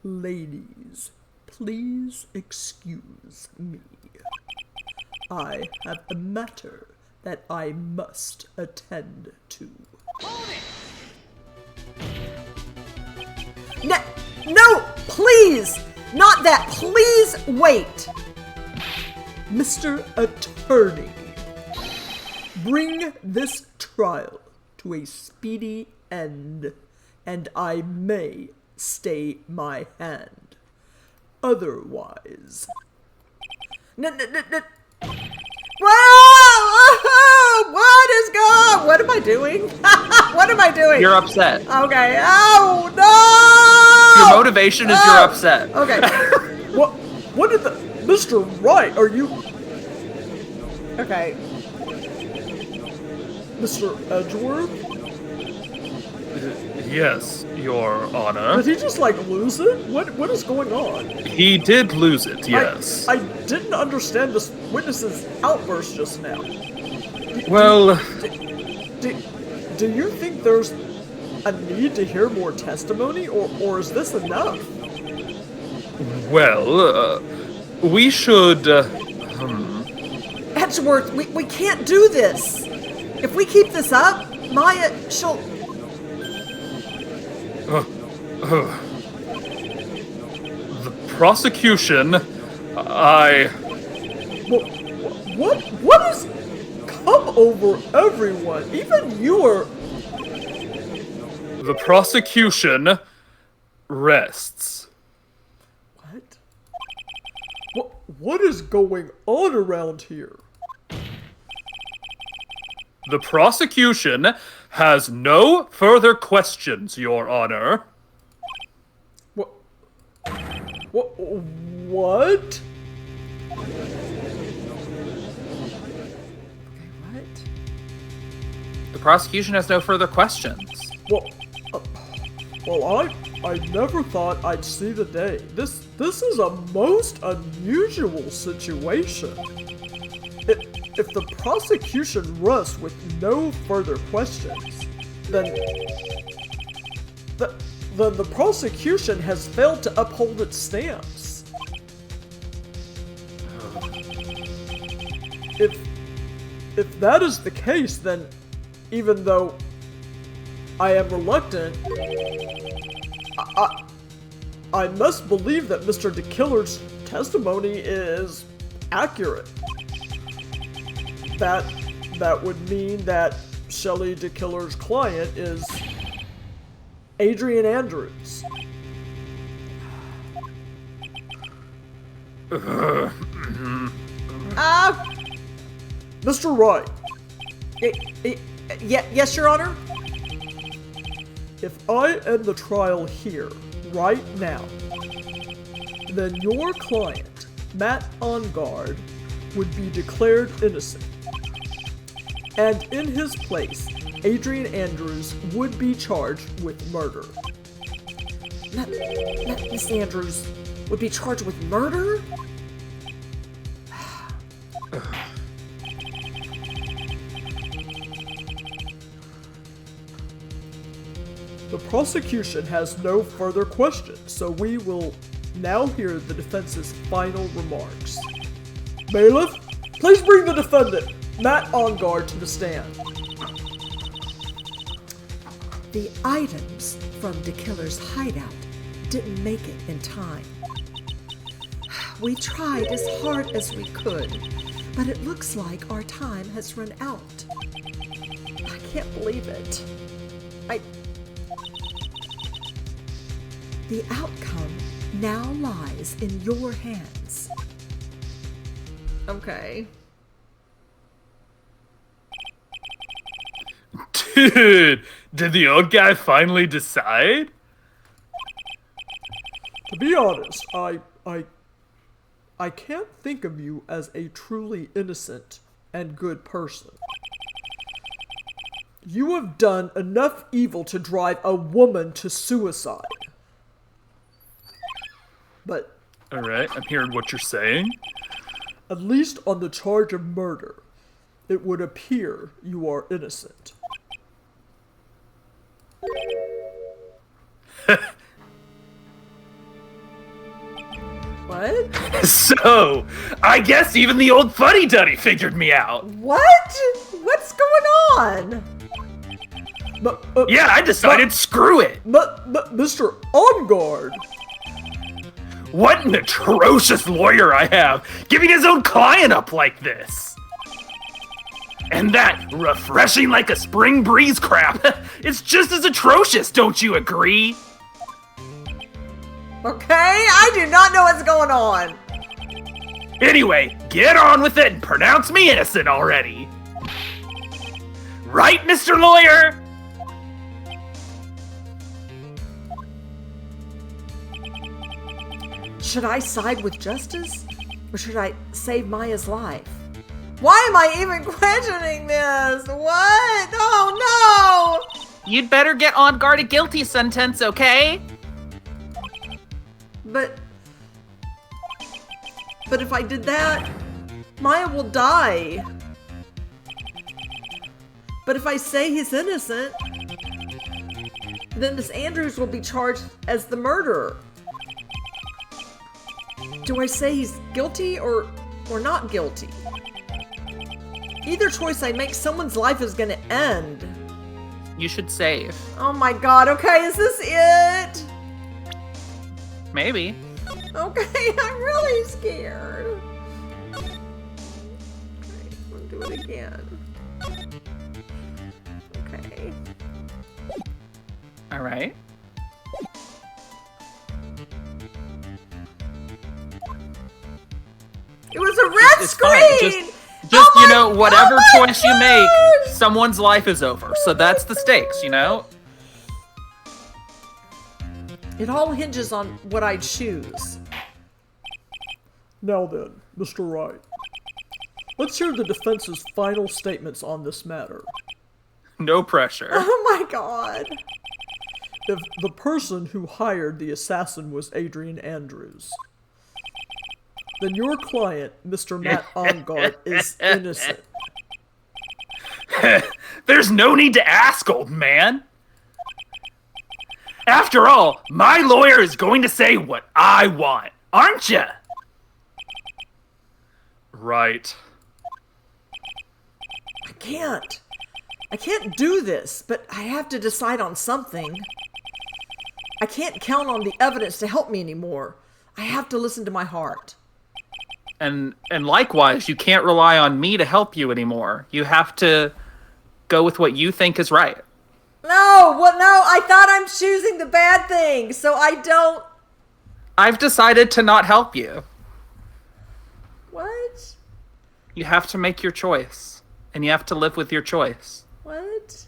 C: ladies, please excuse me. I have a matter that I must attend to.
A: No, please! Not that, please wait!
C: Mr. Attorney, bring this trial to a speedy end, and I may stay my hand. Otherwise...
A: Whoa! What am I doing? What am I doing?
B: You're upset.
A: Okay. Oh, no!
B: Your motivation is you're upset.
A: Okay.
C: What did the... Mr. Wright, are you...
A: Okay.
C: Mr. Edgeworth?
B: Yes, Your Honor.
C: Did he just, lose it? What is going on?
B: He did lose it, yes.
C: I didn't understand this witness's outburst just now. Do you think there's a need to hear more testimony, or is this enough?
B: Well, we should...
A: Edgeworth, we can't do this. If we keep this up, Maya, she'll...
B: The prosecution,
C: What has come over everyone? Even you are...
B: The prosecution rests.
C: What is going on around here?
B: The prosecution has no further questions, Your Honor.
C: What?
B: The prosecution has no further questions.
C: Well, I never thought I'd see the day. This is a most unusual situation. If the prosecution rests with no further questions, then the prosecution has failed to uphold its stance. If that is the case, then even though I am reluctant, I must believe that Mr. de Killer's testimony is accurate. That would mean that Shelly de Killer's client is Adrian Andrews. Mr. Wright.
A: Yes, Your Honor?
C: If I end the trial here, right now, then your client, Matt Engarde, would be declared innocent. And in his place, Adrian Andrews would be charged with murder.
A: Miss Andrews would be charged with murder?
C: The prosecution has no further questions, so we will now hear the defense's final remarks. Bailiff, please bring the defendant, Matt Engarde, to the stand.
A: The items from De Killer's hideout didn't make it in time. We tried as hard as we could, but it looks like our time has run out. I can't believe it. The outcome now lies in your hands. Okay.
B: Dude, did the old guy finally decide?
C: To be honest, I can't think of you as a truly innocent and good person. You have done enough evil to drive a woman to suicide. But
B: Alright, I'm hearing what you're saying.
C: at least on the charge of murder, it would appear you are innocent.
A: What?
B: So, I guess even the old fuddy-duddy figured me out.
A: What? What's going on?
C: But,
B: Yeah, I decided screw it.
C: But Mr. Engarde,
B: What an atrocious lawyer I have, giving his own client up like this. And that refreshing like a spring breeze crap, it's just as atrocious, don't you agree?
A: Okay, I do not know what's going on.
B: Anyway, get on with it and pronounce me innocent already. Right, Mr. Lawyer?
A: Should I side with justice? Or should I save Maya's life? Why am I even questioning this? What? Oh no!
B: You'd better get Engarde a guilty sentence, okay?
A: But if I did that, Maya will die. But if I say he's innocent, then Miss Andrews will be charged as the murderer. Do I say he's guilty or not guilty? Either choice I make, someone's life is gonna end.
B: You should save.
A: Oh my god, okay, is this it?
B: Maybe.
A: Okay, I'm really scared. Okay, we'll do it again. Okay.
B: Alright.
A: It was a red
B: It's
A: screen!
B: fine. Just
A: Oh
B: you
A: my-
B: know, whatever
A: oh my
B: choice you make,
A: gosh!
B: someone's life is over. So that's the stakes, you know?
A: It all hinges on what I choose.
C: now then, Mr. Wright, let's hear the defense's final statements on this matter.
B: No pressure.
A: Oh my god.
C: If the person who hired the assassin was Adrian Andrews, then your client, Mr. Matt Engarde, is innocent.
B: There's no need to ask, old man. After all, my lawyer is going to say what I want, aren't ya? Right.
A: I can't do this, but I have to decide on something. I can't count on the evidence to help me anymore. I have to listen to my heart.
B: And likewise, you can't rely on me to help you anymore. You have to go with what you think is right.
A: No, I thought I'm choosing the bad thing, so I don't...
B: I've decided to not help you.
A: What?
B: You have to make your choice, and you have to live with your choice.
A: What?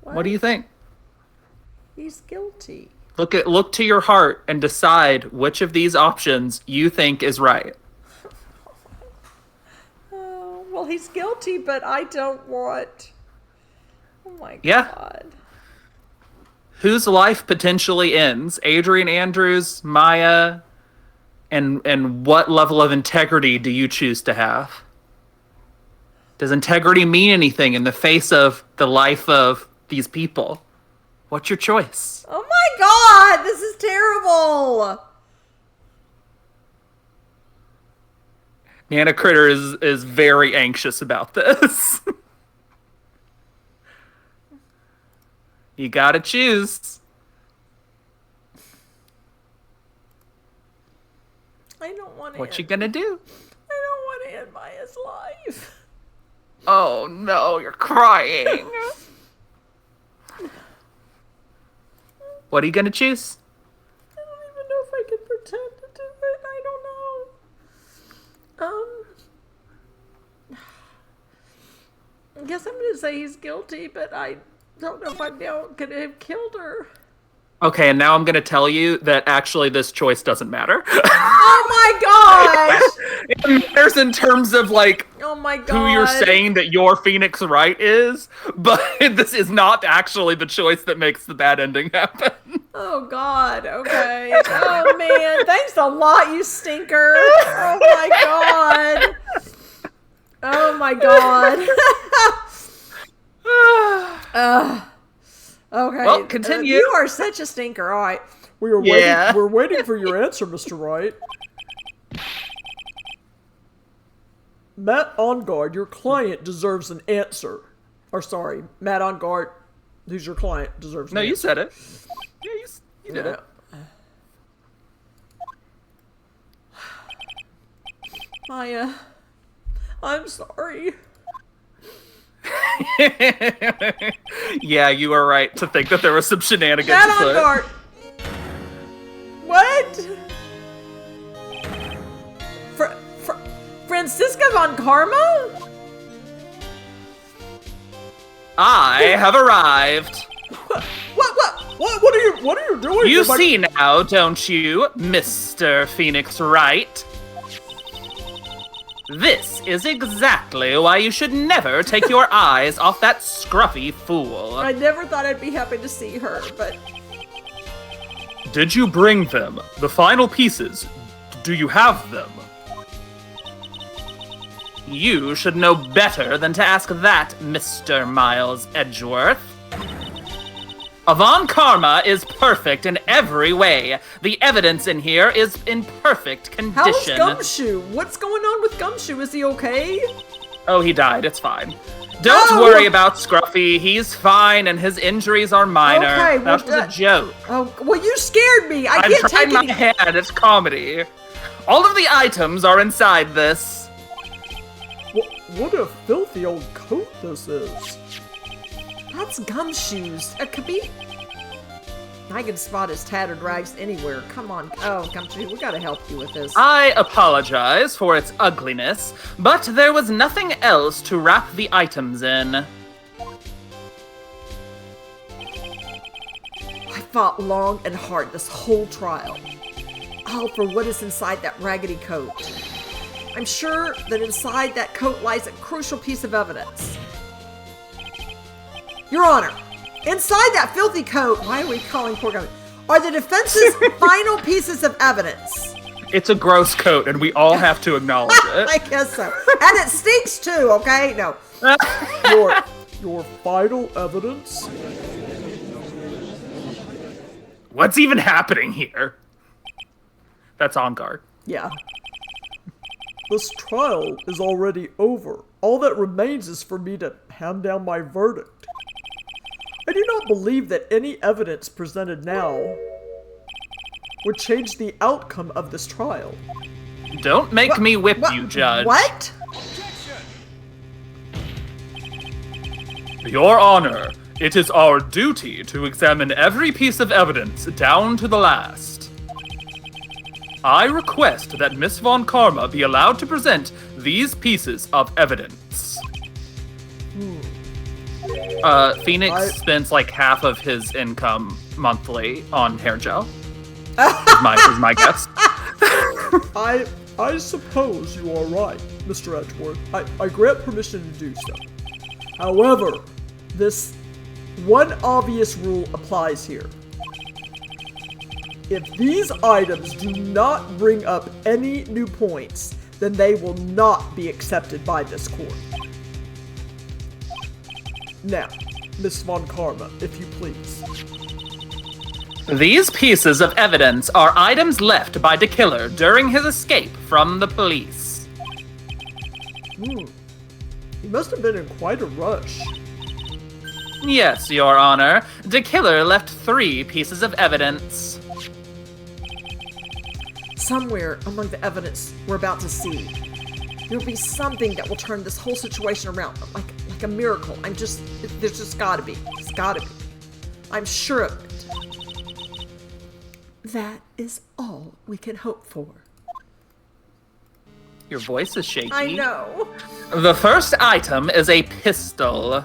B: What do you think?
A: He's guilty.
B: Look to your heart and decide which of these options you think is right.
A: Oh, well, he's guilty, but I don't want... Oh my
B: Yeah.
A: god.
B: Whose life potentially ends? Adrian Andrews, Maya, and what level of integrity do you choose to have? Does integrity mean anything in the face of the life of these people? What's your choice?
A: Oh my god, this is terrible.
B: NanaCritter is very anxious about this. You gotta choose.
A: I don't want to.
B: What you gonna do?
A: I don't want to end Maya's life.
B: Oh no, you're crying. What are you gonna choose?
A: I don't even know if I can pretend to do it. I don't know. I guess I'm gonna say he's guilty, but I don't know if I'm now gonna have killed her.
B: Okay, and now I'm gonna tell you that actually this choice doesn't matter.
A: Oh my gosh!
B: It matters in terms of like
A: Oh my god!
B: who you're saying that your Phoenix Wright is, but this is not actually the choice that makes the bad ending happen.
A: Oh god, okay. Oh man, thanks a lot, you stinker. Oh my god. Oh my god. Okay.
B: Well, continue.
A: You are such a stinker. All right.
C: We're waiting for your answer, Mr. Wright. Matt Engarde, your client deserves an answer. Or sorry, Matt Engarde, who's your client, deserves an answer.
B: No, you said it. Yeah, you did it.
A: Maya, I'm sorry.
B: Yeah, you were right to think that there was some shenanigans.
A: Matt Engarde. What? Franziska von Karma?
B: I have arrived.
C: What are you doing?
B: You see now, don't you, Mr. Phoenix Wright? This is exactly why you should never take your eyes off that scruffy fool.
A: I never thought I'd be happy to see her, but...
B: Did you bring them? The final pieces? Do you have them? You should know better than to ask that, Mr. Miles Edgeworth. Von Karma is perfect in every way. The evidence in here is in perfect condition.
A: How's Gumshoe? What's going on with Gumshoe? Is he okay?
B: Oh, he died. It's fine. Don't worry about Scruffy. He's fine, and his injuries are minor.
A: Okay,
B: that was a joke.
A: Oh, well, you scared me.
B: I'm trying my hand. It's comedy. All of the items are inside this.
C: What a filthy old coat this is.
A: That's Gumshoe's. Could be. I can spot his tattered rags anywhere. Come on. Oh, Gumshoe, we gotta help you with this.
B: I apologize for its ugliness, but there was nothing else to wrap the items in.
A: I fought long and hard this whole trial. All for what is inside that raggedy coat. I'm sure that inside that coat lies a crucial piece of evidence. Your Honor, inside that filthy coat, why are we calling poor guy? Are the defense's final pieces of evidence.
B: It's a gross coat, and we all have to acknowledge it.
A: I guess so. And it stinks too, okay? No.
C: Your final evidence?
B: What's even happening here? That's Engarde.
A: Yeah.
C: This trial is already over. All that remains is for me to hand down my verdict. I do not believe that any evidence presented now would change the outcome of this trial.
B: Don't make me whip you, Judge.
A: What?
B: Your Honor, it is our duty to examine every piece of evidence down to the last. I request that Miss Von Karma be allowed to present these pieces of evidence. Phoenix spends like half of his income monthly on hair gel. is my guess.
C: I suppose you are right, Mr. Edgeworth. I grant permission to do so. However, this one obvious rule applies here. If these items do not bring up any new points, then they will not be accepted by this court. Now, Miss von Karma, if you please.
B: These pieces of evidence are items left by de Killer during his escape from the police.
C: He must have been in quite a rush.
B: Yes, Your Honor. De Killer left 3 pieces of evidence.
A: Somewhere among the evidence we're about to see, there'll be something that will turn this whole situation around, like a miracle. There's just gotta be. It's gotta be. I'm sure of it. That is all we can hope for.
B: Your voice is shaky.
A: I know.
B: The first item is a pistol.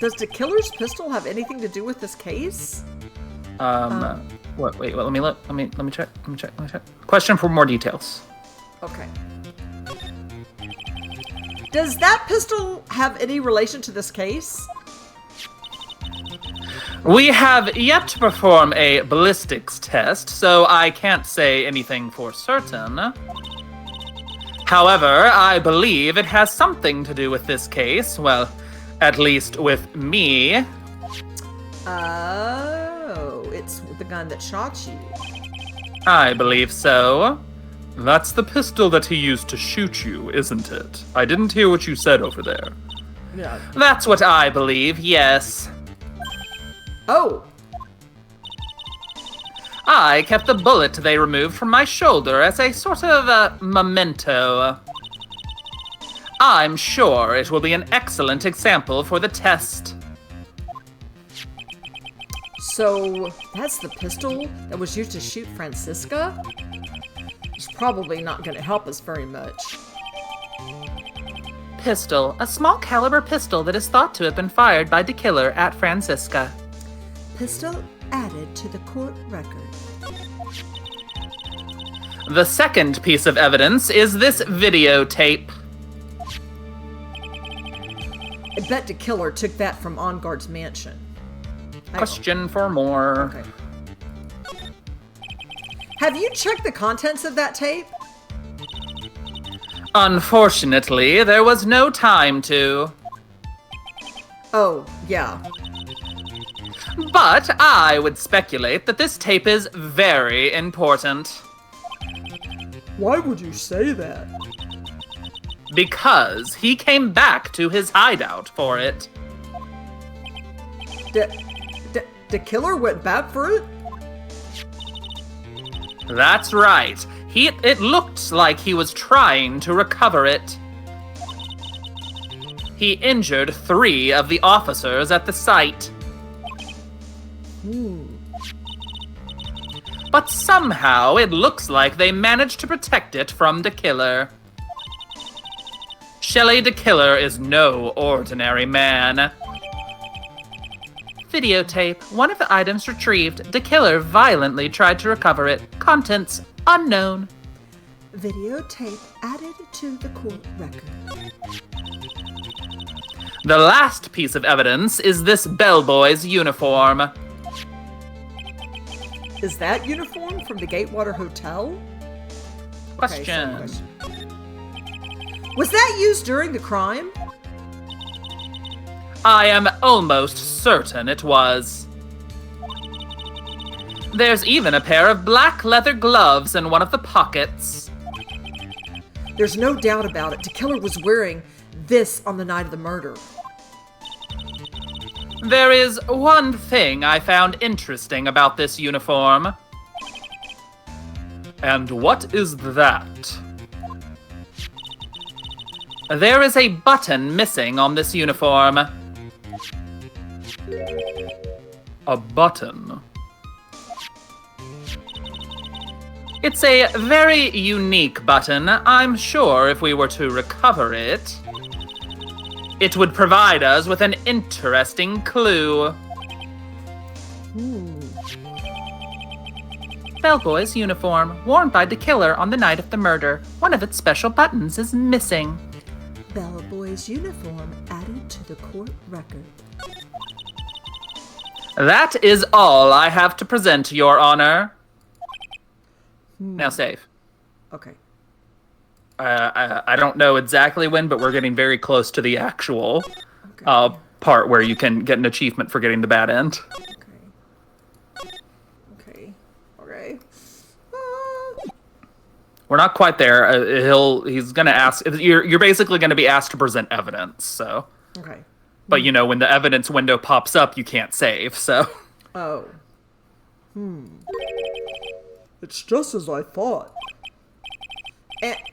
A: Does de Killer's pistol have anything to do with this case?
B: What? Wait. Let me check. Question for more details.
A: Okay. Does that pistol have any relation to this case?
B: We have yet to perform a ballistics test, so I can't say anything for certain. However, I believe it has something to do with this case. Well, at least with me.
A: Oh, it's the gun that shot you.
B: I believe so. That's the pistol that he used to shoot you, isn't it? I didn't hear what you said over there.
A: Yeah.
B: That's what I believe, yes.
A: Oh.
B: I kept the bullet they removed from my shoulder as a sort of memento. I'm sure it will be an excellent example for the test.
A: So, that's the pistol that was used to shoot Franziska? It's probably not going to help us very much.
B: Pistol, a small caliber pistol that is thought to have been fired by de Killer at Franziska.
A: Pistol added to the court record.
B: The second piece of evidence is this videotape.
A: I bet de Killer took that from Engarde's mansion.
B: Question for more.
A: Okay. Have you checked the contents of that tape?
B: Unfortunately, there was no time to.
A: Oh, yeah.
B: But I would speculate that this tape is very important.
C: Why would you say that?
B: Because he came back to his hideout for it.
A: The killer went back for it?
B: That's right. It looked like he was trying to recover it. He injured 3 of the officers at the site. But somehow it looks like they managed to protect it from de Killer. Shelly de Killer is no ordinary man. Videotape. One of the items retrieved. De Killer violently tried to recover it. Contents unknown.
A: Videotape added to the court record.
B: The last piece of evidence is this bellboy's uniform.
A: Is that uniform from the Gatewater Hotel?
B: Question.
A: Okay, so was that used during the crime?
B: I am almost certain it was. There's even a pair of black leather gloves in one of the pockets.
A: There's no doubt about it. De Killer was wearing this on the night of the murder.
B: There is one thing I found interesting about this uniform. And what is that? There is a button missing on this uniform. A button. It's a very unique button. I'm sure if we were to recover it, it would provide us with an interesting clue. Bellboy's uniform, worn by de Killer on the night of the murder. One of its special buttons is missing.
A: Bellboy's uniform added to the court record.
B: That is all I have to present, Your Honor. Now save.
A: Okay.
B: I don't know exactly when, but we're getting very close to the actual part where you can get an achievement for getting the bad end.
A: Okay.
B: We're not quite there. He's gonna ask. You're basically gonna be asked to present evidence. So.
A: Okay.
B: But when the evidence window pops up, you can't save. So.
A: Oh.
C: It's just as I thought.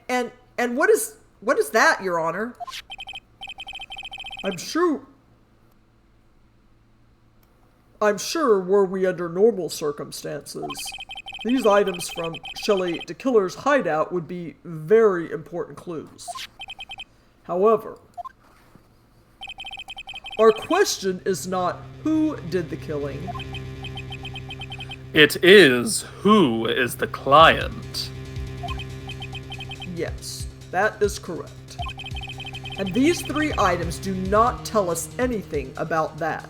A: And what is that, Your Honor?
C: I'm sure were we under normal circumstances, these items from Shelly de Killer's hideout would be very important clues. However, our question is not who did the killing.
B: It is who is the client.
C: Yes, that is correct. And these 3 items do not tell us anything about that.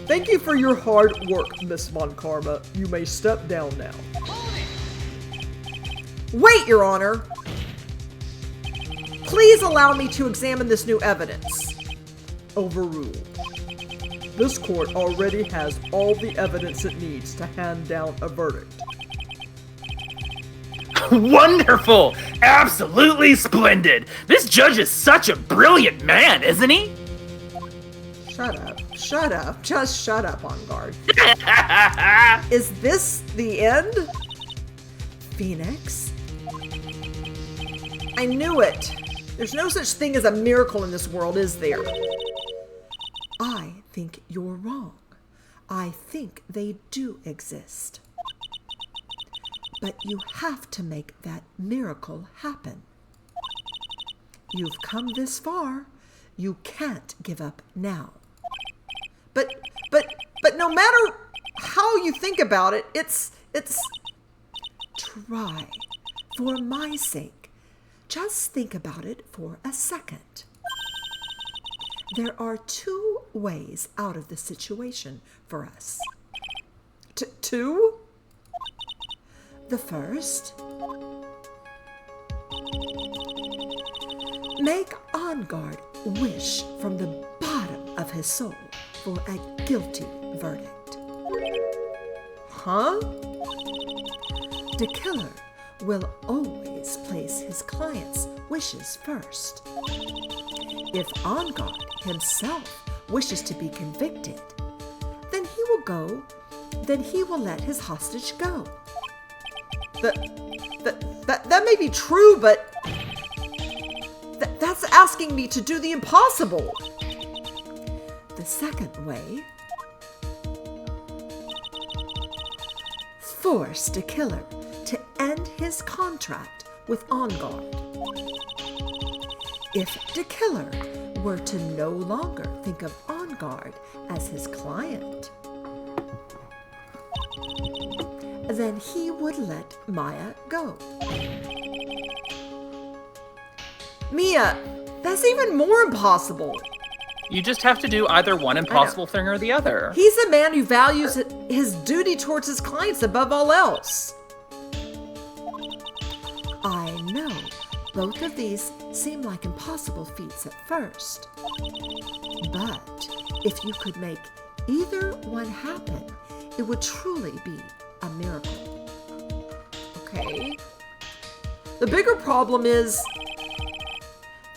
C: Thank you for your hard work, Miss Von Karma. You may step down now.
A: Wait, Your Honor! Please allow me to examine this new evidence.
C: Overruled. This court already has all the evidence it needs to hand down a verdict.
B: Wonderful! Absolutely splendid! This judge is such a brilliant man, isn't he?
A: Shut up. Just shut up, Engarde. Is this the end? Phoenix? I knew it. There's no such thing as a miracle in this world, is there? I think you're wrong. I think they do exist. But you have to make that miracle happen. You've come this far. You can't give up now. But no matter how you think about it, it's try. For my sake, just think about it for a second. There are 2 ways out of the situation for us. 2? The first, make Engarde wish from the bottom of his soul for a guilty verdict. Huh? De Killer will always place his client's wishes first. If Engarde himself wishes to be convicted, then he will let his hostage go. That may be true, but that's asking me to do the impossible. The second way, force De Killer to end his contract with Engarde. If De Killer were to no longer think of Engarde as his client, then he would let Maya go. Mia, that's even more impossible.
B: You just have to do either one impossible thing or the other.
A: He's a man who values his duty towards his clients above all else. I know both of these seem like impossible feats at first. But if you could make either one happen, it would truly be a miracle. Okay. The bigger problem is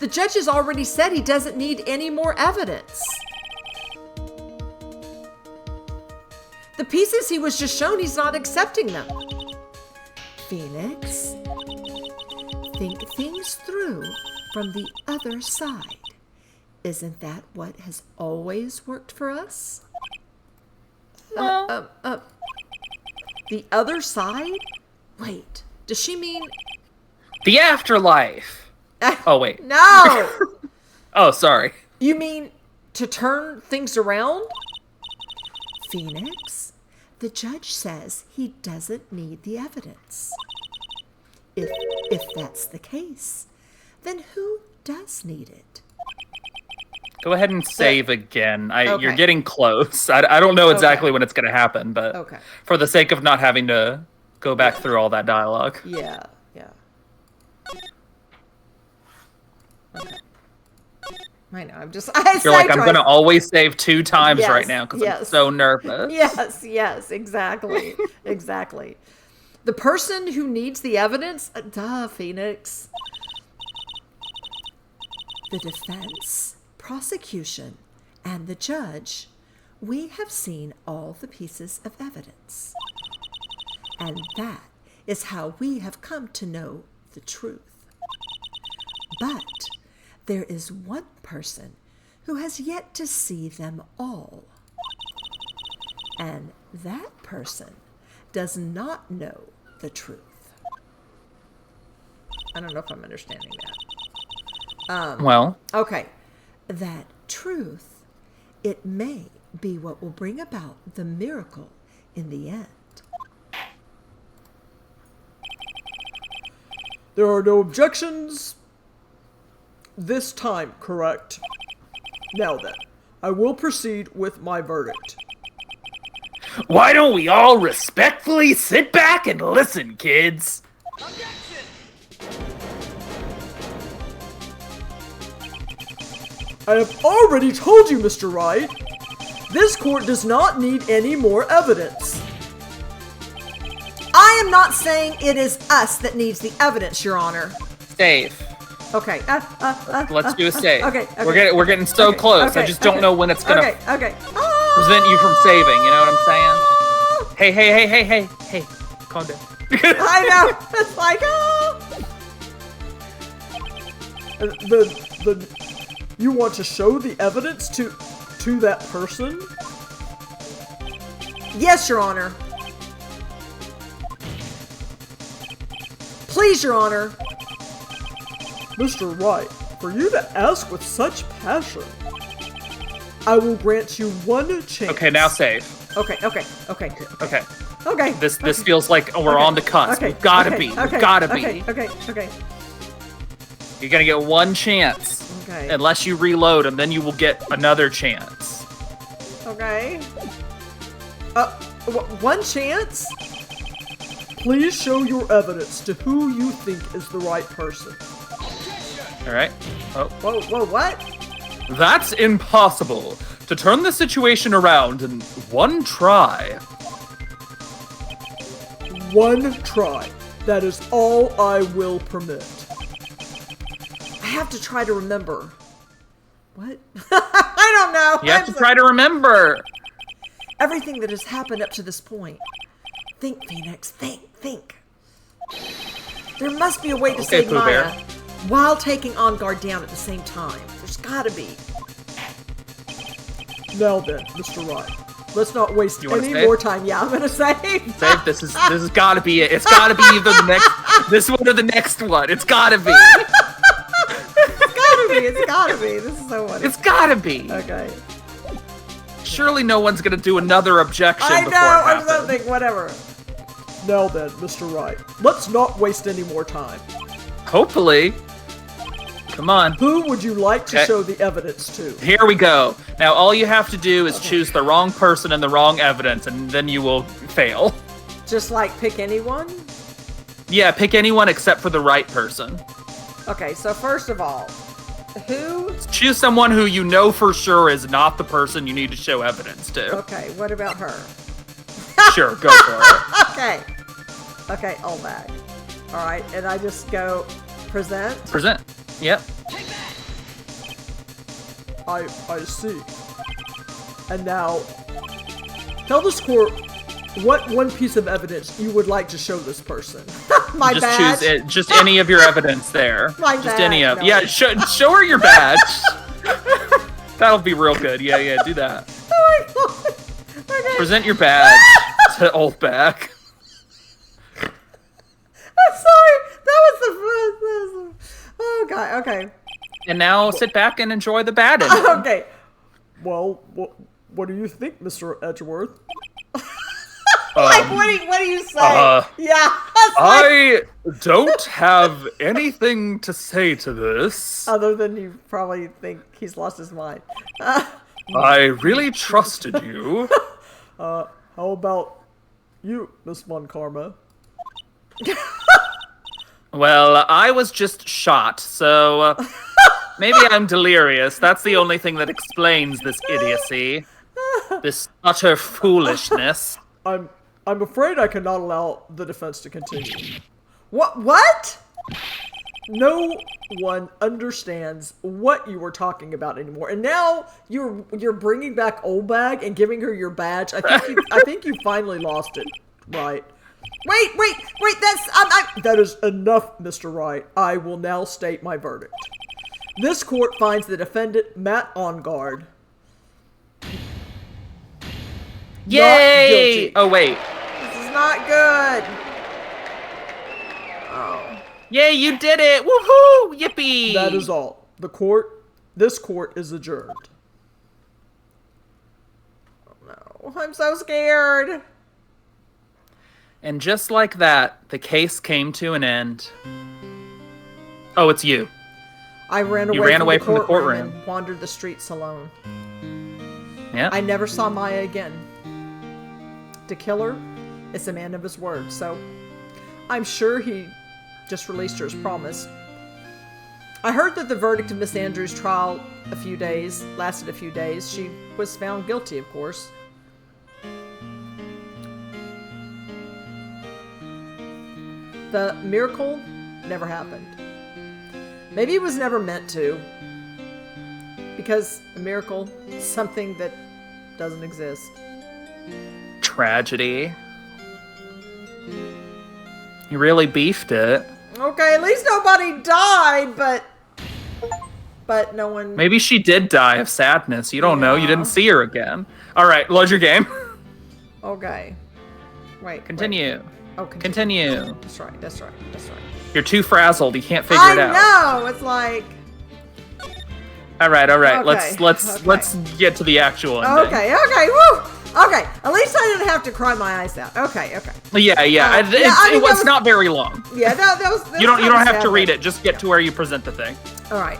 A: the judge has already said he doesn't need any more evidence. The pieces he was just shown, he's not accepting them. Phoenix, think things through from the other side. Isn't that what has always worked for us?
B: Well,
A: The other side? Wait, does she mean...
B: the afterlife. Oh, wait.
A: No!
B: Oh, sorry.
A: You mean to turn things around? Phoenix, the judge says he doesn't need the evidence. If that's the case, then who does need it?
B: Go ahead and save again.
A: Okay.
B: You're getting close. I don't know exactly when it's going to happen, but for the sake of not having to go back through all that dialogue.
A: Yeah. Okay. I know. I'm just.
B: You're like, I'm going to always save 2 times right now because I'm so nervous.
A: Yes, exactly. Exactly. The person who needs the evidence, duh, Phoenix. The defense, prosecution, and the judge, we have seen all the pieces of evidence. And that is how we have come to know the truth. But there is one person who has yet to see them all. And that person does not know the truth. I don't know if I'm understanding that.
B: Well.
A: Okay. That truth, it may be what will bring about the miracle in the end.
C: There are no objections this time, correct? Now then, I will proceed with my verdict.
B: Why don't we all respectfully sit back and listen, kids?
C: I have already told you, Mr. Wright. This court does not need any more evidence.
A: I am not saying it is us that needs the evidence, Your Honor.
B: Save.
A: Okay.
B: Let's do a save.
A: Okay.
B: We're getting so close.
A: Okay,
B: I just don't know when it's gonna
A: Okay.
B: prevent you from saving. You know what I'm saying? Hey. Calm down.
A: I know. It's like,
C: You want to show the evidence to that person?
A: Yes, Your Honor. Please, Your Honor.
C: Mr. Wright, for you to ask with such passion, I will grant you one chance.
B: Okay, now save.
A: Okay.
B: This feels like we're on the cusp. We've gotta be. We've gotta be.
A: Okay.
B: You're gonna get one chance.
A: Okay.
B: Unless you reload, and then you will get another chance.
A: Okay. One chance?
C: Please show your evidence to who you think is the right person.
B: Alright. Oh.
A: Whoa, what?
B: That's impossible. To turn the situation around in one try.
C: One try. That is all I will permit.
A: I have to try to remember. What? I don't know.
B: You have to try to remember.
A: Everything that has happened up to this point. Think, Phoenix. Think. There must be a way to save
B: Pooh
A: Maya
B: Bear.
A: while taking Engarde down at the same time. There's gotta be.
C: Now then, Mr. Wright, let's not waste any
B: save?
C: more time.
A: Yeah, I'm gonna save.
B: Save. This has gotta be it. It's gotta be either the next this one or the next one. It's gotta be.
A: It's gotta be. This is so funny.
B: It's gotta be.
A: Okay.
B: Surely no one's gonna do another objection
A: I
B: before
A: know,
B: it
A: I'm
B: happens.
A: something, whatever.
C: Now then, Mr. Wright, let's not waste any more time.
B: Hopefully. Come on.
C: Who would you like to
B: Okay.
C: show the evidence to?
B: Here we go. Now all you have to do is choose the wrong person and the wrong evidence, and then you will fail.
A: Just like pick anyone?
B: Yeah, pick anyone except for the right person.
A: Okay, so first of all, who?
B: Choose someone who you know for sure is not the person you need to show evidence to.
A: Okay, what about her?
B: Sure, go for it.
A: Okay, all back. All right, and I just go present.
B: Present. Yep.
C: I see. And now, tell this court what one piece of evidence you would like to show this person.
A: My
B: Just
A: badge.
B: choose it. Just any of your evidence there.
A: My
B: Just
A: badge,
B: any of.
A: no.
B: Yeah, show her your badge. That'll be real good. Yeah, do that.
A: Oh my God. Okay.
B: Present your badge to Oldback.
A: I'm sorry. That was the first. Oh God. Okay.
B: And now sit back and enjoy the bad end.
A: Okay.
C: Well, what do you think, Mr. Edgeworth?
A: Like, what do you say? Yeah.
B: I don't have anything to say to this.
A: Other than you probably think he's lost his mind.
B: I really trusted you.
C: How about you, Miss Von Karma?
B: Well, I was just shot, so Maybe I'm delirious. That's the only thing that explains this idiocy. This utter foolishness.
C: I'm afraid I cannot allow the defense to continue.
A: What?
C: No one understands what you were talking about anymore, and now you're bringing back Old Bag and giving her your badge. I think you finally lost it, right?
A: Wait, that's...
C: That is enough, Mr. Wright. I will now state my verdict. This court finds the defendant, Matt Engarde,
B: Yay!
C: Not guilty.
B: Oh, wait.
A: This is not good. Oh.
B: Yay, you did it! Woohoo! Yippee!
C: That is all. This court is adjourned.
A: Oh, no, I'm so scared.
B: And just like that, the case came to an end. Oh, it's you.
A: I ran away, from the courtroom and wandered the streets alone.
B: Yeah.
A: I never saw Maya again. De Killer is a man of his word, so I'm sure he just released her as promised. I heard that the verdict of Miss Andrews' trial lasted a few days. She was found guilty, of course. The miracle never happened. Maybe it was never meant to. Because a miracle is something that doesn't exist.
B: Tragedy. You really beefed it.
A: Okay, at least nobody died, but no one...
B: Maybe she did die of sadness. You don't know. You didn't see her again. All right, load your game.
A: Okay. Wait.
B: Continue.
A: Wait. Oh,
B: Continue.
A: That's right.
B: You're too frazzled. You can't figure it out.
A: I know. It's like...
B: All right.
A: Okay,
B: Let's get to the actual ending.
A: Okay. Woo. Okay. At least I didn't have to cry my eyes out. Okay.
B: Yeah. It was not very long.
A: Yeah, that was
B: You don't have to read it. Just get to where you present the thing.
A: All right.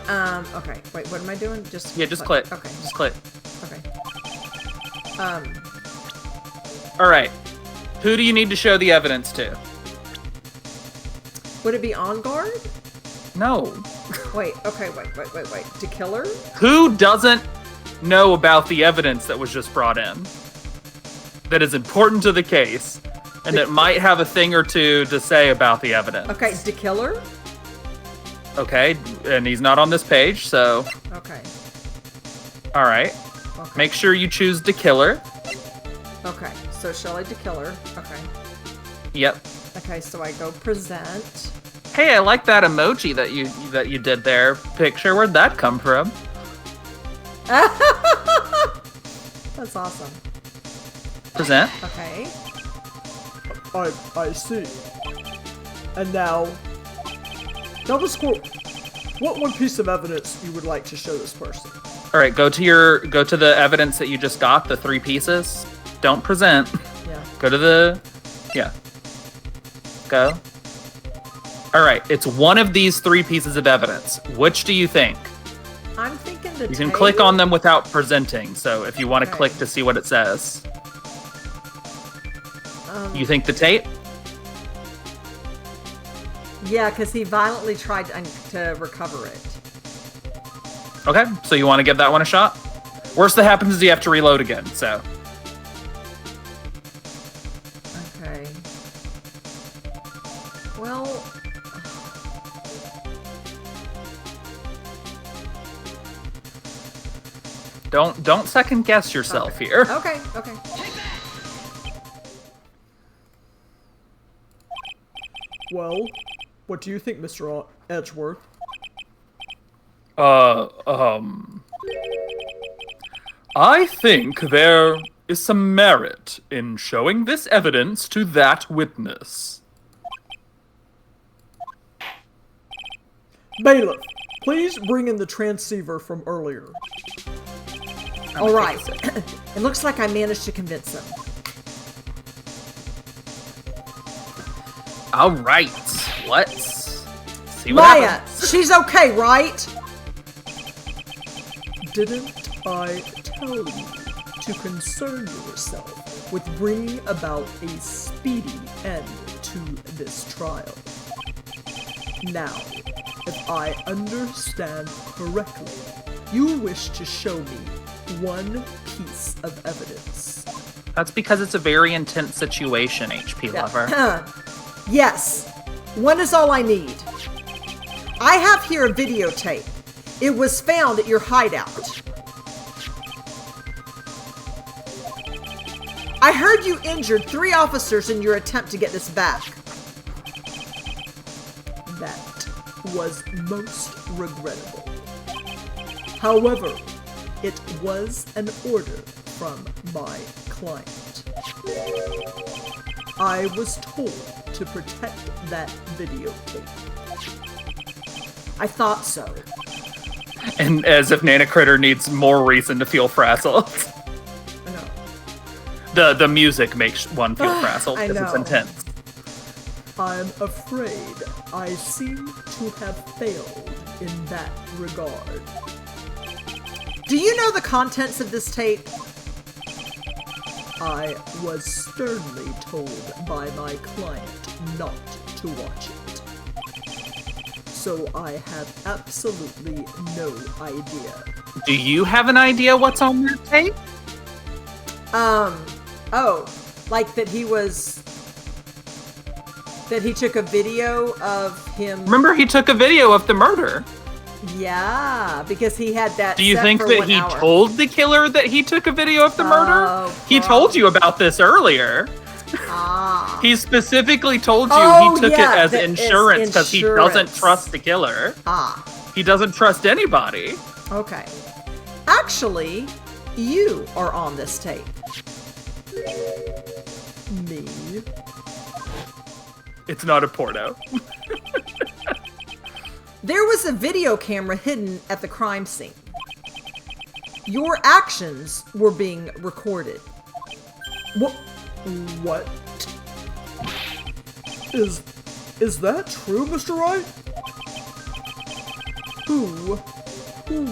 A: Okay. Wait. What am I doing? Just
B: click.
A: Okay.
B: Just click.
A: Okay.
B: All right. Who do you need to show the evidence to?
A: Would it be on guard?
B: No.
A: Wait. Okay. Wait. De Killer?
B: Who doesn't know about the evidence that was just brought in? That is important to the case, and that might have a thing or two to say about the evidence.
A: Okay. De Killer?
B: Okay, and he's not on this page, so...
A: Okay.
B: All right.
A: Okay.
B: Make sure you choose De Killer.
A: Okay. So Shelly de Killer. Okay.
B: Yep.
A: Okay. So I go present.
B: Hey, I like that emoji that you did there. Picture, where'd that come from?
A: That's awesome.
B: Present.
A: Okay.
C: I see. And now this court. What one piece of evidence you would like to show this person?
B: All right, go to the evidence that you just got, the 3 pieces. Don't present.
A: Yeah.
B: Go to the... Yeah. Go. All right, it's one of these 3 pieces of evidence. Which do you think?
A: I'm thinking the
B: You can click on them without presenting, so if you want to click to see what it says. You think the tape?
A: Yeah, because he violently tried to recover it.
B: Okay, so you want to give that one a shot? Worst that happens is you have to reload again, so...
A: Okay. Well...
B: Don't second guess yourself here.
A: Okay.
C: Well, what do you think, Mr. Edgeworth?
B: I think there is some merit in showing this evidence to that witness.
C: Bailiff, please bring in the transceiver from earlier.
A: All right. It looks like I managed to convince him.
B: All right, let's see what
A: Maya,
B: happens.
A: she's okay, right?
C: Didn't I tell you to concern yourself with bringing about a speedy end to this trial? Now, if I understand correctly, you wish to show me one piece of evidence.
B: That's because it's a very intense situation, HP lover.
A: Yes. One is all I need. I have here a videotape. It was found at your hideout. I heard you injured 3 officers in your attempt to get this back.
C: That was most regrettable. However, it was an order from my client. I was told to protect that videotape.
A: I thought so.
B: And as if NanaCritter needs more reason to feel frazzled.
A: I know.
B: The music makes one feel frazzled
A: I
B: because it's
A: know.
B: intense.
C: I'm afraid I seem to have failed in that regard.
A: Do you know the contents of this tape?
C: I was sternly told by my client not to watch it. So I have absolutely no idea.
B: Do you have an idea what's on that tape?
A: Oh, like that he took a video of him.
B: Remember, he took a video of the murder.
A: Yeah, because he had that.
B: Do you
A: set
B: think
A: for
B: that
A: 1
B: he
A: hour.
B: told the killer that he took a video of the murder?
A: Oh,
B: He told you about this earlier.
A: Ah.
B: He specifically told you
A: Oh,
B: he took
A: yeah,
B: it as
A: that is
B: insurance because he doesn't
A: insurance.
B: trust the killer.
A: Ah.
B: He doesn't trust anybody.
A: Okay. Actually, you are on this tape.
C: Me?
B: It's not a porno.
A: There was a video camera hidden at the crime scene. Your actions were being recorded.
C: What? Is that true, Mr. Wright? Who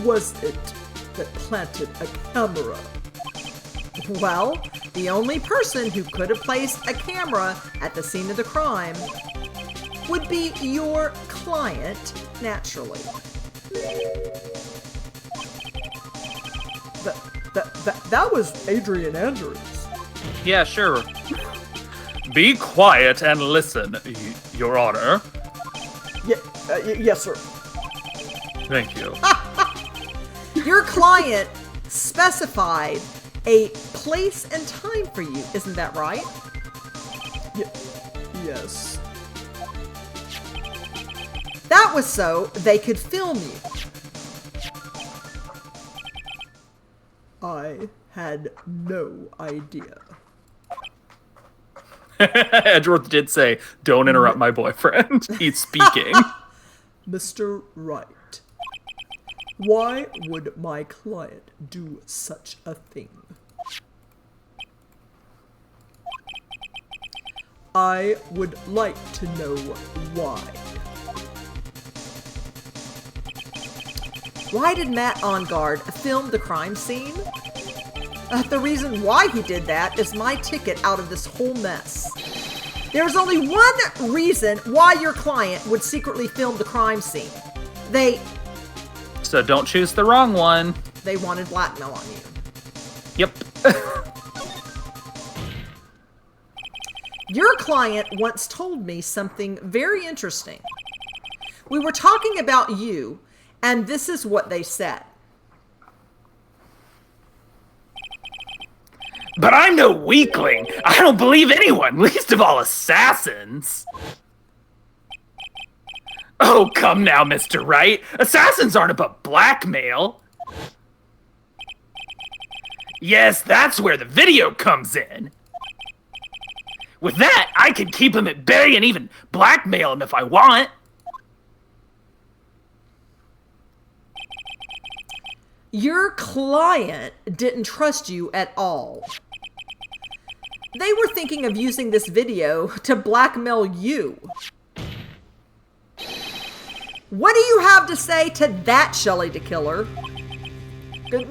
C: was it that planted a camera?
A: Well, the only person who could have placed a camera at the scene of the crime would be your client, naturally.
C: That was Adrian Andrews.
B: Yeah, sure. Be quiet and listen, Your Honor.
C: Yes, sir.
B: Thank you.
A: Your client specified a place and time for you, isn't that right?
C: Yes.
A: That was so they could film you.
C: I had no idea.
B: Edgeworth did say, "Don't interrupt my boyfriend. He's speaking."
C: Mr. Wright, why would my client do such a thing? I would like to know why.
A: Why did Matt Engarde film the crime scene? The reason why he did that is my ticket out of this whole mess. There's only one reason why your client would secretly film the crime scene.
B: So don't choose the wrong one.
A: They wanted blackmail on you.
B: Yep.
A: Your client once told me something very interesting. We were talking about you, and this is what they said.
B: But I'm no weakling. I don't believe anyone, least of all assassins. Oh, come now, Mr. Wright. Assassins aren't above blackmail. Yes, that's where the video comes in. With that, I can keep him at bay and even blackmail him if I want.
A: Your client didn't trust you at all. They were thinking of using this video to blackmail you. What do you have to say to that, Shelly de Killer?
B: I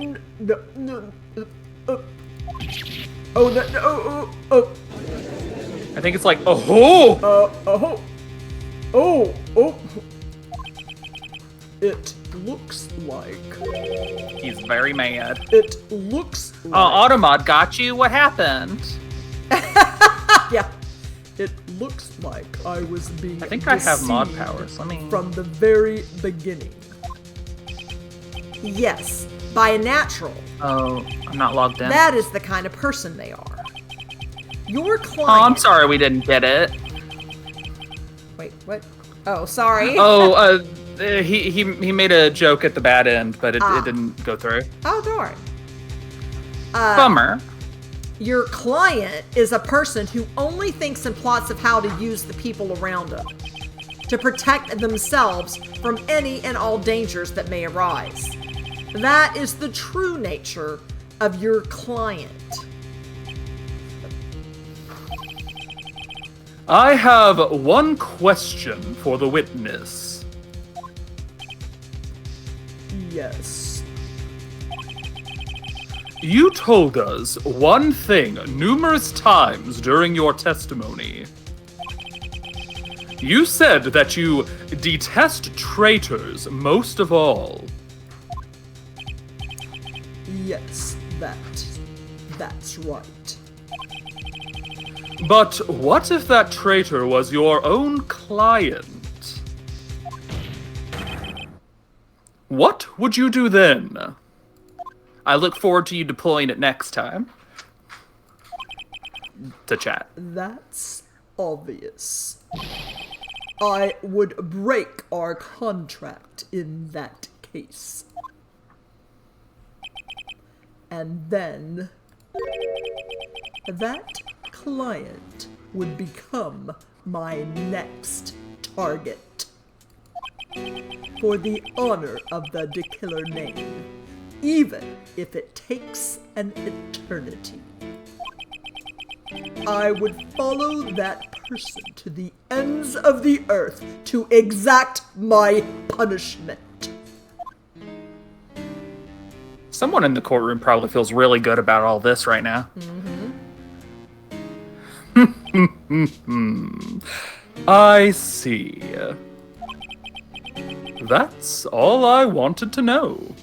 B: think it's like, oh!
C: It looks like...
B: He's very mad.
C: It looks like...
B: Automod got you? What happened?
C: Yeah. It looks like I was being
B: I think I have mod
C: deceived
B: powers. Let me...
C: from the very beginning.
A: Yes, by a natural.
B: Oh, I'm not logged in.
A: That is the kind of person they are. Your client...
B: Oh, I'm sorry we didn't get it.
A: Wait, what? Oh, sorry.
B: Oh, he made a joke at the bad end, but it didn't go through.
A: Oh, darn.
B: Bummer.
A: Your client is a person who only thinks and plots of how to use the people around them to protect themselves from any and all dangers that may arise. That is the true nature of your client.
B: I have one question for the witness.
C: Yes.
B: You told us one thing numerous times during your testimony. You said that you detest traitors most of all.
C: Yes, that's right.
B: But what if that traitor was your own client? What would you do then? I look forward to you deploying it next time. To chat.
C: That's obvious. I would break our contract in that case. And then that client would become my next target. For the honor of the de Killer name, even if it takes an eternity. I would follow that person to the ends of the earth to exact my punishment.
B: Someone in the courtroom probably feels really good about all this right now. I see. That's all I wanted to know.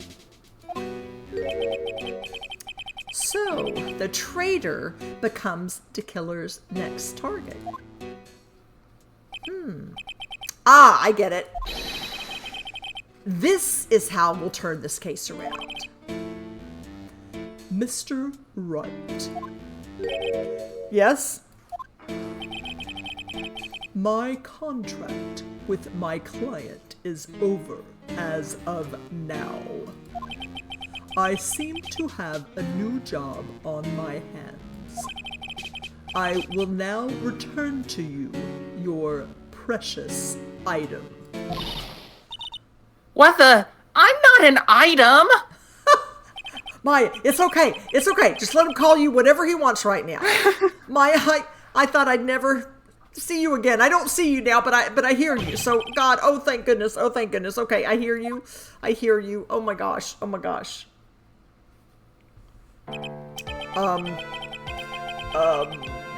A: So, the traitor becomes de Killer's next target. Ah, I get it. This is how we'll turn this case around.
C: Mr. Wright,
A: Yes?
C: my contract with my client is over as of now. I seem to have a new job on my hands. I will now return to you your precious item.
B: What the? I'm not an item!
A: Maya, it's okay. It's okay. Just let him call you whatever he wants right now. Maya, I thought I'd never see you again. I don't see you now, but I hear you. So, God, oh, thank goodness. Oh, thank goodness. Okay, I hear you. I hear you. Oh, my gosh. Oh, my gosh.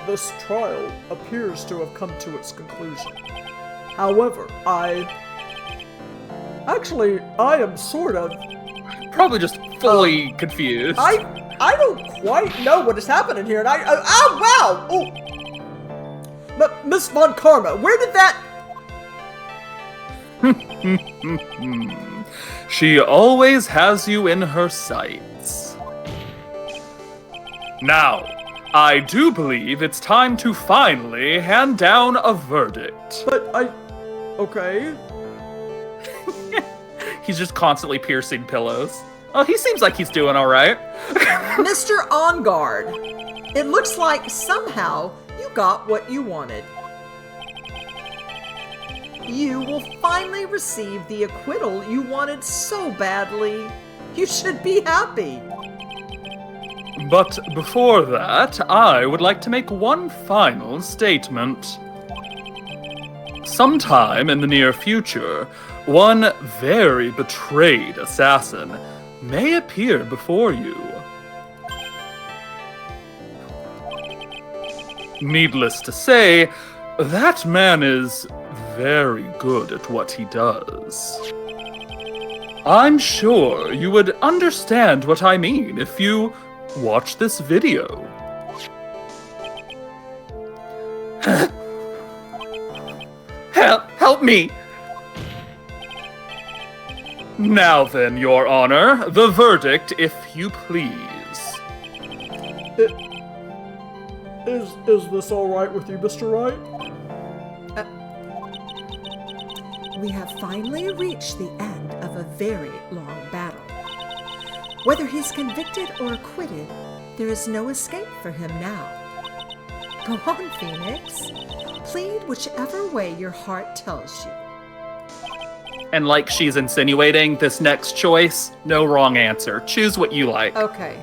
C: This trial appears to have come to its conclusion. However, I am sort of...
B: Probably just fully confused.
C: I don't quite know what is happening here, and oh, wow! Oh! Miss von Karma, where did that...
B: She always has you in her sights. Now, I do believe it's time to finally hand down a verdict.
C: But okay.
B: He's just constantly piercing pillows. Oh, he seems like he's doing all right.
A: Mr. Engarde, it looks like somehow you got what you wanted. You will finally receive the acquittal you wanted so badly. You should be happy.
B: But before that, I would like to make one final statement. Sometime in the near future, one very betrayed assassin may appear before you. Needless to say, that man is very good at what he does. I'm sure you would understand what I mean if you watch this video. Help me! Now then, Your Honor, the verdict, if you please.
C: Is this all right with you, Mr. Wright?
A: We have finally reached the end of a very long battle. Whether he's convicted or acquitted, there is no escape for him now. Go on, Phoenix. Plead whichever way your heart tells you.
B: And like she's insinuating, this next choice, no wrong answer. Choose what you like.
A: Okay.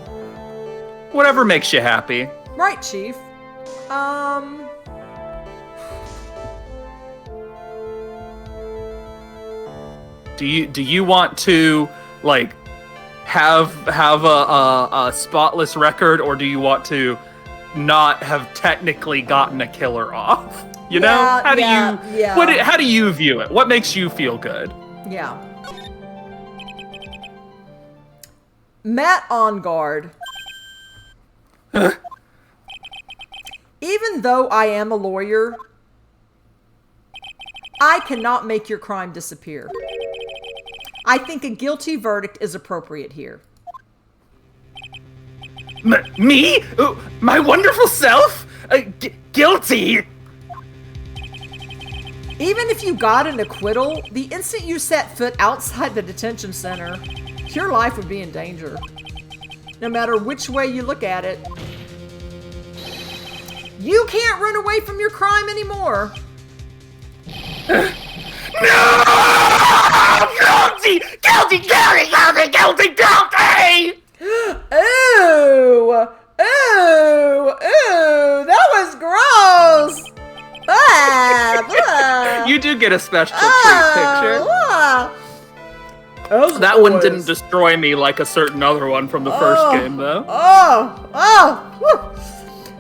B: Whatever makes you happy.
A: Right, Chief.
B: Do you want to like have a spotless record, or do you want to not have technically gotten a killer off? You know? How do you view it? What makes you feel good?
A: Yeah. Matt Engarde. Even though I am a lawyer, I cannot make your crime disappear. I think a guilty verdict is appropriate here.
B: Me? My wonderful self? Guilty?
A: Even if you got an acquittal, the instant you set foot outside the detention center, your life would be in danger. No matter which way you look at it. You can't run away from your crime anymore.
B: No! Guilty! Guilty! Guilty! Guilty! Guilty! Guilty!
A: Ooh! Ooh! Ooh! That was gross!
B: You do get a special treat picture. That one didn't destroy me like a certain other one from the first game, though.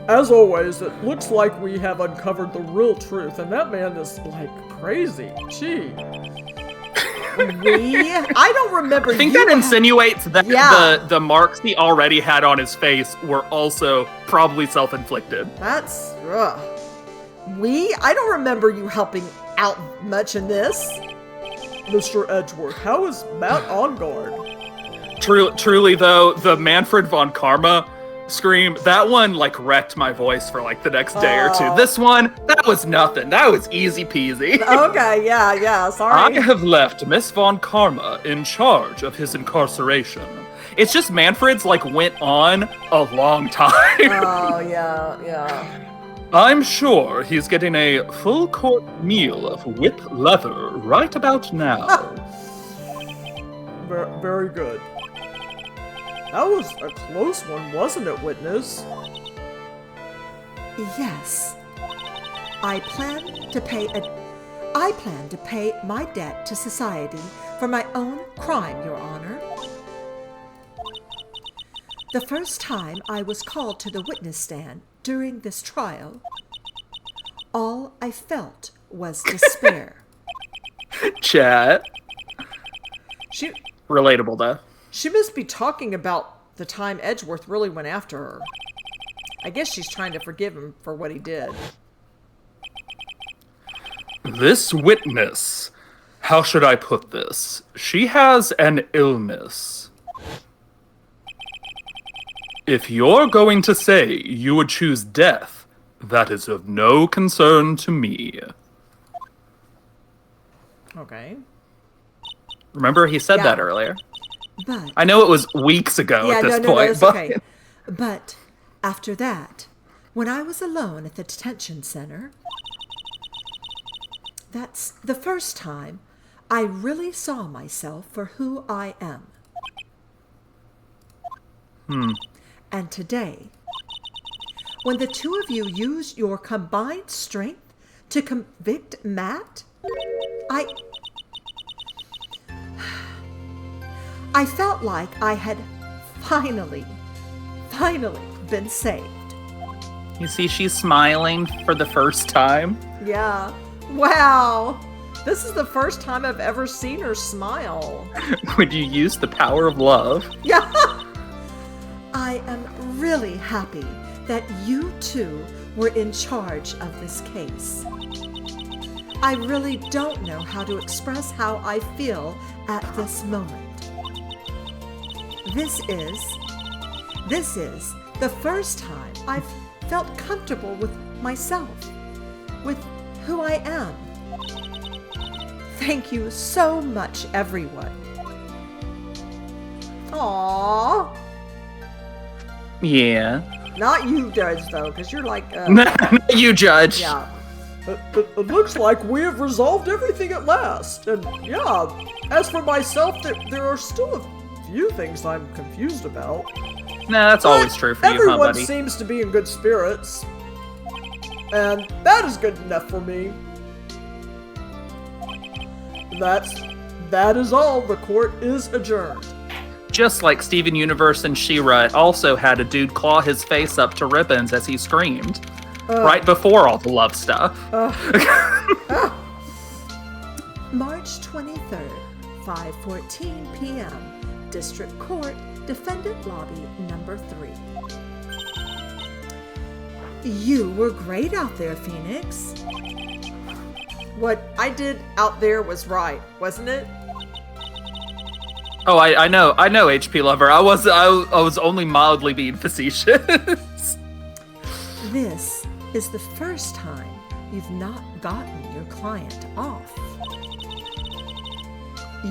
C: As always, it looks like we have uncovered the real truth, and that man is, like, crazy. Gee.
A: I don't remember.
B: I think that insinuates that the marks he already had on his face were also probably self-inflicted.
A: That's rough. I don't remember you helping out much in this.
C: Mr. Edgeworth, how is Matt Engarde?
B: Truly, though, the Manfred von Karma scream, that one, like, wrecked my voice for, like, the next day or two. This one, that was nothing. That was easy peasy.
A: Okay, yeah, sorry.
B: I have left Miss von Karma in charge of his incarceration. It's just Manfred's, like, went on a long time.
A: Oh, yeah.
B: I'm sure he's getting a full-court meal of whip leather right about now.
C: Very good. That was a close one, wasn't it, witness?
A: Yes. I plan to pay my debt to society for my own crime, Your Honor. The first time I was called to the witness stand during this trial, all I felt was despair.
B: Chat. Relatable, though.
A: She must be talking about the time Edgeworth really went after her. I guess she's trying to forgive him for what he did.
B: This witness, how should I put this? She has an illness. If you're going to say you would choose death, that is of no concern to me.
A: Okay.
B: Remember, he said that earlier.
A: But
B: I know it was weeks ago at this point,
A: but...
B: Okay.
A: But after that, when I was alone at the detention center, that's the first time I really saw myself for who I am. And today, when the two of you used your combined strength to convict Matt, I felt like I had finally been saved.
B: You see, she's smiling for the first time.
A: Yeah. Wow. This is the first time I've ever seen her smile.
B: Would you use the power of love?
A: Yeah. I am really happy that you two were in charge of this case. I really don't know how to express how I feel at this moment. This is the first time I've felt comfortable with myself, with who I am. Thank you so much, everyone. Aww.
B: Yeah.
A: Not you, Judge, though, because you're like...
B: You, Judge.
A: Yeah.
C: It looks like we have resolved everything at last. And yeah, as for myself, there are still a few things I'm confused about.
B: Nah, that's always true for you, huh,
C: Everyone
B: buddy?
C: seems to be in good spirits. And that is good enough for me. That is all. The court is adjourned.
B: Just like Steven Universe and She-Ra, it also had a dude claw his face up to ribbons as he screamed. Right before all the love stuff.
A: March 23rd, 5:14 p.m. District Court, Defendant Lobby number 3. You were great out there, Phoenix. What I did out there was right, wasn't it?
B: Oh, I know, HP Lover. I was only mildly being facetious.
A: This is the first time you've not gotten your client off.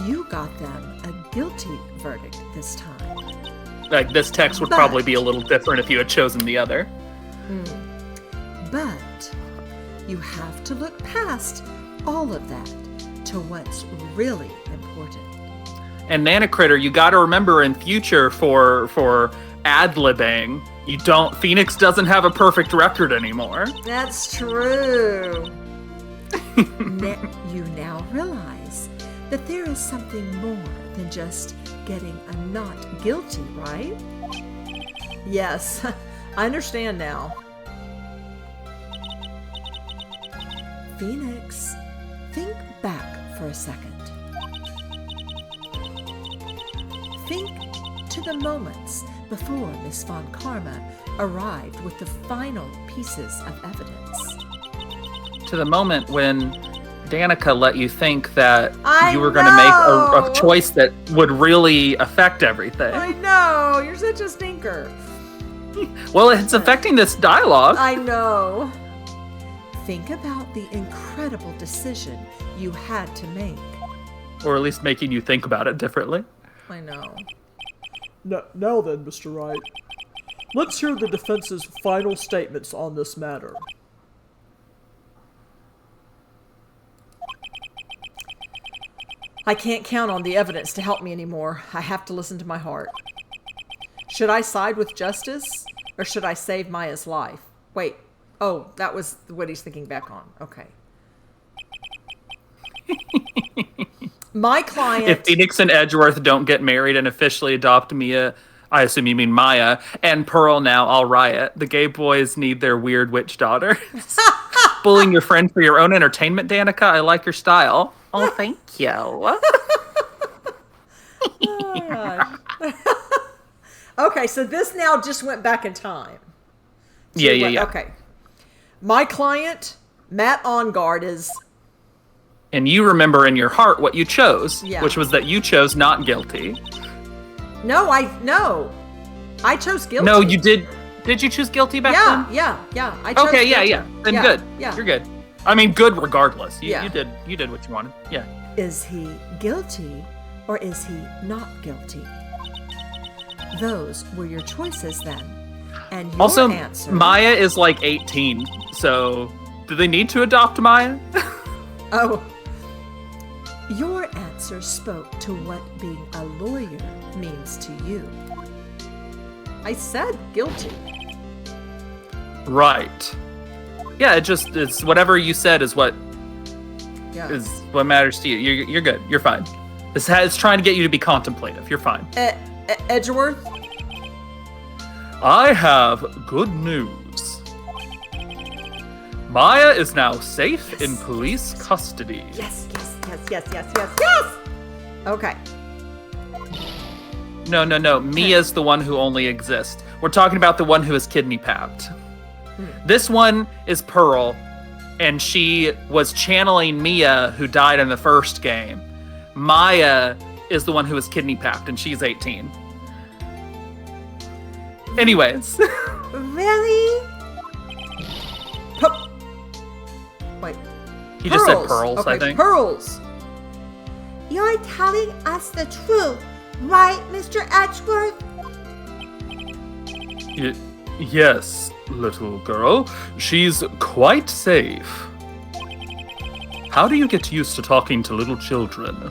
A: You got them a guilty verdict this time.
B: Like, this text would probably be a little different if you had chosen the other.
A: But you have to look past all of that to what's really important.
B: And NanaCritter, you gotta remember in future for ad-libbing, Phoenix doesn't have a perfect record anymore.
A: That's true. You now realize that there is something more than just getting a not guilty, right? Yes, I understand now. Phoenix, think back for a second. Think to the moments before Miss von Karma arrived with the final pieces of evidence.
B: To the moment when Danica let you think that you were going to
A: know.
B: make a choice that would really affect everything.
A: I know, you're such a stinker.
B: Well, it's affecting this dialogue.
A: I know. Think about the incredible decision you had to make.
B: Or at least making you think about it differently.
A: I know.
C: Now then, Mr. Wright, let's hear the defense's final statements on this matter.
A: I can't count on the evidence to help me anymore. I have to listen to my heart. Should I side with justice, or should I save Maya's life? Wait. Oh, that was what he's thinking back on. Okay. My client...
B: If Phoenix and Edgeworth don't get married and officially adopt Mia, I assume you mean Maya, and Pearl now, I'll riot. The gay boys need their weird witch daughter. Bullying your friend for your own entertainment, Danica? I like your style. Oh, thank you.
A: Oh, gosh. Okay, so this now just went back in time.
B: Yeah.
A: Okay. My client, Matt Engarde, is...
B: And you remember in your heart what you chose,
A: Yeah.
B: which was that you chose not guilty.
A: No. I chose guilty.
B: No, you did. Did you choose guilty back then?
A: Yeah. I chose
B: Okay,
A: guilty.
B: yeah. Then good.
A: Yeah.
B: You're good. I mean, good regardless. You
A: Yeah.
B: you did what you wanted. Yeah.
A: Is he guilty or is he not guilty? Those were your choices then. And your
B: Also,
A: answer...
B: Maya is like 18, so do they need to adopt Maya?
A: Oh. Your answer spoke to what being a lawyer means to you. I said guilty.
B: Right. Yeah, it's whatever you said is what matters to you. You're good. You're fine. It's trying to get you to be contemplative. You're fine.
A: Edgeworth?
B: I have good news. Maya is now safe in police custody.
A: Yes. Yes! Okay.
B: No. Mia's the one who only exists. We're talking about the one who is kidney-papped. This one is Pearl, and she was channeling Mia, who died in the first game. Maya is the one who was kidney-papped, and she's 18. Anyways.
D: Really?
A: Wait.
B: He just said pearls,
A: okay,
B: I think.
A: Pearls.
D: You're telling us the truth, right, Mr. Edgeworth?
E: Yes, little girl. She's quite safe. How do you get used to talking to little children?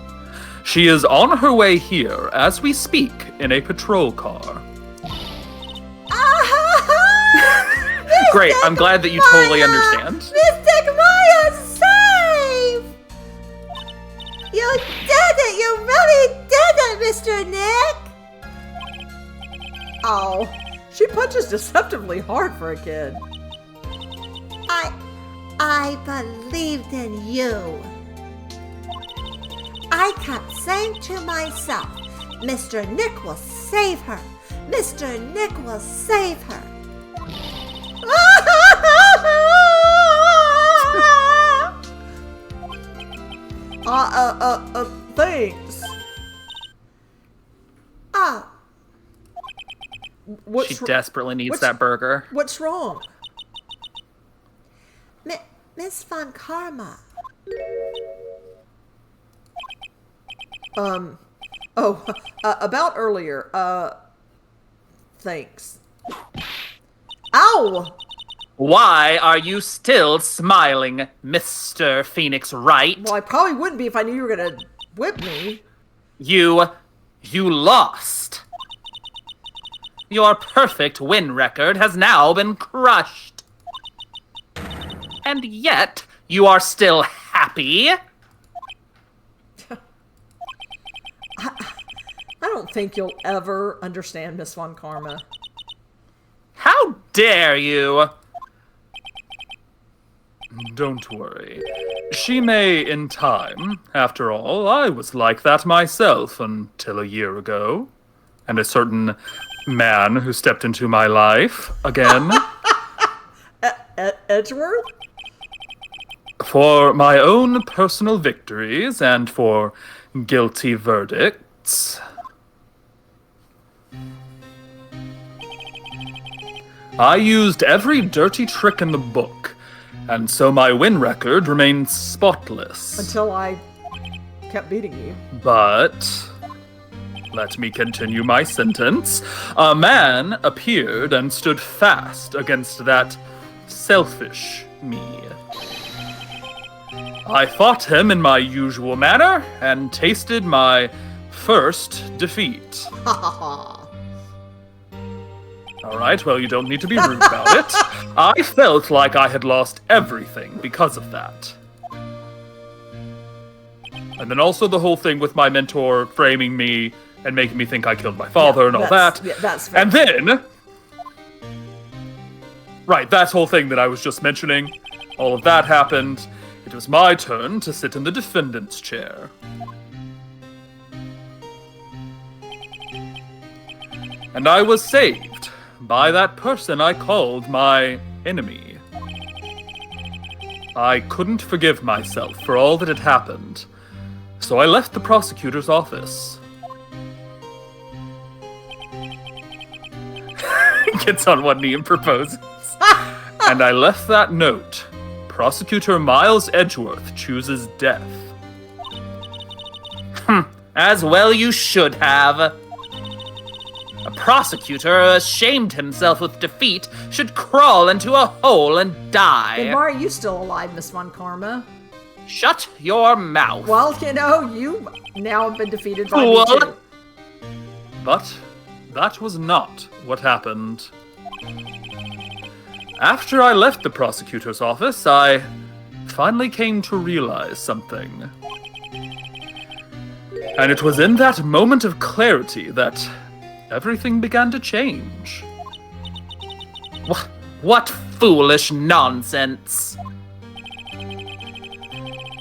E: She is on her way here as we speak in a patrol car.
B: Great, I'm glad that you totally understand.
D: Mystic Maya's safe! You did it! You really did it, Mr. Nick!
A: Oh, she punches deceptively hard for a kid.
D: I believed in you. I kept saying to myself, Mr. Nick will save her. Mr. Nick will save her.
A: Thanks.
D: Oh,
B: She desperately needs that burger.
A: What's wrong?
D: Miss Von Karma.
A: About earlier, thanks. Ow!
B: Why are you still smiling, Mr. Phoenix Wright?
A: Well, I probably wouldn't be if I knew you were gonna whip me.
B: You lost. Your perfect win record has now been crushed. And yet, you are still happy?
A: I don't think you'll ever understand Miss Von Karma.
B: How dare you?
E: Don't worry. She may in time. After all, I was like that myself until a year ago. And a certain man who stepped into my life again.
A: Edgeworth?
E: For my own personal victories and for guilty verdicts. I used every dirty trick in the book, and so my win record remains spotless.
A: Until I kept beating you.
E: But let me continue my sentence. A man appeared and stood fast against that selfish me. I fought him in my usual manner and tasted my first defeat. All right, well, you don't need to be rude about it. I felt like I had lost everything because of that. And then also the whole thing with my mentor framing me and making me think I killed my father and all that.
A: Yeah, that's fair.
E: And then... Right, that whole thing that I was just mentioning, all of that happened. It was my turn to sit in the defendant's chair. And I was saved by that person I called my enemy. I couldn't forgive myself for all that had happened, so I left the prosecutor's office. Gets on one knee and proposes. And I left that note. Prosecutor Miles Edgeworth chooses death.
B: As well you should have. A prosecutor who has shamed himself with defeat should crawl into a hole and die.
A: Then why are you still alive, Miss Von Karma?
B: Shut your mouth.
A: Well, you know, you now have been defeated by me
B: What?
A: too.
E: But that was not what happened. After I left the prosecutor's office, I finally came to realize something. And it was in that moment of clarity that everything began to change.
B: What foolish nonsense.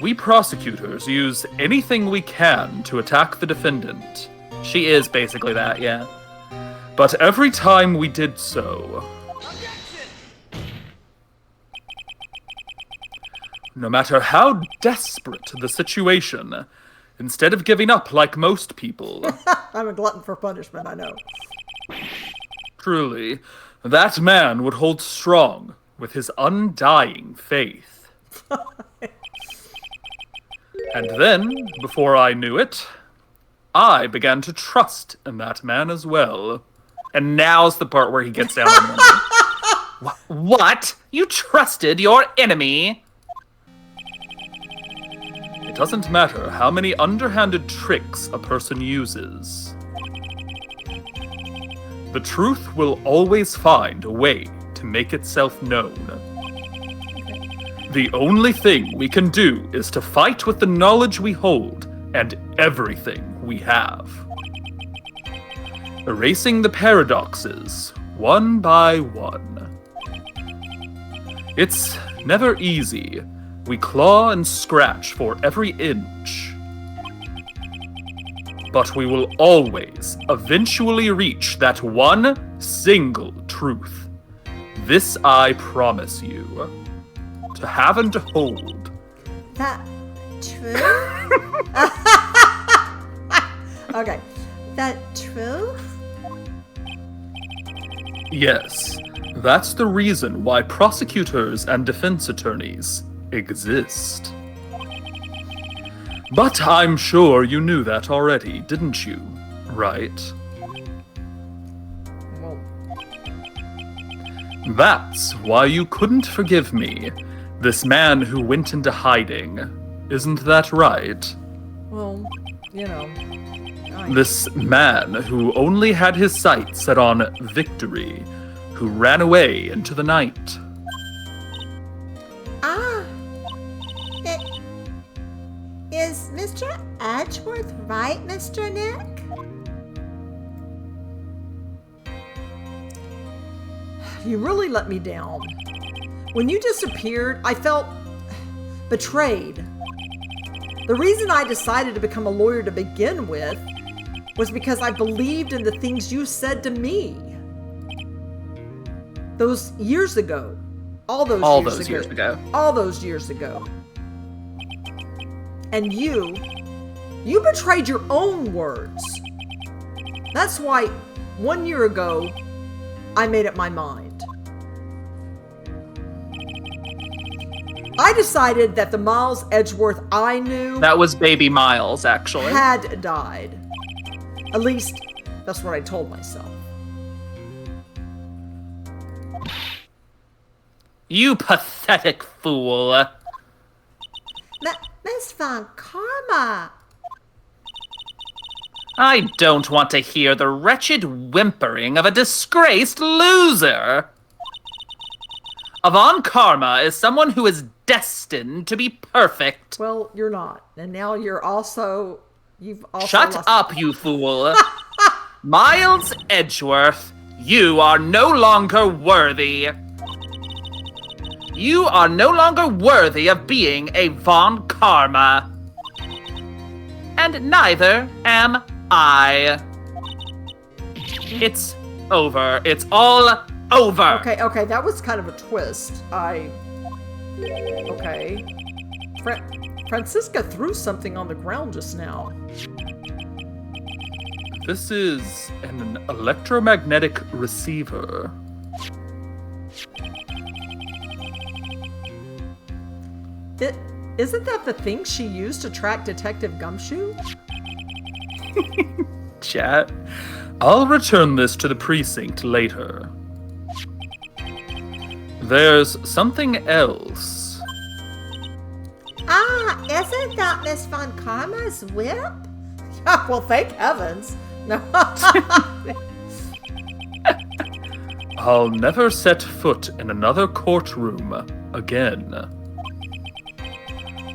E: We prosecutors use anything we can to attack the defendant.
B: She is basically that, yeah.
E: But every time we did so, no matter how desperate the situation, instead of giving up like most people,
C: I'm a glutton for punishment, I know.
E: truly, that man would hold strong with his undying faith. And then, before I knew it, I began to trust in that man as well.
B: And now's the part where he gets down on one. What? You trusted your enemy?
E: It doesn't matter how many underhanded tricks a person uses. The truth will always find a way to make itself known. The only thing we can do is to fight with the knowledge we hold and everything we have. Erasing the paradoxes, one by one. It's never easy. We claw and scratch for every inch. But we will always eventually reach that one single truth. This I promise you. To have and to hold.
D: That true?
A: Okay.
D: That true?
E: Yes, that's the reason why prosecutors and defense attorneys exist. But I'm sure you knew that already, didn't you? Right?
A: Well,
E: That's why you couldn't forgive me, this man who went into hiding. Isn't that right?
A: well, you know.
E: This man who only had his sights set on victory, who ran away into the night.
D: Ah. Is Mr. Edgeworth right, Mr. Nick?
A: You really let me down. When you disappeared, I felt betrayed. The reason I decided to become a lawyer to begin with was because I believed in the things you said to me. Those years ago. All those years ago. All those years ago. And you betrayed your own words. That's why 1 year ago, I made up my mind. I decided that the Miles Edgeworth I knew
B: That was baby Miles, actually.
A: had died. At least, that's what I told myself.
B: You pathetic fool.
D: Miss Von Karma.
B: I don't want to hear the wretched whimpering of a disgraced loser. Von Karma is someone who is destined to be perfect.
A: Well, you're not. And now you've also
B: Shut
A: lost-
B: up, you fool. Miles Edgeworth, you are no longer worthy. You are no longer worthy of being a Von Karma. And neither am I. It's over. It's all over.
A: Okay, that was kind of a twist. Okay. Franziska threw something on the ground just now.
E: This is an electromagnetic receiver.
A: Isn't that the thing she used to track Detective Gumshoe?
E: Chat. I'll return this to the precinct later. There's something else.
D: Ah, isn't that Miss Von Karma's whip?
A: Well, thank heavens. No.
E: I'll never set foot in another courtroom again.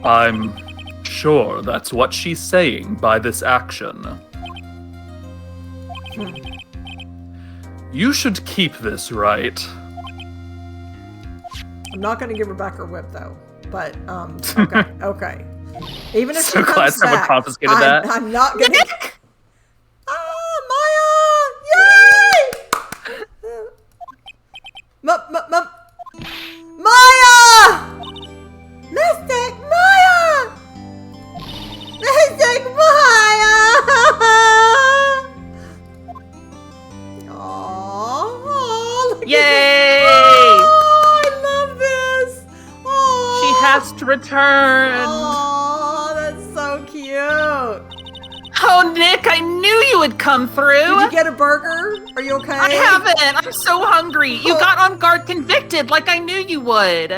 E: I'm sure that's what she's saying by this action. You should keep this, right?
A: I'm not going to give her back her whip, though. But okay, okay. Even if
B: So
A: she
B: glad
A: comes
B: someone
A: back,
B: confiscated that.
A: I'm not gonna.
B: Nick!
A: Maya! Yay! Maya!
D: Mystic Maya! Mystic Maya!
A: Oh,
B: Yay!
A: Oh, I love this. Oh,
B: She has to return.
A: Oh, that's so cute.
B: Oh, Nick, I knew you would come through.
A: Did you get a burger? Are you okay?
B: I haven't. I'm so hungry. You got on guard convicted like I knew you would.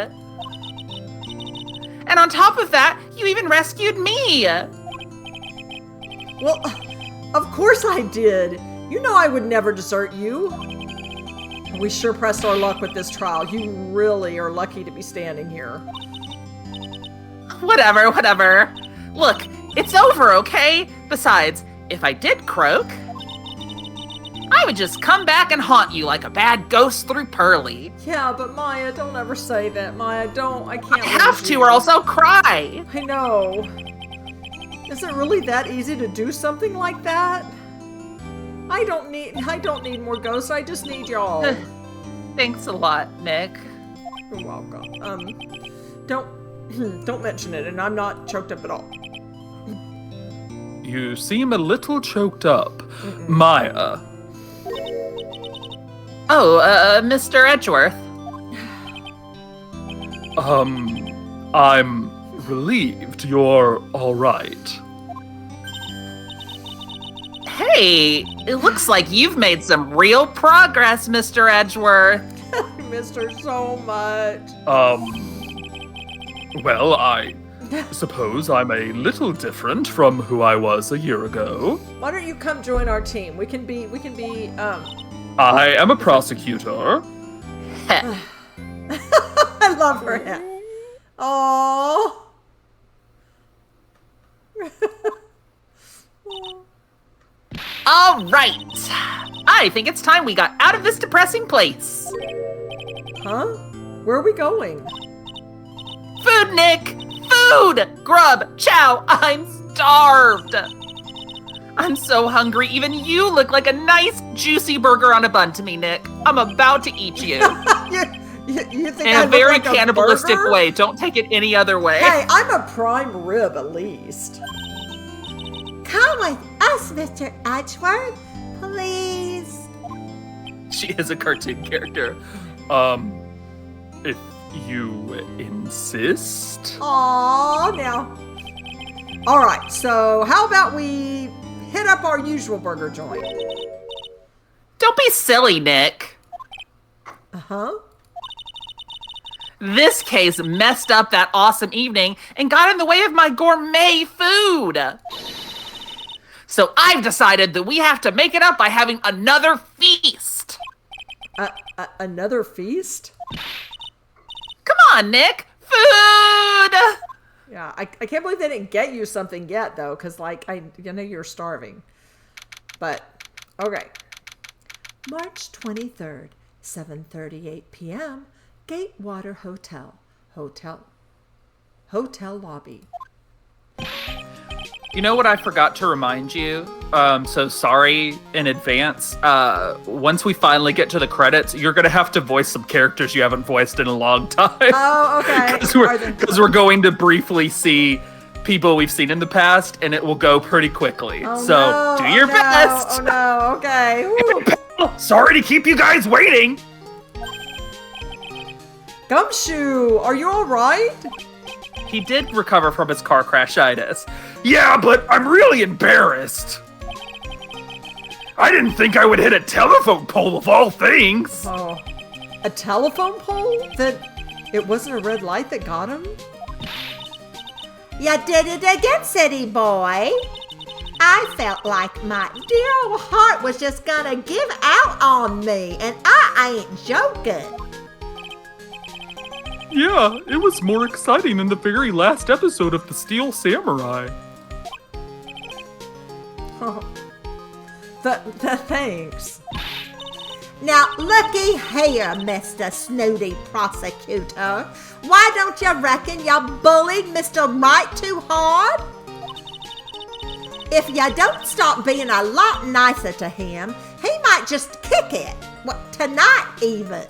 B: And on top of that, you even rescued me.
A: Well, of course I did. You know I would never desert you. We sure pressed our luck with this trial. You really are lucky to be standing here.
B: Whatever, whatever. Look, it's over, okay? Besides, if I did croak, I would just come back and haunt you like a bad ghost through Pearly.
A: Yeah, but Maya, don't ever say that. Maya, don't. I can't.
B: I have
A: lose
B: to,
A: you.
B: or else I'll cry.
A: I know. Is it really that easy to do something like that? I don't need more ghosts. I just need y'all.
B: Thanks a lot, Nick.
A: You're welcome. Don't mention it, and I'm not choked up at all.
E: You seem a little choked up. Maya.
B: Oh, Mr. Edgeworth.
E: I'm relieved you're all right.
B: Hey, it looks like you've made some real progress, Mr. Edgeworth.
A: I missed her so much.
E: Well, I suppose I'm a little different from who I was a year ago.
A: Why don't you come join our team? We can be.
E: I am a prosecutor.
A: I love her hat. Oh.
B: All right. I think it's time we got out of this depressing place.
A: Huh? Where are we going?
B: Food, Nick! Food! Grub! Chow! I'm starved! I'm so hungry, even you look like a nice, juicy burger on a bun to me, Nick. I'm about to eat you.
A: You think
B: In
A: I
B: a
A: look
B: very
A: like a
B: cannibalistic
A: burger?
B: way. Don't take it any other way.
A: Hey, I'm a prime rib at least.
D: Come with us, Mr. Edgeworth, please.
E: She is a cartoon character. If you insist.
A: Aw, now. All right, so how about we hit up our usual burger joint?
B: Don't be silly, Nick.
A: Uh-huh.
B: This case messed up that awesome evening and got in the way of my gourmet food. So I've decided that we have to make it up by having another feast.
A: Another feast?
B: Come on, Nick. Food!
A: Yeah, I can't believe they didn't get you something yet, though, because, like, I know you're starving. But, okay. March 23rd, 7:38 p.m., Gatewater Hotel. Hotel lobby.
B: You know what I forgot to remind you? So sorry in advance. Once we finally get to the credits, you're gonna have to voice some characters you haven't voiced in a long time.
A: Oh, okay.
B: Because we're going to briefly see people we've seen in the past, and it will go pretty quickly.
A: Oh,
B: so
A: no,
B: do your best.
A: Oh no, okay. Woo.
E: Sorry to keep you guys waiting.
A: Gumshoe, are you all right?
B: He did recover from his car crash-itis.
E: Yeah, but I'm really embarrassed. I didn't think I would hit a telephone pole of all things.
A: Oh, a telephone pole? That it wasn't a red light that got him?
D: You did it again, city boy. I felt like my dear old heart was just gonna give out on me, and I ain't joking.
E: Yeah, it was more exciting than the very last episode of The Steel Samurai.
A: Oh, thanks.
D: Now, looky here, Mr. Snooty Prosecutor. Why don't you reckon you bullied Mr. Right too hard? If you don't stop being a lot nicer to him, he might just kick it. Tonight, even.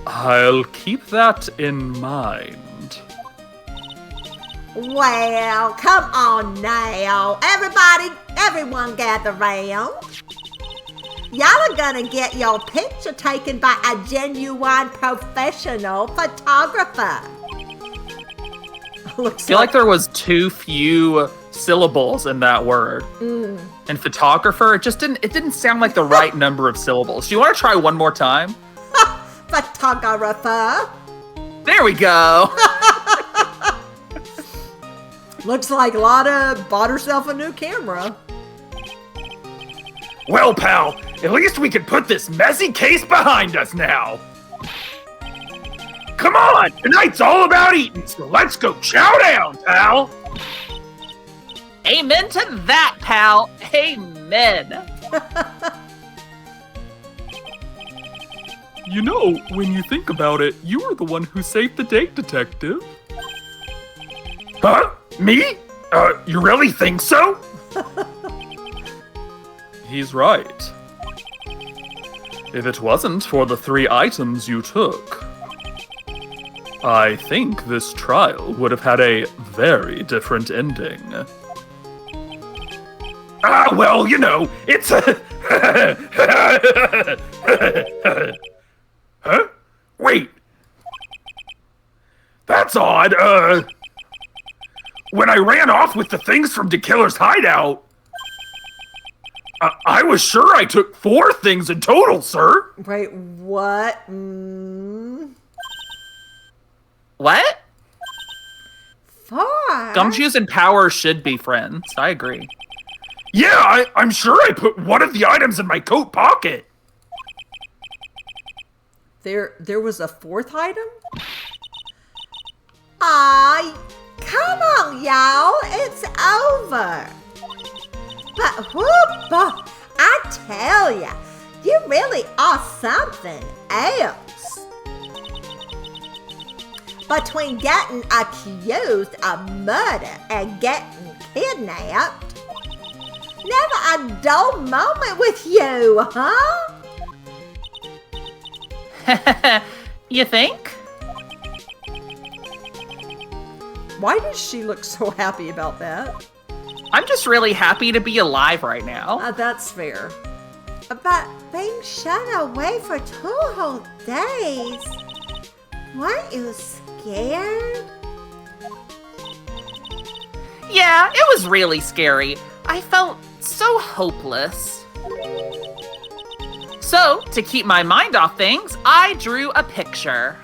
E: I'll keep that in mind.
D: Well, come on now. Everyone gather round. Y'all are gonna get your picture taken by a genuine professional photographer.
B: I feel like there was too few syllables in that word. And photographer, it didn't sound like the right number of syllables. Do you want to try one more time?
D: Photographer.
B: There we go.
A: Looks like Lotta bought herself a new camera.
E: Well, pal, at least we can put this messy case behind us now. Come on, tonight's all about eating, so let's go chow down, pal.
B: Amen to that, pal. Amen.
E: You know, when you think about it, you were the one who saved the date, detective. Huh? Me? You really think so? He's right. If it wasn't for the 3 items you took, I think this trial would have had a very different ending. Well, you know, it's Huh? Wait. That's odd. When I ran off with the things from De Killer's hideout, I was sure I took 4 things in total, sir.
A: Wait, what?
B: What?
D: 4?
B: Gumshoes and Power should be friends. I agree.
E: Yeah, I'm sure I put one of the items in my coat pocket.
A: There was a 4th item?
D: Come on, y'all. It's over. But whoop, I tell ya, you really are something else. Between getting accused of murder and getting kidnapped, never a dull moment with you, huh?
B: You think?
A: Why does she look so happy about that?
B: I'm just really happy to be alive right now.
A: That's fair.
D: But being shut away for 2 whole days, weren't you scared?
B: Yeah, it was really scary. I felt so hopeless. So, to keep my mind off things, I drew a picture.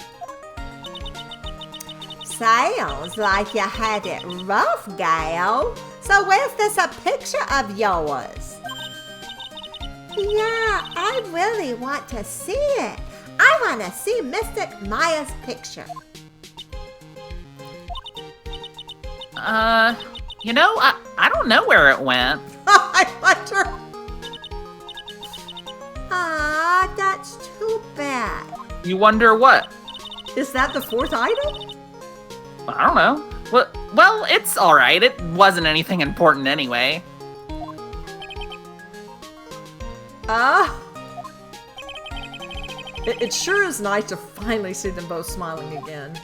D: Sounds like you had it rough, gal. So where's this a picture of yours? Yeah, I really want to see it. I want to see Mystic Maya's picture.
B: You know, I don't know where it went.
A: I wonder.
D: That's too bad.
B: You wonder what?
A: Is that the 4th item?
B: I don't know. Well, it's alright. It wasn't anything important anyway.
A: It sure is nice to finally see them both smiling again.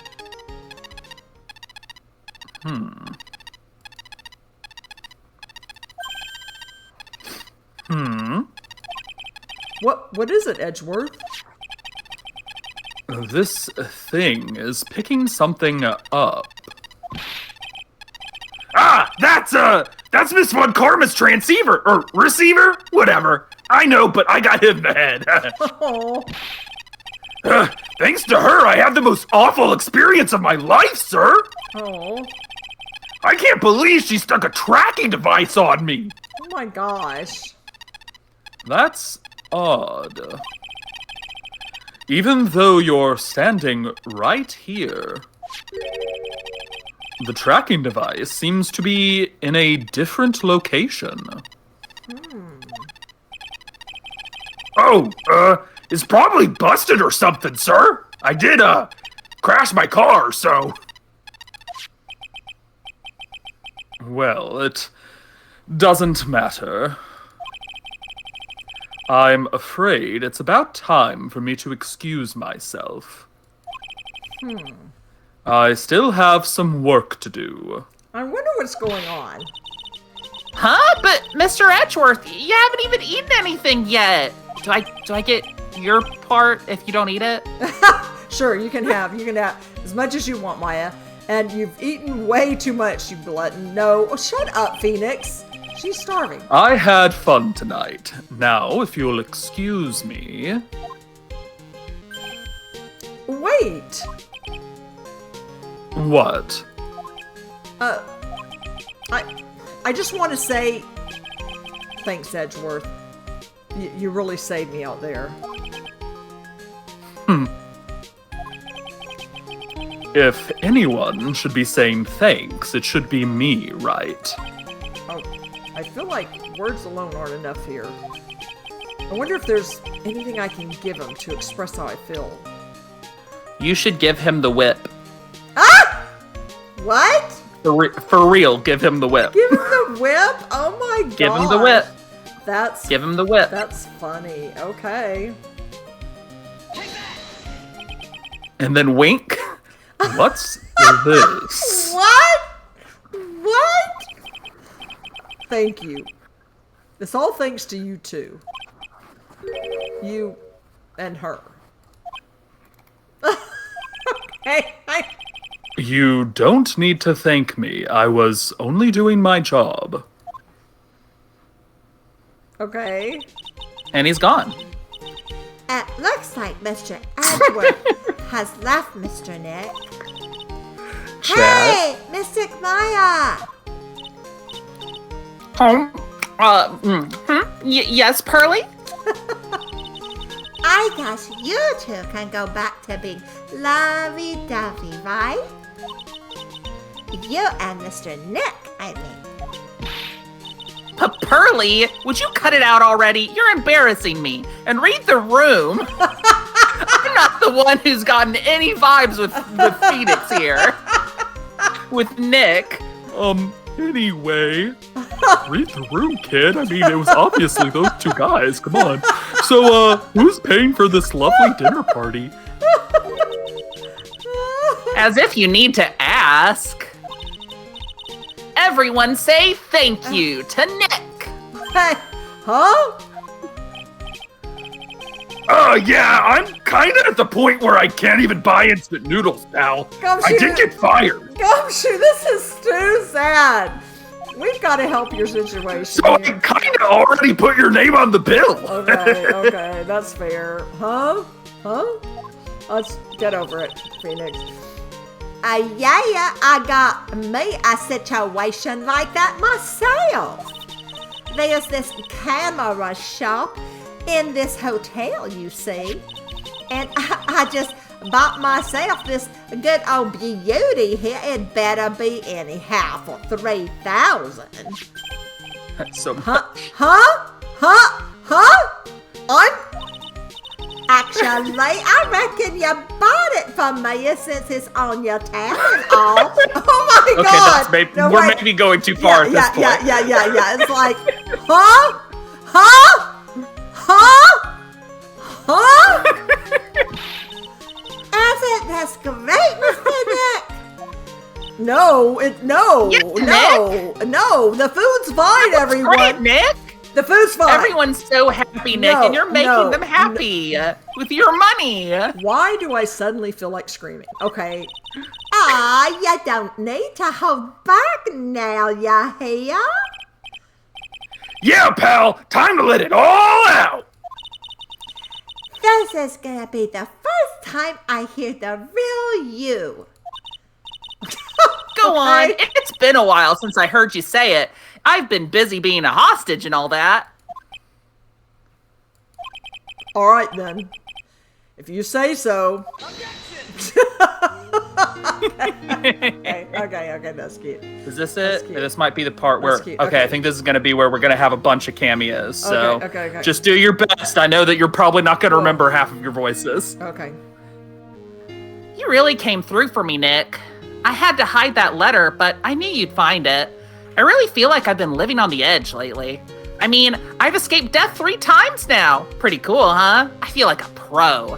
A: What is it, Edgeworth?
E: This thing is picking something up. That's Miss Von Karma's transceiver, or receiver, whatever. I know, but I got hit in the head.
A: Oh.
E: Thanks to her, I had the most awful experience of my life, sir.
A: Oh.
E: I can't believe she stuck a tracking device on me.
A: Oh my gosh.
E: That's odd. Even though you're standing right here, the tracking device seems to be in a different location. Oh, it's probably busted or something, sir. I did, crash my car, so... Well, it doesn't matter. I'm afraid it's about time for me to excuse myself. I still have some work to do.
A: I wonder what's going on.
B: Huh? But Mr. Edgeworth, you haven't even eaten anything yet. Do I get your part if you don't eat it?
A: Sure, you can have as much as you want, Maya. And you've eaten way too much, you glutton. No, oh, shut up, Phoenix. She's starving.
E: I had fun tonight. Now, if you'll excuse me...
A: Wait.
E: What?
A: I just want to say thanks, Edgeworth. You really saved me out there.
E: If anyone should be saying thanks, it should be me, right?
A: Oh, I feel like words alone aren't enough here. I wonder if there's anything I can give him to express how I feel.
B: You should give him the whip.
A: Ah! What?
B: For real, give him the whip.
A: Give him the whip? Oh my god.
B: Give him the whip. Give him the whip.
A: That's funny. Okay.
E: And then wink. What's this?
A: What? Thank you. It's all thanks to you two. You and her. Okay.
E: You don't need to thank me. I was only doing my job.
A: Okay.
B: And he's gone.
D: It looks like Mr. Edgeworth has left, Mr. Nick.
E: Chat.
D: Hey, Mystic Maya!
B: Yes, Pearly?
D: I guess you two can go back to being lovey-dovey, right? You and Mr. Nick, I mean.
B: Pearly, would you cut it out already? You're embarrassing me. And read the room. I'm not the one who's gotten any vibes with Phoenix here. With Nick.
E: Anyway. Read the room, kid. I mean, it was obviously those two guys. Come on. So, who's paying for this lovely dinner party?
B: As if you need to ask. Everyone say thank you to Nick.
A: Hey, huh?
E: Yeah, I'm kind of at the point where I can't even buy instant noodles, pal. I did get fired.
A: Gumshoe, this is too sad. We've got to help your situation.
E: So I kind of already put your name on the bill.
A: Okay, that's fair. Huh? Let's get over it, Phoenix.
D: Yeah, I got me a situation like that myself. There's this camera shop in this hotel, you see. And I just bought myself this good old beauty here. It better be anyhow for $3,000.
E: That's so much.
D: Actually, I reckon you bought it from me since it's on your tab and all.
A: Oh my god!
E: We're maybe going too far at this point.
A: Yeah. It's like,
D: Isn't this great, Mr. Nick?
A: No.
B: Yes,
A: No. The food's fine, everyone.
B: Right, Nick?
A: The food's fine.
B: Everyone's so happy, Nick, and you're making them happy with your money.
A: Why do I suddenly feel like screaming? Okay.
D: You don't need to hold back now, you hear?
E: Yeah, pal, time to let it all out.
D: This is gonna be the first time I hear the real you.
B: Go on. It's been a while since I heard you say it. I've been busy being a hostage and all that.
A: All right, then. If you say so. Okay, that's cute.
B: Is this
A: That's
B: it?
A: cute.
B: This might be the part where.
A: That's cute.
B: Okay,
A: Okay.
B: I think this is going to be where we're going to have a bunch of cameos. So
A: Okay.
B: just do your best. I know that you're probably not going to remember half of your voices.
A: Okay.
B: You really came through for me, Nick. I had to hide that letter, but I knew you'd find it. I really feel like I've been living on the edge lately. I mean, I've escaped death 3 times now. Pretty cool, huh? I feel like a pro.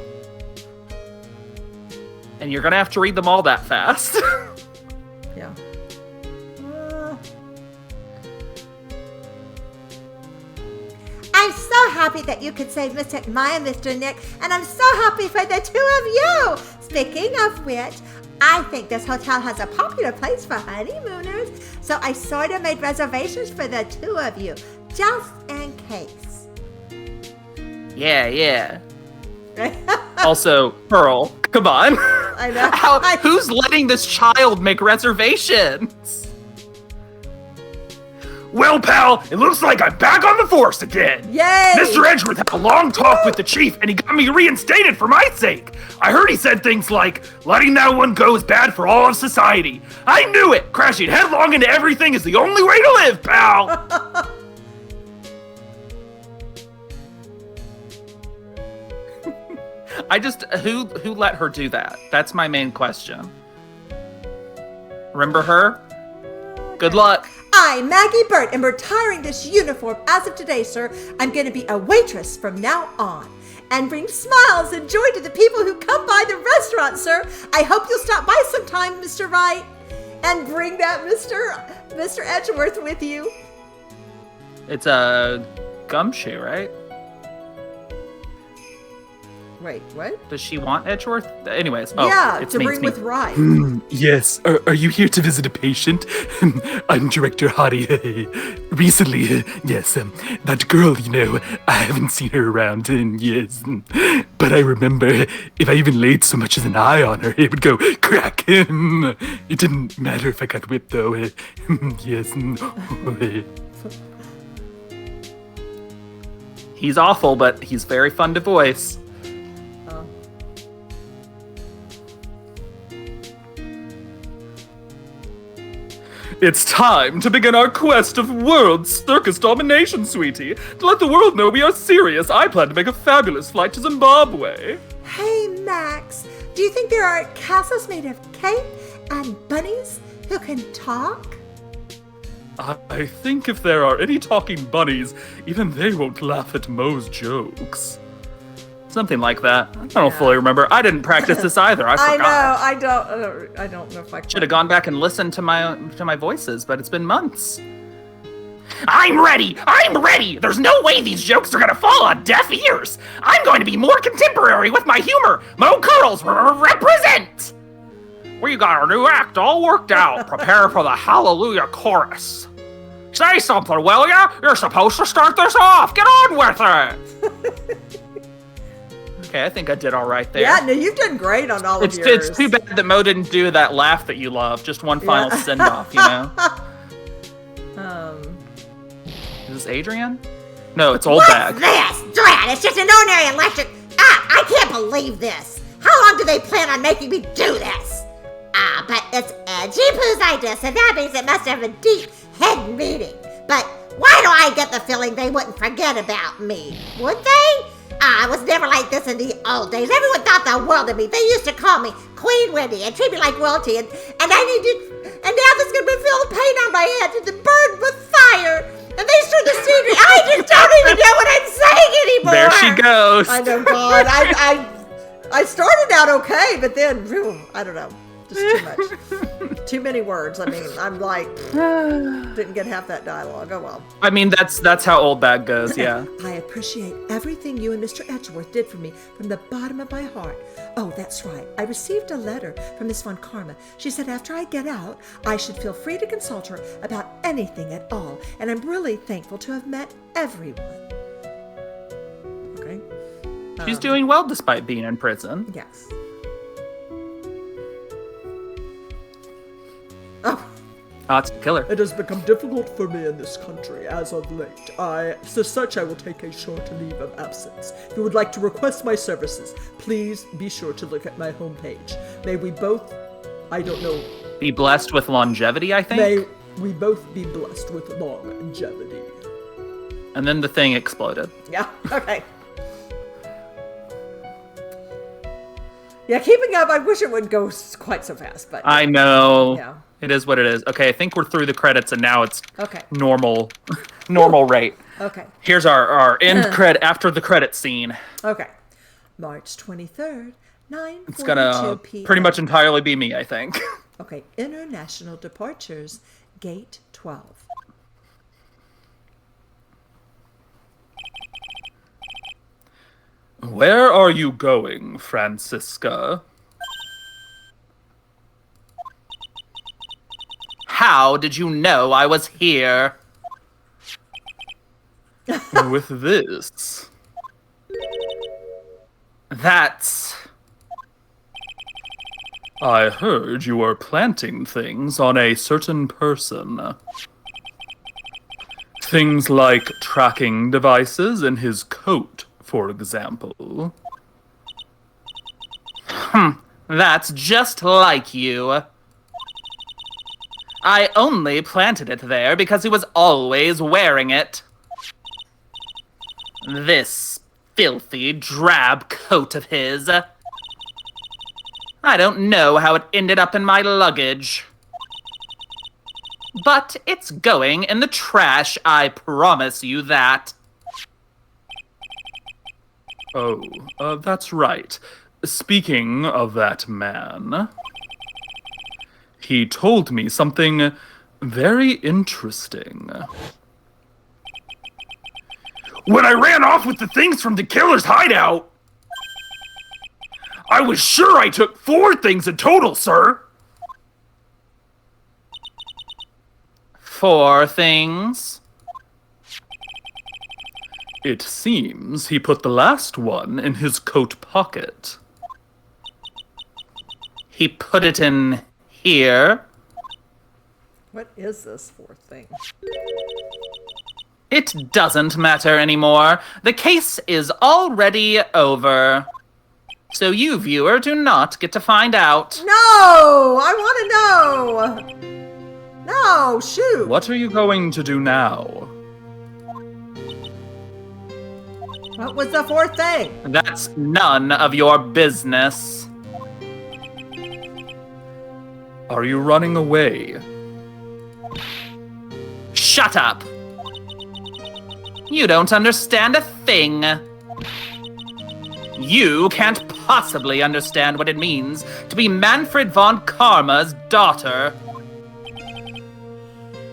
B: And you're gonna have to read them all that fast.
A: Yeah.
D: I'm so happy that you could save Mr. Maya, Mr. Nick, and I'm so happy for the 2 of you. Speaking of which, I think this hotel has a popular place for honeymooners, so I sort of made reservations for the 2 of you, just in case.
B: Yeah. Also, Pearl, come on.
A: I know.
B: Who's letting this child make reservations?
E: Well, pal, it looks like I'm back on the force again.
A: Yay!
E: Mr. Edgeworth had a long talk with the chief, and he got me reinstated for my sake. I heard he said things like, letting that one go is bad for all of society. I knew it! Crashing headlong into everything is the only way to live, pal!
B: Who let her do that? That's my main question. Remember her? Good luck.
A: I'm Maggie Burt, and retiring this uniform as of today, sir. I'm going to be a waitress from now on and bring smiles and joy to the people who come by the restaurant, sir. I hope you'll stop by sometime, Mr. Wright, and bring that Mr. Edgeworth with you.
B: It's a gumshoe, right?
A: Wait, what?
B: Does she want Edgeworth? Anyways,
A: Yeah,
B: it's
A: to
B: me,
A: bring
B: it's me.
A: with Wright.
E: Yes, are you here to visit a patient? I'm Director Hottie. Recently, yes, that girl, I haven't seen her around in years. But I remember, if I even laid so much as an eye on her, it would go crack. It didn't matter if I got whipped, though. Yes.
B: He's awful, but he's very fun to voice.
E: It's time to begin our quest of world circus domination, sweetie. To let the world know we are serious, I plan to make a fabulous flight to Zimbabwe.
A: Hey, Max, do you think there are castles made of cake and bunnies who can talk?
E: I think if there are any talking bunnies, even they won't laugh at Moe's jokes.
B: Something like that. I don't fully remember. I didn't practice this either. I forgot.
A: I know. I don't know if I
B: Should have gone back and listened to my voices, but it's been months. I'm ready! There's no way these jokes are gonna fall on deaf ears! I'm going to be more contemporary with my humor! Mo Curls represent! We got our new act all worked out. Prepare for the Hallelujah chorus. Say something, will ya? You're supposed to start this off! Get on with it! Okay, I think I did all right there.
A: Yeah, no, you've done great on all of yours.
B: It's too bad that Mo didn't do that laugh that you love. Just one final send-off, Is this Adrian? No, it's Old Bag.
D: What's this? Drat, it's just an ordinary electric... I can't believe this. How long do they plan on making me do this? But it's Edgy Poo's idea, so that means it must have a deep head meaning. But why do I get the feeling they wouldn't forget about me? Would they? I was never like this in the old days. Everyone thought the world of me. They used to call me Queen Wendy and treat me like royalty. And now there's going to be feel the pain on my head and the burn with fire. And they start the secret. I just don't even know what I'm saying anymore.
B: There she goes.
A: I know, God. I started out okay, but then, I don't know. Just too much. Too many words. I mean, I'm like, didn't get half that dialogue. Oh, well.
B: I mean, that's how Old Bag goes, yeah.
A: I appreciate everything you and Mr. Edgeworth did for me from the bottom of my heart. Oh, that's right. I received a letter from Miss von Karma. She said after I get out, I should feel free to consult her about anything at all. And I'm really thankful to have met everyone. Okay.
B: She's doing well despite being in prison.
A: Yes. Oh.
B: It's the killer.
C: It has become difficult for me in this country as of late. As such, I will take a short leave of absence. If you would like to request my services, please be sure to look at my homepage. May we both I don't know.
B: Be blessed with longevity, I think.
C: May we both be blessed with longevity.
B: And then the thing exploded.
A: Yeah, okay. Yeah, keeping up, I wish it wouldn't go quite so fast, but...
B: I know.
A: Yeah.
B: It is what it is. Okay, I think we're through the credits, and now it's
A: Okay.
B: normal rate.
A: Okay.
B: Here's our end credit after the credit scene.
A: Okay. March 23rd, 9:42
B: It's gonna
A: p.m.
B: pretty much entirely be me, I think.
A: Okay, international departures, gate 12.
E: Where are you going, Franziska?
B: How did you know I was here?
E: With this.
B: That's...
E: I heard you were planting things on a certain person. Things like tracking devices in his coat, for example.
B: That's just like you. I only planted it there because he was always wearing it. This filthy, drab coat of his. I don't know how it ended up in my luggage. But it's going in the trash, I promise you that.
E: Oh, that's right. Speaking of that man, he told me something very interesting. When I ran off with the things from the killer's hideout, I was sure I took 4 things in total, sir.
B: 4 things?
E: It seems he put the last one in his coat pocket.
B: He put it in here.
A: What is this fourth thing?
B: It doesn't matter anymore. The case is already over. So you, viewer, do not get to find out.
A: No! I want to know! No, shoot!
E: What are you going to do now?
A: What was the fourth thing?
B: That's none of your business.
E: Are you running away?
B: Shut up! You don't understand a thing. You can't possibly understand what it means to be Manfred von Karma's daughter.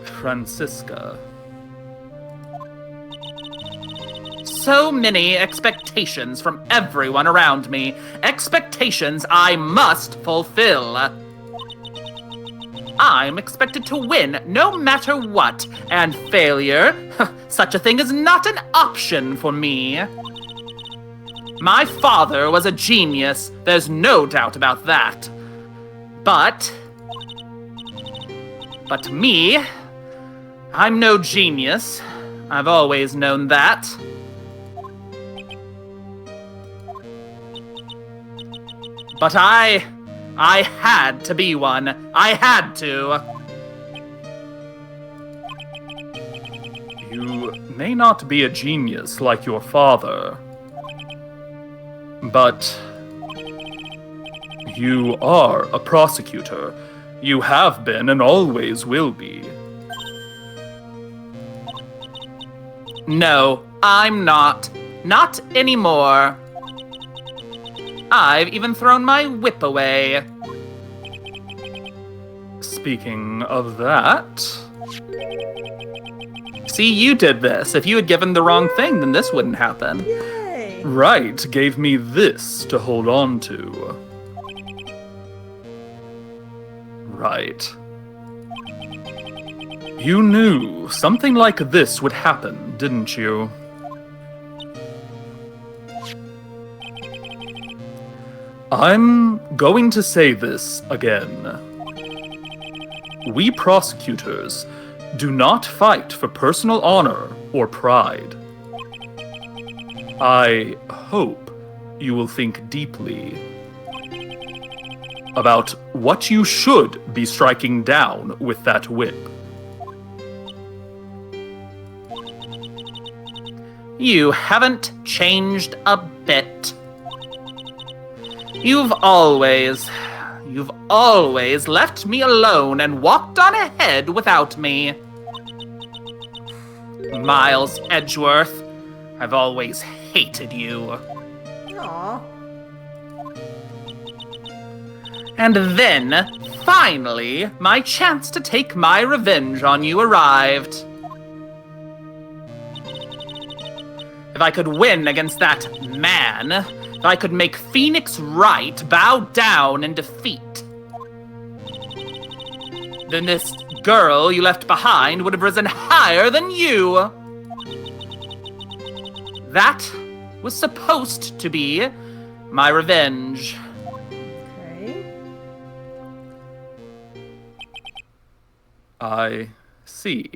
E: Franziska.
B: So many expectations from everyone around me. Expectations I must fulfill. I'm expected to win no matter what, and failure, such a thing is not an option for me. My father was a genius, there's no doubt about that. But me, I'm no genius. I've always known that. But I had to be one. I had to.
E: You may not be a genius like your father, but you are a prosecutor. You have been and always will be.
B: No, I'm not. Not anymore. I've even thrown my whip away.
E: Speaking of that...
B: See, you did this. If you had given the wrong thing, then this wouldn't happen.
A: Yay!
E: Right gave me this to hold on to. Right. You knew something like this would happen, didn't you? I'm going to say this again. We prosecutors do not fight for personal honor or pride. I hope you will think deeply. about what you should be striking down with that whip.
B: You haven't changed a bit. You've always left me alone and walked on ahead without me. Miles Edgeworth, I've always hated you.
A: Aw.
B: And then, finally, my chance to take my revenge on you arrived. If I could win against that man, if I could make Phoenix Wright bow down in defeat, then this girl you left behind would have risen higher than you. That was supposed to be my revenge.
A: Okay.
E: I see.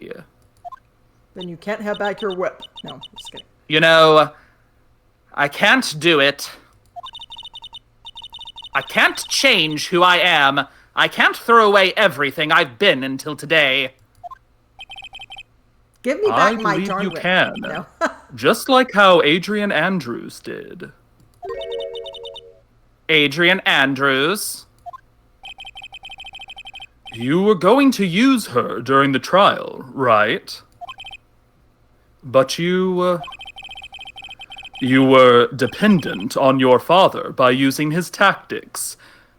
A: Then you can't have back your whip. No, just kidding.
B: You know, I can't do it. I can't change who I am. I can't throw away everything I've been until today.
A: Give me
E: I
A: back my
E: believe
A: darn
E: you
A: whip.
E: can.
A: No.
E: Just like how Adrian Andrews did.
B: Adrian Andrews.
E: You were going to use her during the trial, right? But you were dependent on your father by using his tactics.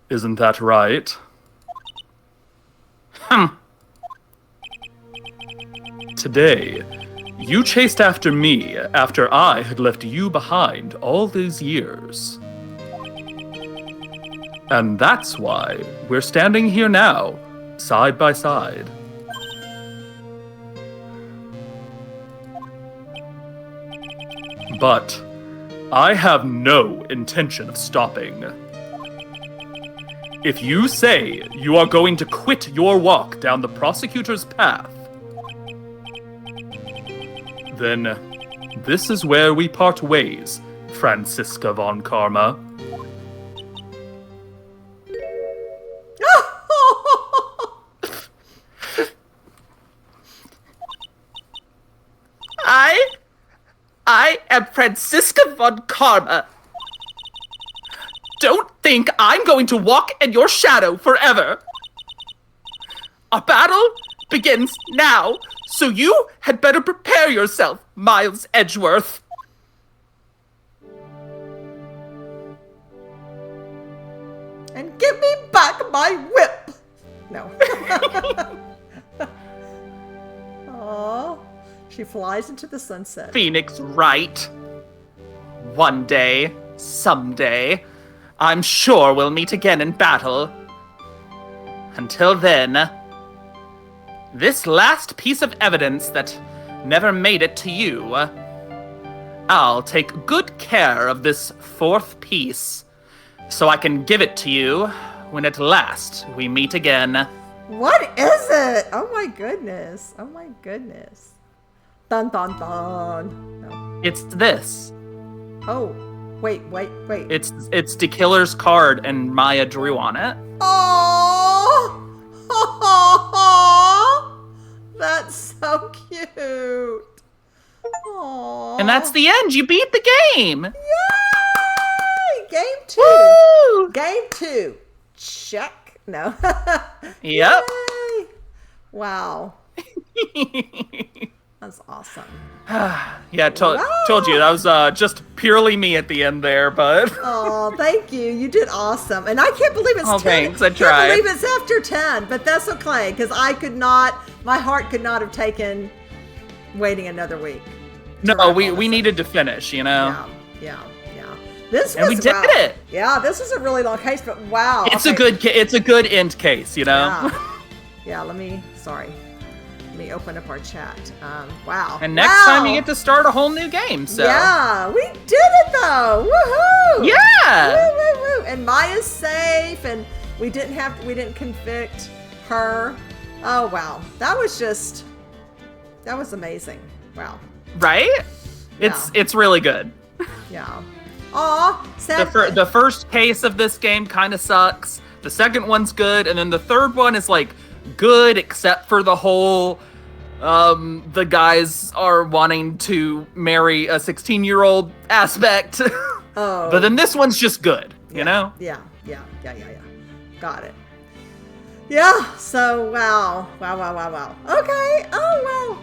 E: Isn't that right? Today, you chased after me after I had left you behind all these years. And that's why we're standing here now, side by side. But I have no intention of stopping. If you say you are going to quit your walk down the prosecutor's path, then this is where we part ways, Franziska von Karma.
B: I am Franziska von Karma. Don't think I'm going to walk in your shadow forever. Our battle begins now, so you had better prepare yourself, Miles Edgeworth.
A: And give me back my whip. No. Aww. She flies into the sunset.
B: Phoenix Wright. One day, someday, I'm sure we'll meet again in battle. Until then, this last piece of evidence that never made it to you, I'll take good care of this fourth piece, so I can give it to you when at last we meet again.
A: What is it? Oh my goodness. Oh my goodness. Dun dun dun. No.
B: It's this.
A: Oh, wait.
B: It's De Killer's card and Maya drew on it.
A: Oh, that's so cute. Aww.
B: And that's the end. You beat the game.
A: Yay! Game 2.
B: Woo!
A: Game 2. Check. No.
B: Yep.
A: Yay. Wow. That's awesome.
B: Yeah, told you that was just purely me at the end there, but
A: Oh, thank you. You did awesome. And I can't believe it's 10.
B: Thanks. I
A: can't
B: tried.
A: believe it's after 10, but that's okay because my heart could not have taken waiting another week.
B: no, we needed to finish, you know.
A: Yeah. This was,
B: And we did it.
A: Yeah, this was a really long case, but wow.
B: It's
A: okay.
B: a good end case, you know.
A: Yeah. Let me open up our chat. Wow.
B: And next time you get to start a whole new game. So
A: Yeah, we did it though. Woohoo!
B: yeah.
A: Woo, woo, woo. And Maya's safe, and we didn't convict her. Oh wow, that was amazing. Wow.
B: Right? It's really good.
A: Yeah. Aw, sad.
B: The first case of this game kind of sucks. The second one's good, and then the third one is like good except for the whole the guys are wanting to marry a 16-year-old aspect.
A: Oh.
B: But then this one's just good, you know?
A: Yeah. Got it. Yeah, so wow. Okay, oh wow.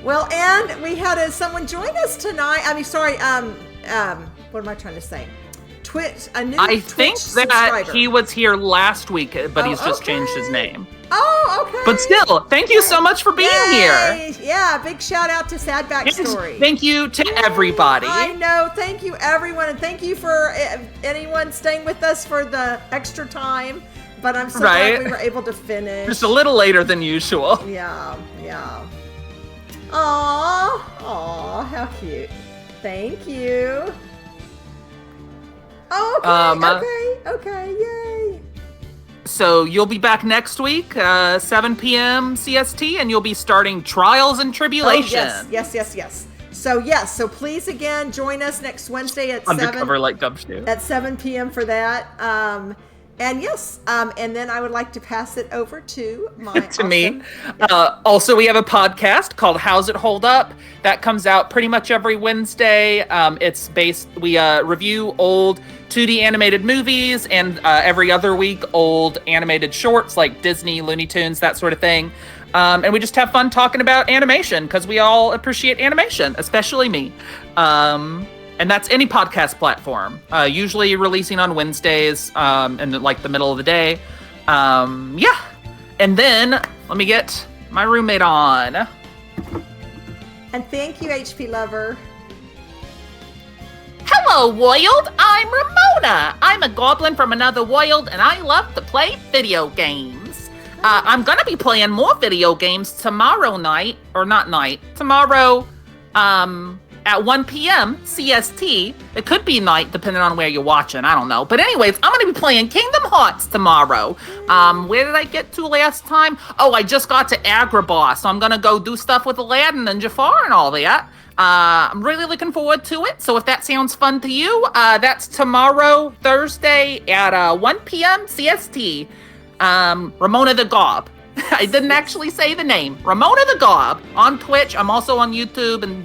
A: Well, and we had someone join us tonight. I mean, sorry, what am I trying to say? A new
B: I
A: Twitch
B: think that
A: subscriber.
B: he was here last week, but he's just
A: okay.
B: changed his name.
A: Oh, okay.
B: But still, thank you so much for being here.
A: Yay. Yeah, big shout out to Sad Backstory.
B: Thank you to everybody.
A: I know. Thank you, everyone. And thank you for anyone staying with us for the extra time. But I'm so glad we were able to finish.
B: Just a little later than usual.
A: Yeah. Aw, how cute. Thank you. Okay, yay.
B: So you'll be back next week, 7 p.m. CST, and you'll be starting Trials and Tribulation.
A: Oh, yes. So please again join us next Wednesday at
B: Undercover like Gumshoe.
A: at 7 p.m. for that. And then I would like to pass it over to
B: me. Also, we have a podcast called How's It Hold Up? That comes out pretty much every Wednesday. We review old 2D animated movies and every other week old animated shorts like Disney, Looney Tunes, that sort of thing. And we just have fun talking about animation because we all appreciate animation, especially me. And that's any podcast platform, usually releasing on Wednesdays in like the middle of the day. And then let me get my roommate on.
A: And thank you, HP Lover.
F: Hello, world. I'm Ramona. I'm a goblin from another world, and I love to play video games. I'm gonna be playing more video games tomorrow night, tomorrow, at 1 p.m. CST. It could be night, depending on where you're watching. I don't know. But anyways, I'm going to be playing Kingdom Hearts tomorrow. Where did I get to last time? Oh, I just got to Agrabah, so I'm going to go do stuff with Aladdin and Jafar and all that. I'm really looking forward to it. So if that sounds fun to you, that's tomorrow, Thursday at 1 p.m. CST. Ramona the Gob. I didn't actually say the name. Ramona the Gob on Twitch. I'm also on YouTube and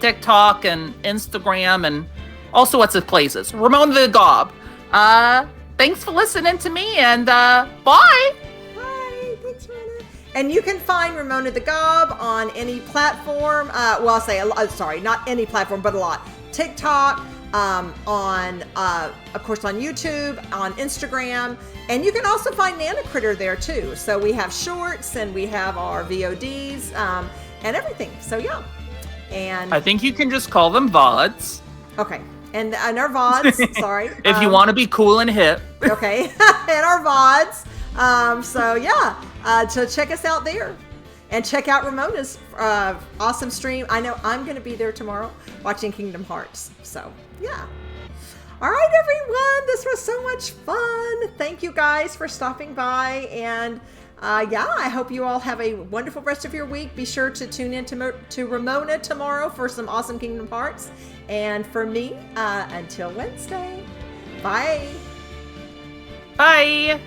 F: TikTok and Instagram and all sorts of places. Ramona the Gob. Thanks for listening to me, and bye.
A: Bye. Thanks, Ramona. And you can find Ramona the Gob on any platform. Not any platform, but a lot. TikTok, of course, on YouTube, on Instagram, and you can also find NanaCritter there too. So we have shorts and we have our VODs and everything. So yeah. And
B: I think you can just call them VODs.
A: Okay. And our VODs, sorry.
B: If you want to be cool and hip.
A: Okay. And our VODs. So check us out there. And check out Ramona's awesome stream. I know I'm going to be there tomorrow watching Kingdom Hearts. So, yeah. All right, everyone. This was so much fun. Thank you guys for stopping by. And I hope you all have a wonderful rest of your week. Be sure to tune in to Ramona tomorrow for some awesome Kingdom Hearts. And for me, until Wednesday. Bye.
B: Bye.